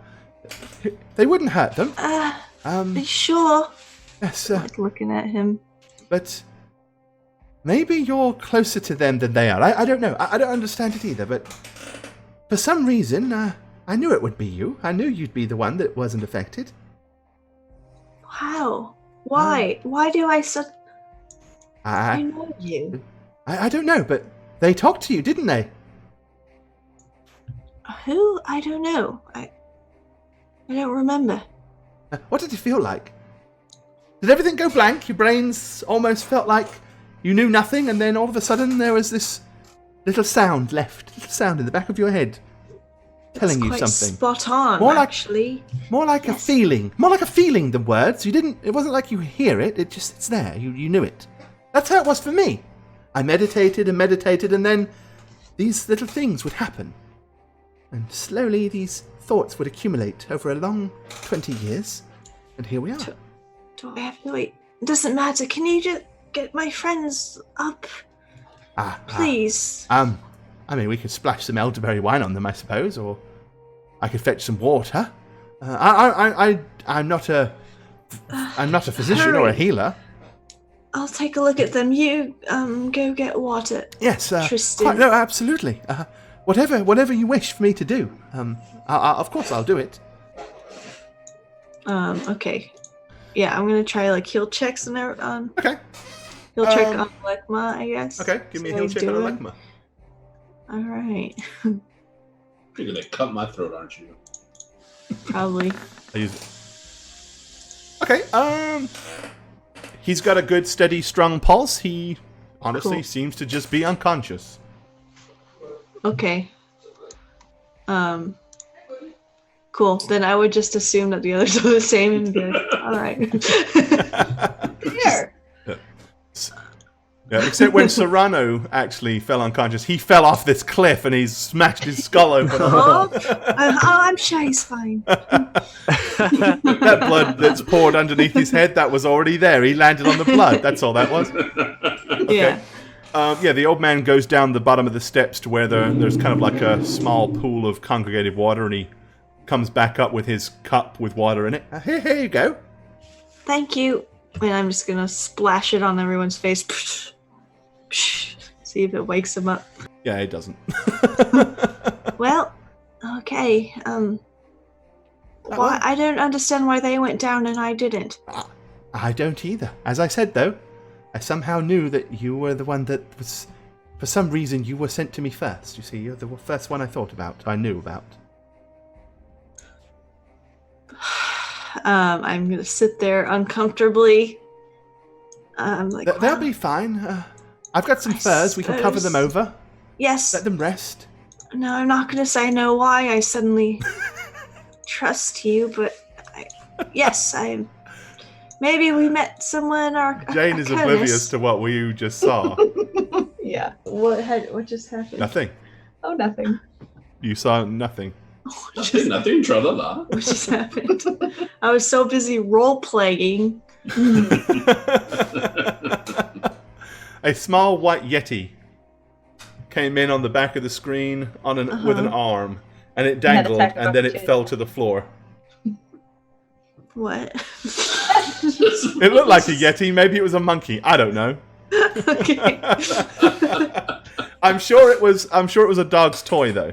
They wouldn't hurt them. Are you sure? Yes, like looking at him. But maybe you're closer to them than they are. I don't know. I don't understand it either, but for some reason, I knew it would be you. I knew you'd be the one that wasn't affected. How? Why? Why do I know you? I don't know, but they talked to you, didn't they? Who? I don't know. I don't remember. What did it feel like? Did everything go blank? Your brains almost felt like you knew nothing, and then all of a sudden there was this little sound in the back of your head. Telling you something. Spot on, actually. More like a feeling. More like a feeling than words. It wasn't like you hear it, it's there. You knew it. That's how it was for me. I meditated, and then these little things would happen. And slowly these thoughts would accumulate over a long 20 years. And here we are. Do I have to wait? It doesn't matter. Can you just get my friends up? Please. I mean, we could splash some elderberry wine on them, I suppose, or I could fetch some water. I'm not a physician or a healer. I'll take a look at them. You go get water. Yes, Tristan. No, absolutely. Whatever you wish for me to do. Of course, I'll do it. Okay. Yeah, I'm gonna try like heal checks and everything. Okay. Heal check on Alekma, I guess. Okay, give me a heal check on Alekma. All right. You're gonna cut my throat, aren't you? Probably. Okay. He's got a good, steady, strong pulse. He honestly seems to just be unconscious. Okay. Cool. Then I would just assume that the others are the same and be like, all right. Here. Yeah, except when Serrano actually fell unconscious, he fell off this cliff and he's smashed his skull open. I'm sure he's fine. That blood that's poured underneath his head, that was already there. He landed on the blood. That's all that was. Okay. Yeah. The old man goes down the bottom of the steps to where there's kind of like a small pool of congregated water, and he comes back up with his cup with water in it. Here you go. Thank you. And I'm just going to splash it on everyone's face. See if it wakes him up. Yeah, it doesn't. Well, okay. Why? I don't understand why they went down and I didn't. I don't either. As I said, though, I somehow knew that you were the one that was... For some reason, you were sent to me first. You see, you're the first one I thought about, I knew about. I'm going to sit there uncomfortably. They'll be fine. I've got some furs. We can cover them over. Yes. Let them rest. No, I'm not going to say no why I suddenly trust you, but yes, I'm... Maybe we met someone or... Jane is oblivious to what we just saw. Yeah. What just happened? Nothing. Oh, nothing. You saw nothing. Nothing, tra-la-la. What just happened? I was so busy role-playing. A small white yeti came in on the back of the screen with an arm, and it dangled, and then it fell to the floor. What? It looked like a yeti. Maybe it was a monkey. I don't know. Okay. I'm sure it was a dog's toy, though.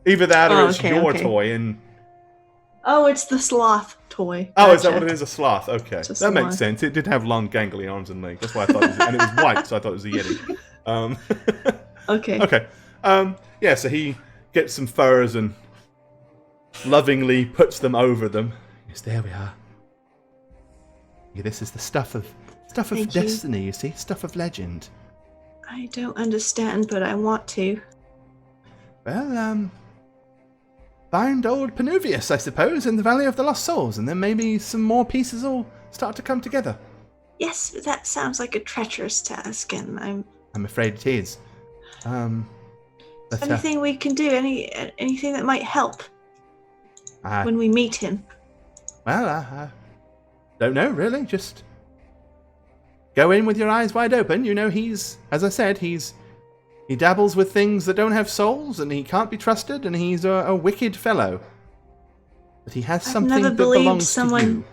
Either that or it's your toy. And oh, it's the sloth toy. Oh, gotcha. Is that what it is? A sloth? Okay, that makes sense. It did have long, gangly arms and legs. That's why I thought it was, and it was white, so I thought it was a yeti. Okay. Okay. Yeah. So he gets some furs and lovingly puts them over them. Yes, there we are. Yeah, this is the stuff of destiny. You see, stuff of legend. I don't understand, but I want to. Well, find old Penuvius, I suppose, in the Valley of the Lost Souls, and then maybe some more pieces will start to come together. Yes, but that sounds like a treacherous task, and I'm afraid it is. But, anything we can do, anything that might help when we meet him. Well, I don't know, really. Just go in with your eyes wide open. You know, as I said, he dabbles with things that don't have souls, and he can't be trusted, and he's a wicked fellow. But he has something that belongs to you.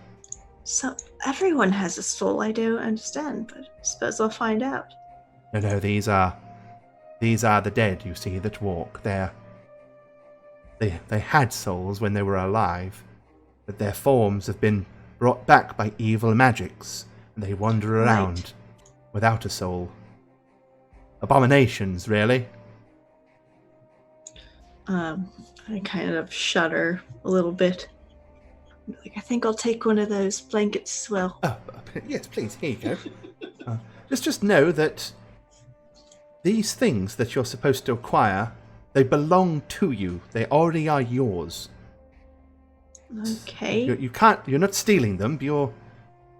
So everyone has a soul. I don't understand, but I suppose I'll find out. No, these are the dead, you see, that walk. They had souls when they were alive, but their forms have been brought back by evil magics, and they wander around without a soul. Abominations, really. I kind of shudder a little bit. I think I'll take one of those blankets as well. Oh, yes, please, here you go. Just know that these things that you're supposed to acquire, they belong to you. They already are yours. Okay. You're not stealing them. You're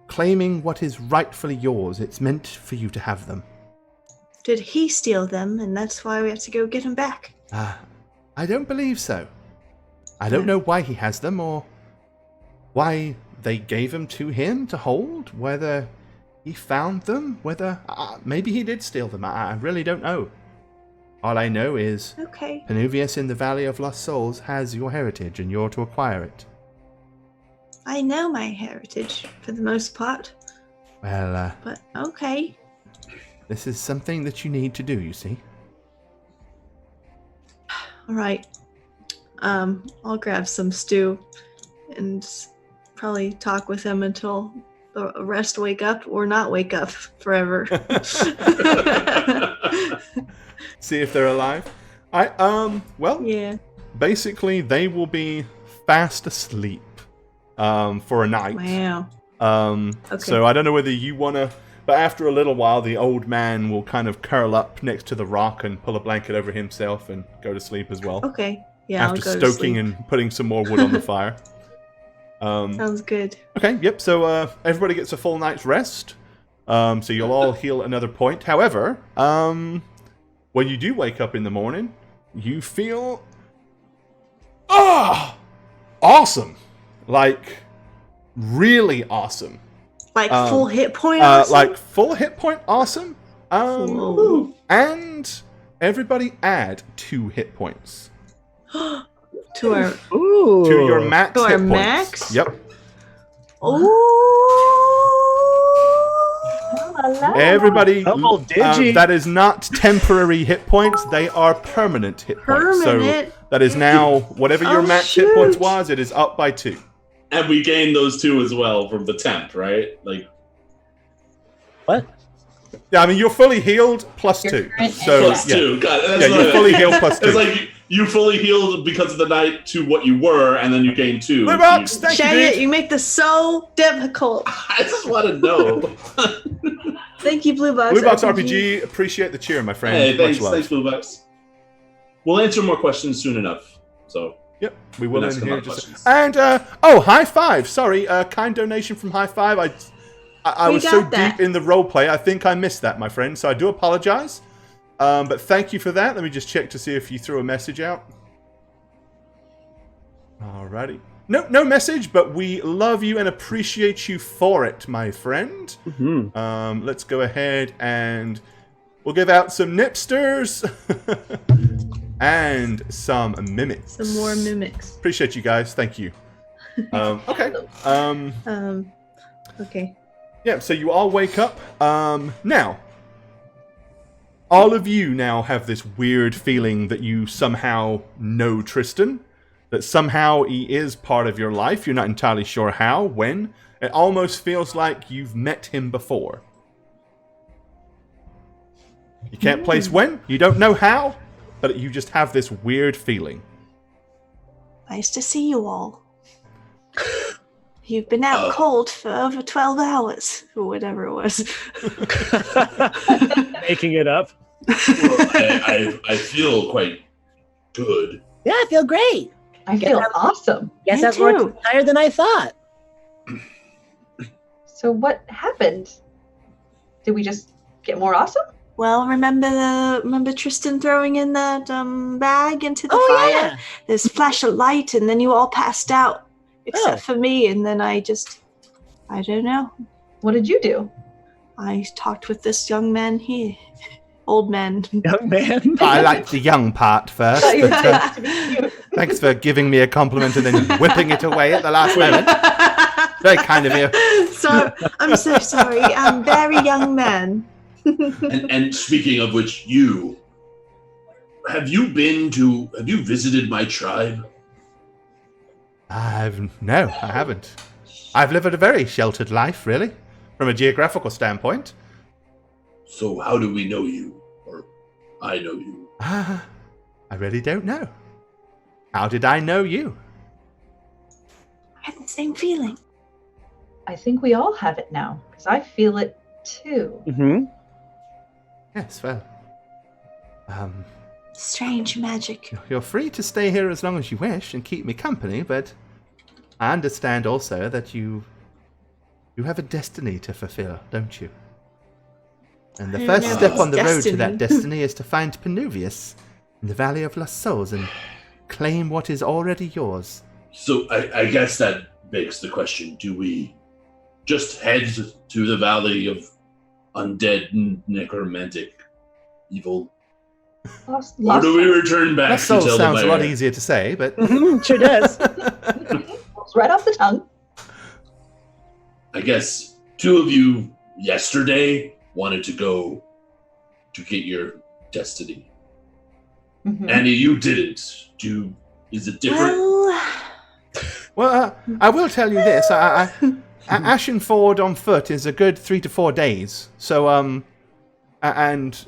claiming what is rightfully yours. It's meant for you to have them. Did he steal them, and that's why we have to go get him back? I don't believe so. I don't know why he has them, or why they gave them to him to hold, whether he found them, whether... maybe he did steal them. I really don't know. All I know is Penuvius in the Valley of Lost Souls has your heritage, and you're to acquire it. I know my heritage, for the most part. Well, but okay. This is something that you need to do, you see. All right. I'll grab some stew and probably talk with him until the rest wake up or not wake up forever. See if they're alive. Well, yeah. Basically, they will be fast asleep for a night. Wow. So I don't know whether you want to... But after a little while, the old man will kind of curl up next to the rock and pull a blanket over himself and go to sleep as well. Okay. Yeah, after stoking and putting some more wood on the fire. Sounds good. Okay, yep. So everybody gets a full night's rest. So you'll all heal another point. However, when you do wake up in the morning, you feel... awesome! Like, really awesome. Like full hit point awesome? Like full hit point awesome. And everybody add 2 hit points. To our... Ooh. To your max to hit our points. Max? Yep. Ooh. Everybody, Oh, digi. that is not temporary hit points. They are permanent hit points. Permanent? So that is now, whatever your Oh, max hit points shoot. was, it is up by 2. And we gained those 2 as well from the temp, right? Like, What? Yeah, I mean, you're fully healed plus 2. So, plus yeah. 2. God, that's Yeah, what you're fully healed plus 2. It's like you fully healed because of the night to what you were, and then you gained 2. Blue box, thank you, Shaggy, dude. you make this so difficult. I just want to know. Thank you, Blue Box. Blue Box RPG, appreciate the cheer, my friend. Hey, Much thanks, love. thanks, Blue Box. We'll answer more questions soon enough. So, Yep, we will We'll ask in a here lot of just. questions. And High Five. Sorry, kind donation from High Five. I We was so got that. deep in the role play, I think I missed that, my friend. So I do apologize. But thank you for that. Let me just check to see if you threw a message out. Alrighty. No message, but we love you and appreciate you for it, my friend. Mm-hmm. Let's go ahead and we'll give out some nipsters and some mimics. Some more mimics. Appreciate you guys. Thank you. Okay. Okay. Yeah, so you all wake up. Now, all of you now have this weird feeling that you somehow know Tristan, that somehow he is part of your life. You're not entirely sure how, when. It almost feels like you've met him before. You can't place when, you don't know how, but you just have this weird feeling. Nice to see you all. You've been out cold for over 12 hours, or whatever it was. Making it up. well, I feel quite good. Yeah, I feel great. I feel awesome. Guess Me that's more too. tired than I thought. So what happened? Did we just get more awesome? Well, remember Tristan throwing in that bag into the Oh, fire? yeah. There's a flash of light, and then you all passed out, except Oh. for me. And then I don't know. What did you do? I talked with this young man here, old man. Young man. I like the young part first. Thought you but, were supposed to be cute. thanks for giving me a compliment and then whipping it away at the last moment. Very kind of you. So I'm so sorry. I'm very young man. And speaking of which, have you visited my tribe? No, I haven't. I've lived a very sheltered life, really, from a geographical standpoint. So how do we know you? Or I know you? I really don't know. How did I know you? I had the same feeling. I think we all have it now, because I feel it too. Mm-hmm. Yes, well, Strange magic. you're free to stay here as long as you wish and keep me company, but I understand also that you have a destiny to fulfill, don't you? And the I first know step it's on the road to destiny. that destiny is to find Penuvius in the Valley of Lost Souls and claim what is already yours. So I guess that begs the question, do we just head to the Valley of Undead, Necromantic, Evil? Or do we return back Lost to Souls tell sounds the a lot bear? easier to say, but Sure does. Rolls right off the tongue. I guess 2 of you yesterday wanted to go to get your destiny. Mhm. Annie, you didn't. Is it different? Well, I will tell you this. Ashen Ford on foot is a good 3 to 4 days. So, and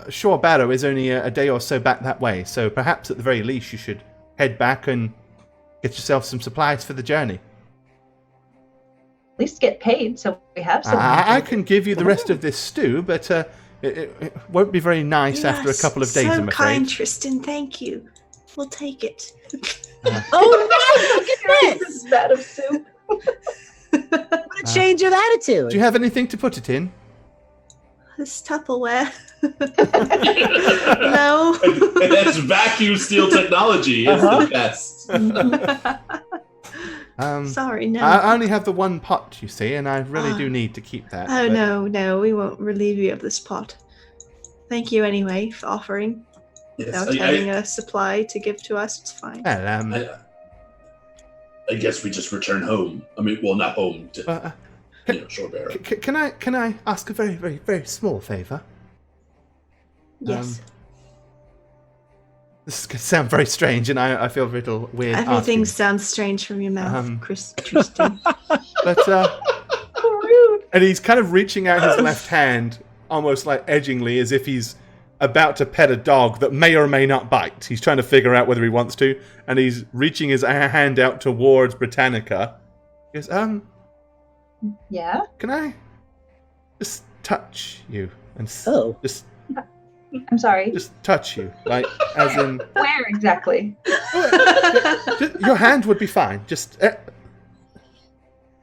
Shore Barrow is only a day or so back that way. So perhaps at the very least you should head back and get yourself some supplies for the journey. At least get paid, so we have some. I can give you the rest of this stew, but it won't be very nice you after are a couple of days, so I'm kind, afraid. Tristan. Thank you. We'll take it. Oh, nice! Look at this! This vat of soup. What a change of attitude. Do you have anything to put it in? This Tupperware. No. And that's vacuum seal technology. It's the best. Sorry, no. I only have the one pot, you see, and I really do need to keep that. Oh, but- no, we won't relieve you of this pot. Thank you anyway for offering. Yes, Without having a supply to give to us, it's fine. Well, I guess we just return home. I mean, well, not home. short bearer. Can I ask a very, very, very small favor? Yes. This is going to sound very strange, and I feel a little weird. Everything asking. sounds strange from your mouth, Tristan. But Rude. and he's kind of reaching out his left hand, almost like edgingly, as if he's about to pet a dog that may or may not bite. He's trying to figure out whether he wants to, and he's reaching his hand out towards Britannica. He goes, Yeah? can I just touch you and just I'm sorry. just touch you, like as in Where exactly? your hand would be fine. Just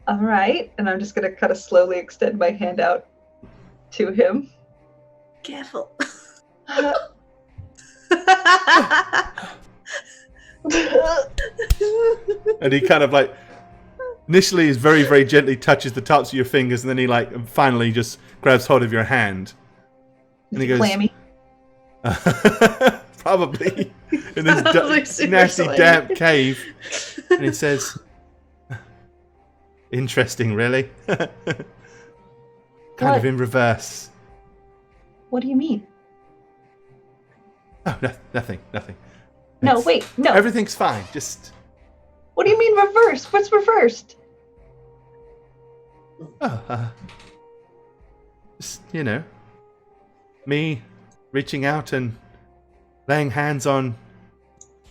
All right. And I'm just going to kind of slowly extend my hand out to him. Careful. and he kind of like initially is very, very gently touches the tops of your fingers, and then he like finally just grabs hold of your hand. And he goes, Clammy. probably in this Probably super nasty, slimy. damp cave. And he says, interesting, really. Kind of in reverse. What do you mean? Oh, nothing. No, It's- wait. No. Everything's fine. Just, What do you mean reverse? What's reversed? just, me reaching out and laying hands on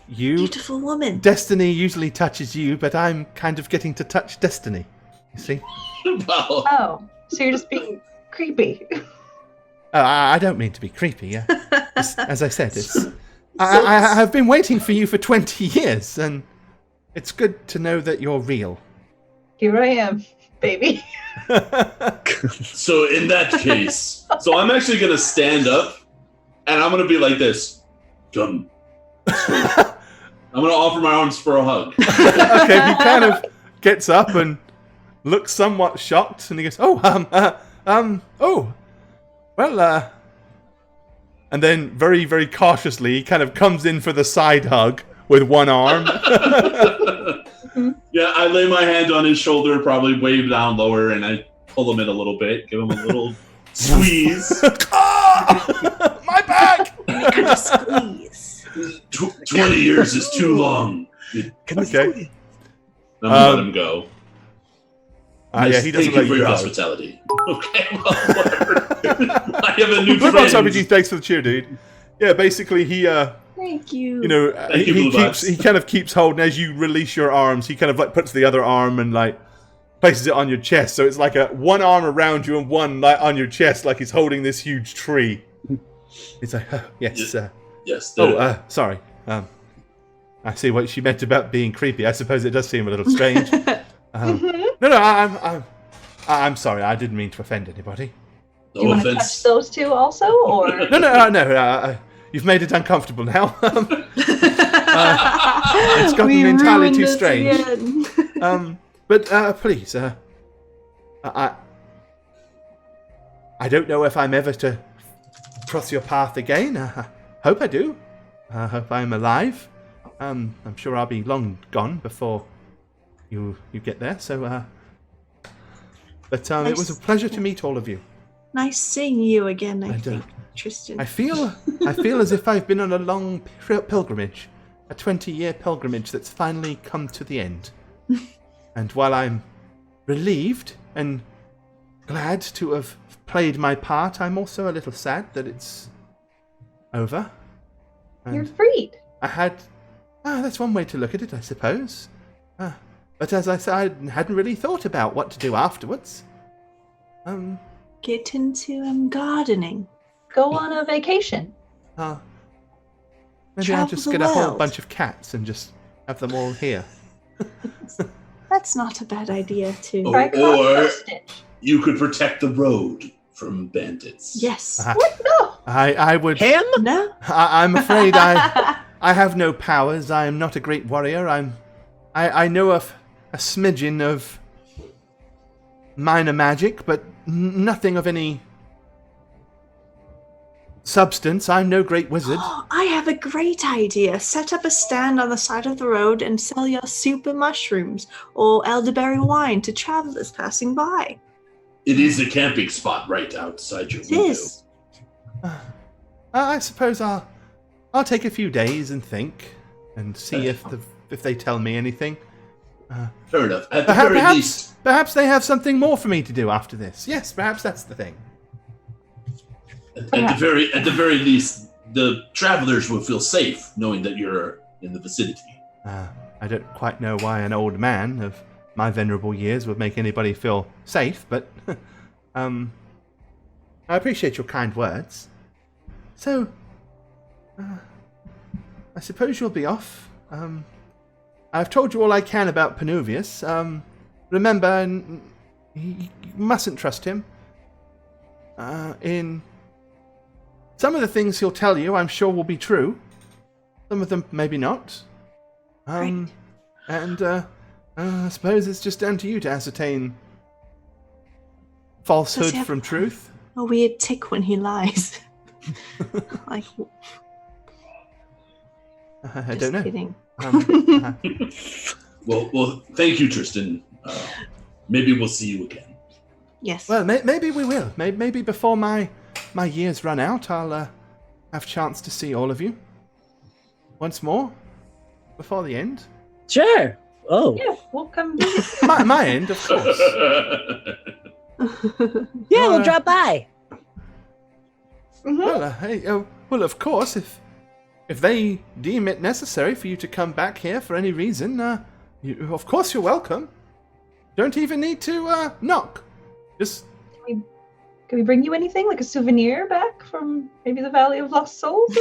you. Beautiful woman. Destiny usually touches you, but I'm kind of getting to touch Destiny. You see? Well, Oh, so you're just being creepy. I don't mean to be creepy. As I said, I have been waiting for you for 20 years, and it's good to know that you're real. Here I am, baby. so in that case, so I'm actually going to stand up, and I'm going to be like this. Come. I'm going to offer my arms for a hug. Okay, he kind of gets up and looks somewhat shocked, and he goes, and then very, very cautiously, he kind of comes in for the side hug with one arm. Yeah, I lay my hand on his shoulder, probably wave down lower, and I pull him in a little bit, give him a little squeeze. My back! Kind of squeeze. 20 years is too long. Okay. I'm gonna let him go. Yeah, he doesn't Thank let you for you your go. hospitality. Okay, well, whatever. I have a new Blue Box friend. RPG, thanks for the cheer, dude. Yeah, basically he Thank you. Thank you, Blue Box. he kind of keeps holding as you release your arms. He kind of like puts the other arm and like places it on your chest. So it's like one arm around you and one like on your chest, like he's holding this huge tree. He's like, yes. Yes. Sorry. I see what she meant about being creepy. I suppose it does seem a little strange. No, I'm sorry. I didn't mean to offend anybody. Do you want to touch those two also, or? No. You've made it uncomfortable now. It's gotten We entirely ruined too this strange. again. But please, I don't know if I'm ever to cross your path again. Hope I do. Hope I'm alive. I'm sure I'll be long gone before you get there. So, but it was a pleasure to meet all of you. Nice seeing you again, I And, think, Tristan. I feel as if I've been on a long pilgrimage, a 20-year pilgrimage that's finally come to the end. And while I'm relieved and glad to have played my part, I'm also a little sad that it's over. And You're freed. I had... that's one way to look at it, I suppose. But as I said, I hadn't really thought about what to do afterwards. Get into gardening. Go on a vacation. Maybe I'll Travel just the get a whole world. bunch of cats and just have them all here. That's not a bad idea, too. Oh. Try cross Or- stitch. You could protect the road from bandits. Yes. What? No. I would... Him? No? I'm afraid I have no powers. I am not a great warrior. I know of a smidgen of minor magic, but nothing of any substance. I'm no great wizard. Oh, I have a great idea. Set up a stand on the side of the road and sell your super mushrooms or elderberry wine to travelers passing by. It is a camping spot right outside your It window. is. I suppose I'll take a few days and think and see if they tell me anything. Fair enough. At the very least, Perhaps they have something more for me to do after this. Yes, perhaps that's the thing. at the very least, the travelers will feel safe knowing that you're in the vicinity. I don't quite know why an old man of my venerable years would make anybody feel safe, but I appreciate your kind words. So, I suppose you'll be off. I've told you all I can about Panuvius. Remember, you mustn't trust him. In some of the things he'll tell you, I'm sure will be true. Some of them, maybe not. Right. And I suppose it's just down to you to ascertain falsehood from truth. A weird tick when he lies. Like, I don't know. kidding. Well, thank you, Tristan. Maybe we'll see you again. Yes. Well, maybe we will. Maybe before my years run out, I'll have a chance to see all of you once more before the end. Sure. Oh. Yeah, we'll come visit. My end, of course. Yeah, we'll drop by. Well, well, of course, if they deem it necessary for you to come back here for any reason, of course you're welcome. Don't even need to knock. Just Can we bring you anything, like a souvenir back from maybe the Valley of Lost Souls?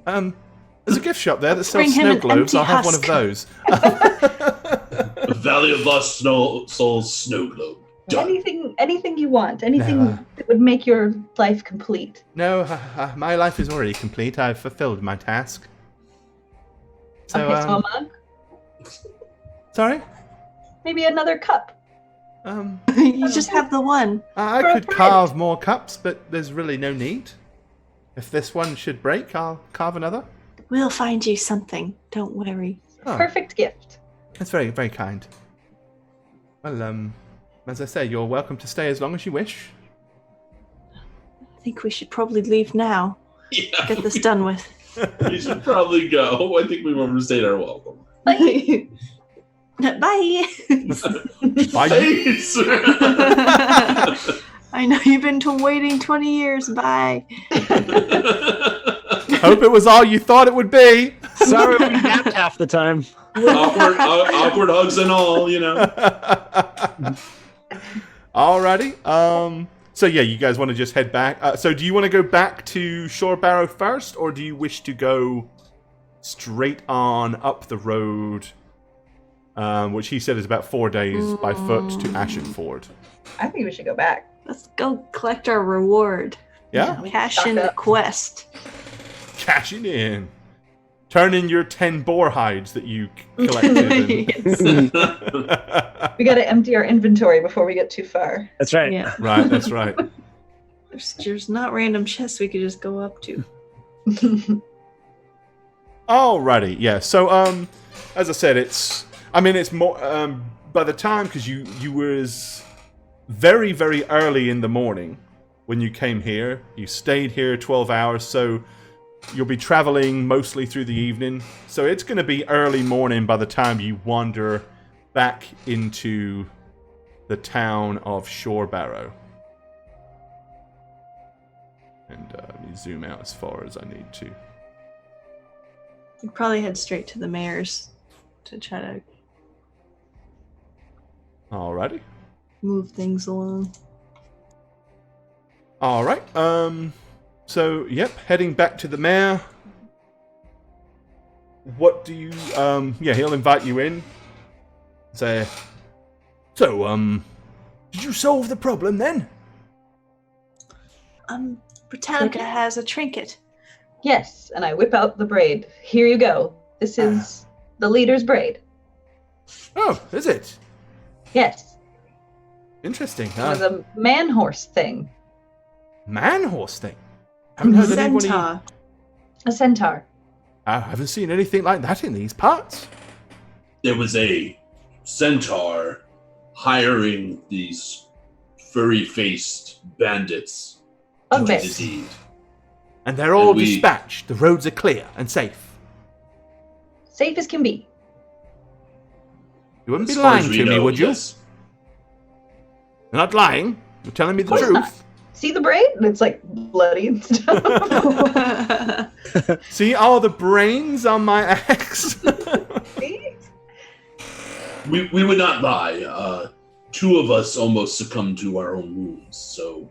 there's a gift shop there that Bring sells him snow an globes. empty I'll have one of husk. those. Valley of Lost Souls snow globe. Done. Anything you want. Anything No. that would make your life complete. No, my life is already complete. I've fulfilled my task. So, Okay, so a mug? sorry? Maybe another cup. You just have the one. I For a could friend. carve more cups, but there's really no need. If this one should break, I'll carve another. We'll find you something. Don't worry. Oh, Perfect gift. that's very, very kind. Well, as I say, you're welcome to stay as long as you wish. I think we should probably leave now. Yeah, Get this done with. we should probably go. I think we've overstayed our welcome. Bye. Bye. Thanks. I know you've been waiting 20 years. Bye. Hope it was all you thought it would be. Sorry we napped half the time. awkward hugs and all, you know. Alrighty. So yeah, you guys want to just head back. So do you want to go back to Shore Barrow first, or do you wish to go straight on up the road, which he said is about 4 days by foot to Ashenford? I think we should go back. Let's go collect our reward. Yeah? Cash in the quest. Cashing in. Turn in your 10 boar hides that you collected. Yes. We got to empty our inventory before we get too far. That's right. Yeah. Right, that's right. There's not random chests we could just go up to. Alrighty, yeah. So, as I said, it's more, by the time, because you was very, very early in the morning when you came here. You stayed here 12 hours, so you'll be traveling mostly through the evening. So it's going to be early morning by the time you wander back into the town of Shore Barrow. And let me zoom out as far as I need to. We'd probably head straight to the mayor's to try to Alrighty. move things along. Alright, so, yep, heading back to the mayor. What do you, yeah, he'll invite you in. Say, so, did you solve the problem then? Britannica has a trinket. Yes, and I whip out the braid. Here you go. This is the leader's braid. Oh, is it? Yes. Interesting. It was a man horse thing. Man horse thing? Haven't heard anybody... Centaur. A centaur. I haven't seen anything like that in these parts. There was a centaur hiring these furry-faced bandits. A doing bit. the deed. And they're all And we- dispatched. The roads are clear and safe. Safe as can be. You wouldn't As be far as lying we to me, know, would you? yes. You're not lying. You're telling me the Of course not. truth. See the brain? It's like bloody and stuff. See all the brains on my axe? See? We would not lie. Two of us almost succumbed to our own wounds, so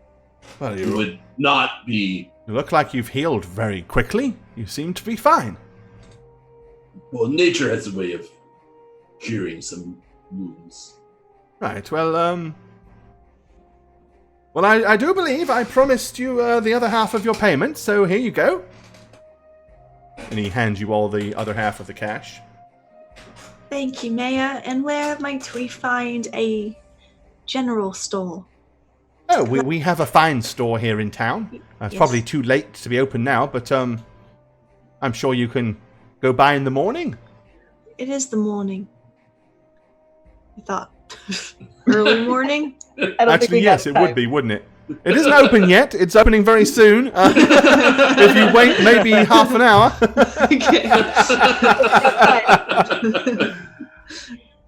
Well, we you would not be. look like you've healed very quickly. You seem to be fine. Well, nature has a way of curing some wounds. Right, well, Well, I do believe I promised you the other half of your payment, so here you go. And he hands you all the other half of the cash. Thank you, Mayor. And where might we find a general store? Oh, we have a fine store here in town. It's Yes. probably too late to be open now, but I'm sure you can go by in the morning. It is the morning. I thought early morning. I don't think Actually, we yes, got it would time. be, wouldn't it? It isn't open yet. It's opening very soon. If you wait maybe half an hour.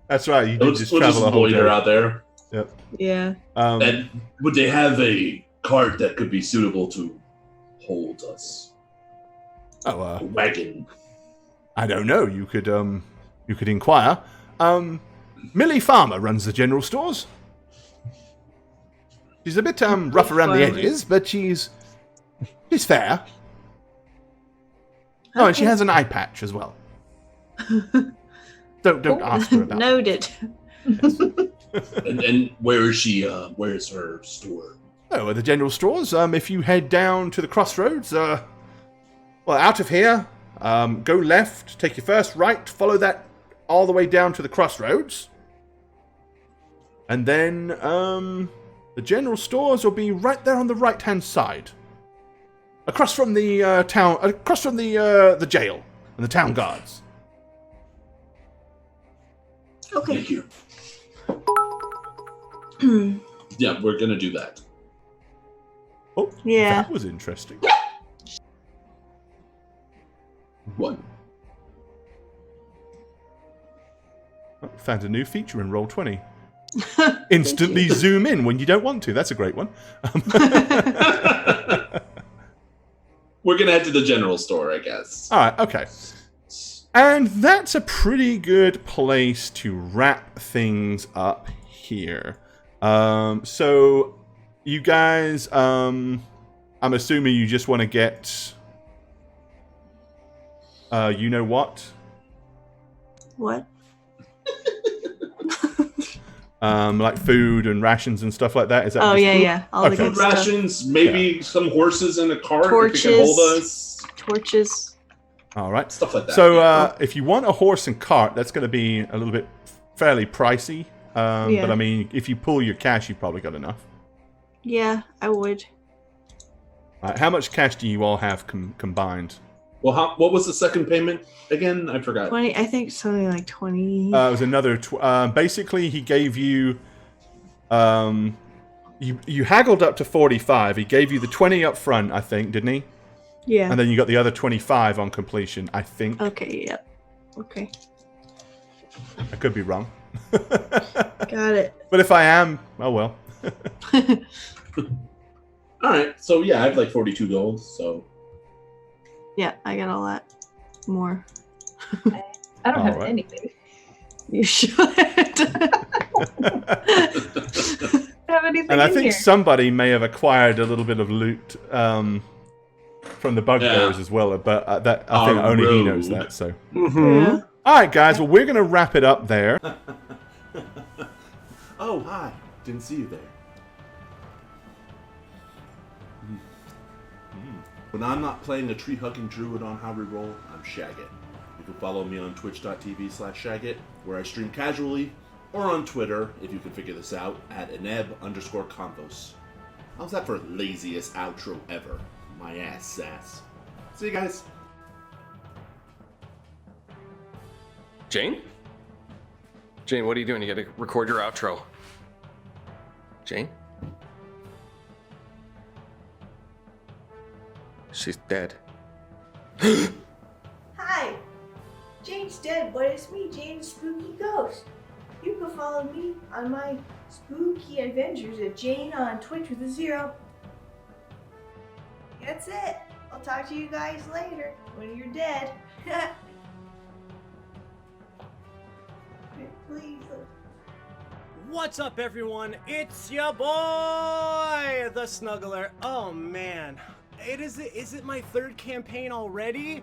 That's right. You did We'll just just travel a whole loiter day. out there. Yep. Yeah. And would they have a cart that could be suitable to hold us? A wagon. I don't know. You could inquire. Millie Farmer runs the general stores. She's a bit rough around the edges, but she's fair. Oh, and she Okay. has an eye patch as well. Don't ask her about. Noted. And where is she? Where is her store? Oh, at the general stores. If you head down to the crossroads, well, out of here, go left, take your first right, follow that all the way down to the crossroads, and then the general stores will be right there on the right-hand side, across from the town, across from the jail and the town guards. Okay. Thank you. Yeah, we're gonna do that. Oh, Yeah. that was interesting. What? Oh, found a new feature in Roll20. Instantly zoom in when you don't want to. That's a great one. We're gonna head to the general store, I guess. All right, okay. And that's a pretty good place to wrap things up here. So you guys, I'm assuming you just want to get, you know what? What? Like food and rations and stuff like that. Is that? Oh just yeah, food? yeah. All the Okay. good Food stuff. rations, maybe some horses in a cart if you can Torches. hold us. Torches. All right. Stuff like that. So yeah. if you want a horse and cart, that's going to be a little bit fairly pricey. Yeah. But I mean, if you pull your cash, you've probably got enough. Yeah, I would. All right, how much cash do you all have combined? Well, what was the second payment again? I forgot. 20. I think something like 20. It was another. Basically, he gave you. You haggled up to 45. He gave you the 20 up front, I think, didn't he? Yeah. And then you got the other 25 on completion, I think. Okay. Yep. Okay. I could be wrong. Got it. But if I am, oh well. All right, so yeah, I have like 42 gold. So Yeah, I got all that. More. I don't have Alright. anything. You should. I don't have anything And I in think here. somebody may have acquired a little bit of loot from the bugbears Yeah. as well, but that I think Our only he knows rogue. that. So, Yeah. all right, guys. Well, we're gonna wrap it up there. Oh, hi. Didn't see you there. When I'm not playing a tree-hugging druid on How Reroll, I'm Shagget. You can follow me on twitch.tv/Shagget, where I stream casually, or on Twitter, if you can figure this out, at eneb_convos. How's that for laziest outro ever? My ass sass. See you guys. Jane? Jane, what are you doing? You gotta record your outro. Jane? She's dead. Hi! Jane's dead, but it's me, Jane the Spooky Ghost. You can follow me on my spooky adventures at Jane on Twitch with a 0. That's it. I'll talk to you guys later when you're dead. Please. What's up, everyone? It's your boy, the Snuggler. Oh man, is it my 3rd campaign already?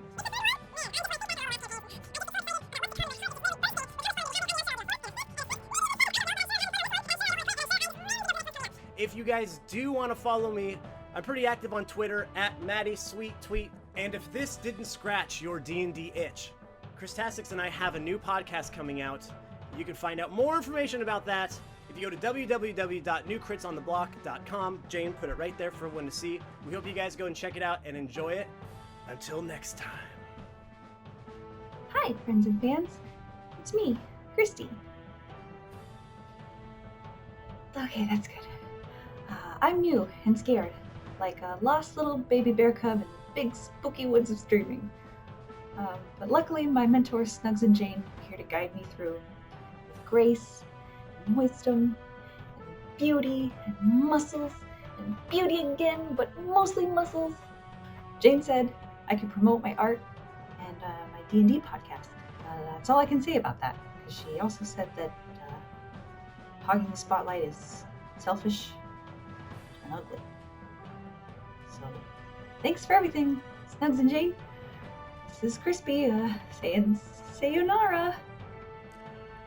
If you guys do want to follow me, I'm pretty active on Twitter at MattySweetTweet. And if this didn't scratch your D&D itch, Christassix and I have a new podcast coming out. You can find out more information about that if you go to www.newcritsontheblock.com. Jane put it right there for everyone to see. We hope you guys go and check it out and enjoy it. Until next time. Hi, friends and fans. It's me, Christy. Okay, that's good. I'm new and scared, like a lost little baby bear cub in the big spooky woods of streaming. But luckily, my mentors Snugs and Jane are here to guide me through with grace and wisdom and beauty and muscles and beauty again, but mostly muscles. Jane said I could promote my art and my D&D podcast. That's all I can say about that, because she also said that hogging the spotlight is selfish and ugly. So, thanks for everything, Snugs and Jane. This is Crispy, saying sayonara.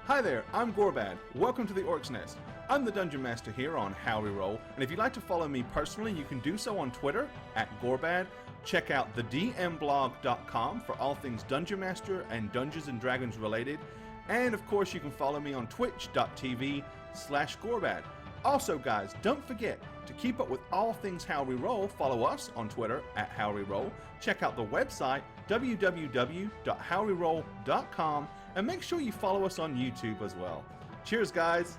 Hi there, I'm Gorbad. Welcome to the Orc's Nest. I'm the Dungeon Master here on How We Roll, and if you'd like to follow me personally, you can do so on Twitter at Gorbad. Check out thedmblog.com for all things Dungeon Master and Dungeons & Dragons related. And of course, you can follow me on twitch.tv/Gorbad. Also, guys, don't forget to keep up with all things How We Roll. Follow us on Twitter at How We Roll. Check out the website www.howweroll.com, and make sure you follow us on YouTube as well. Cheers, guys.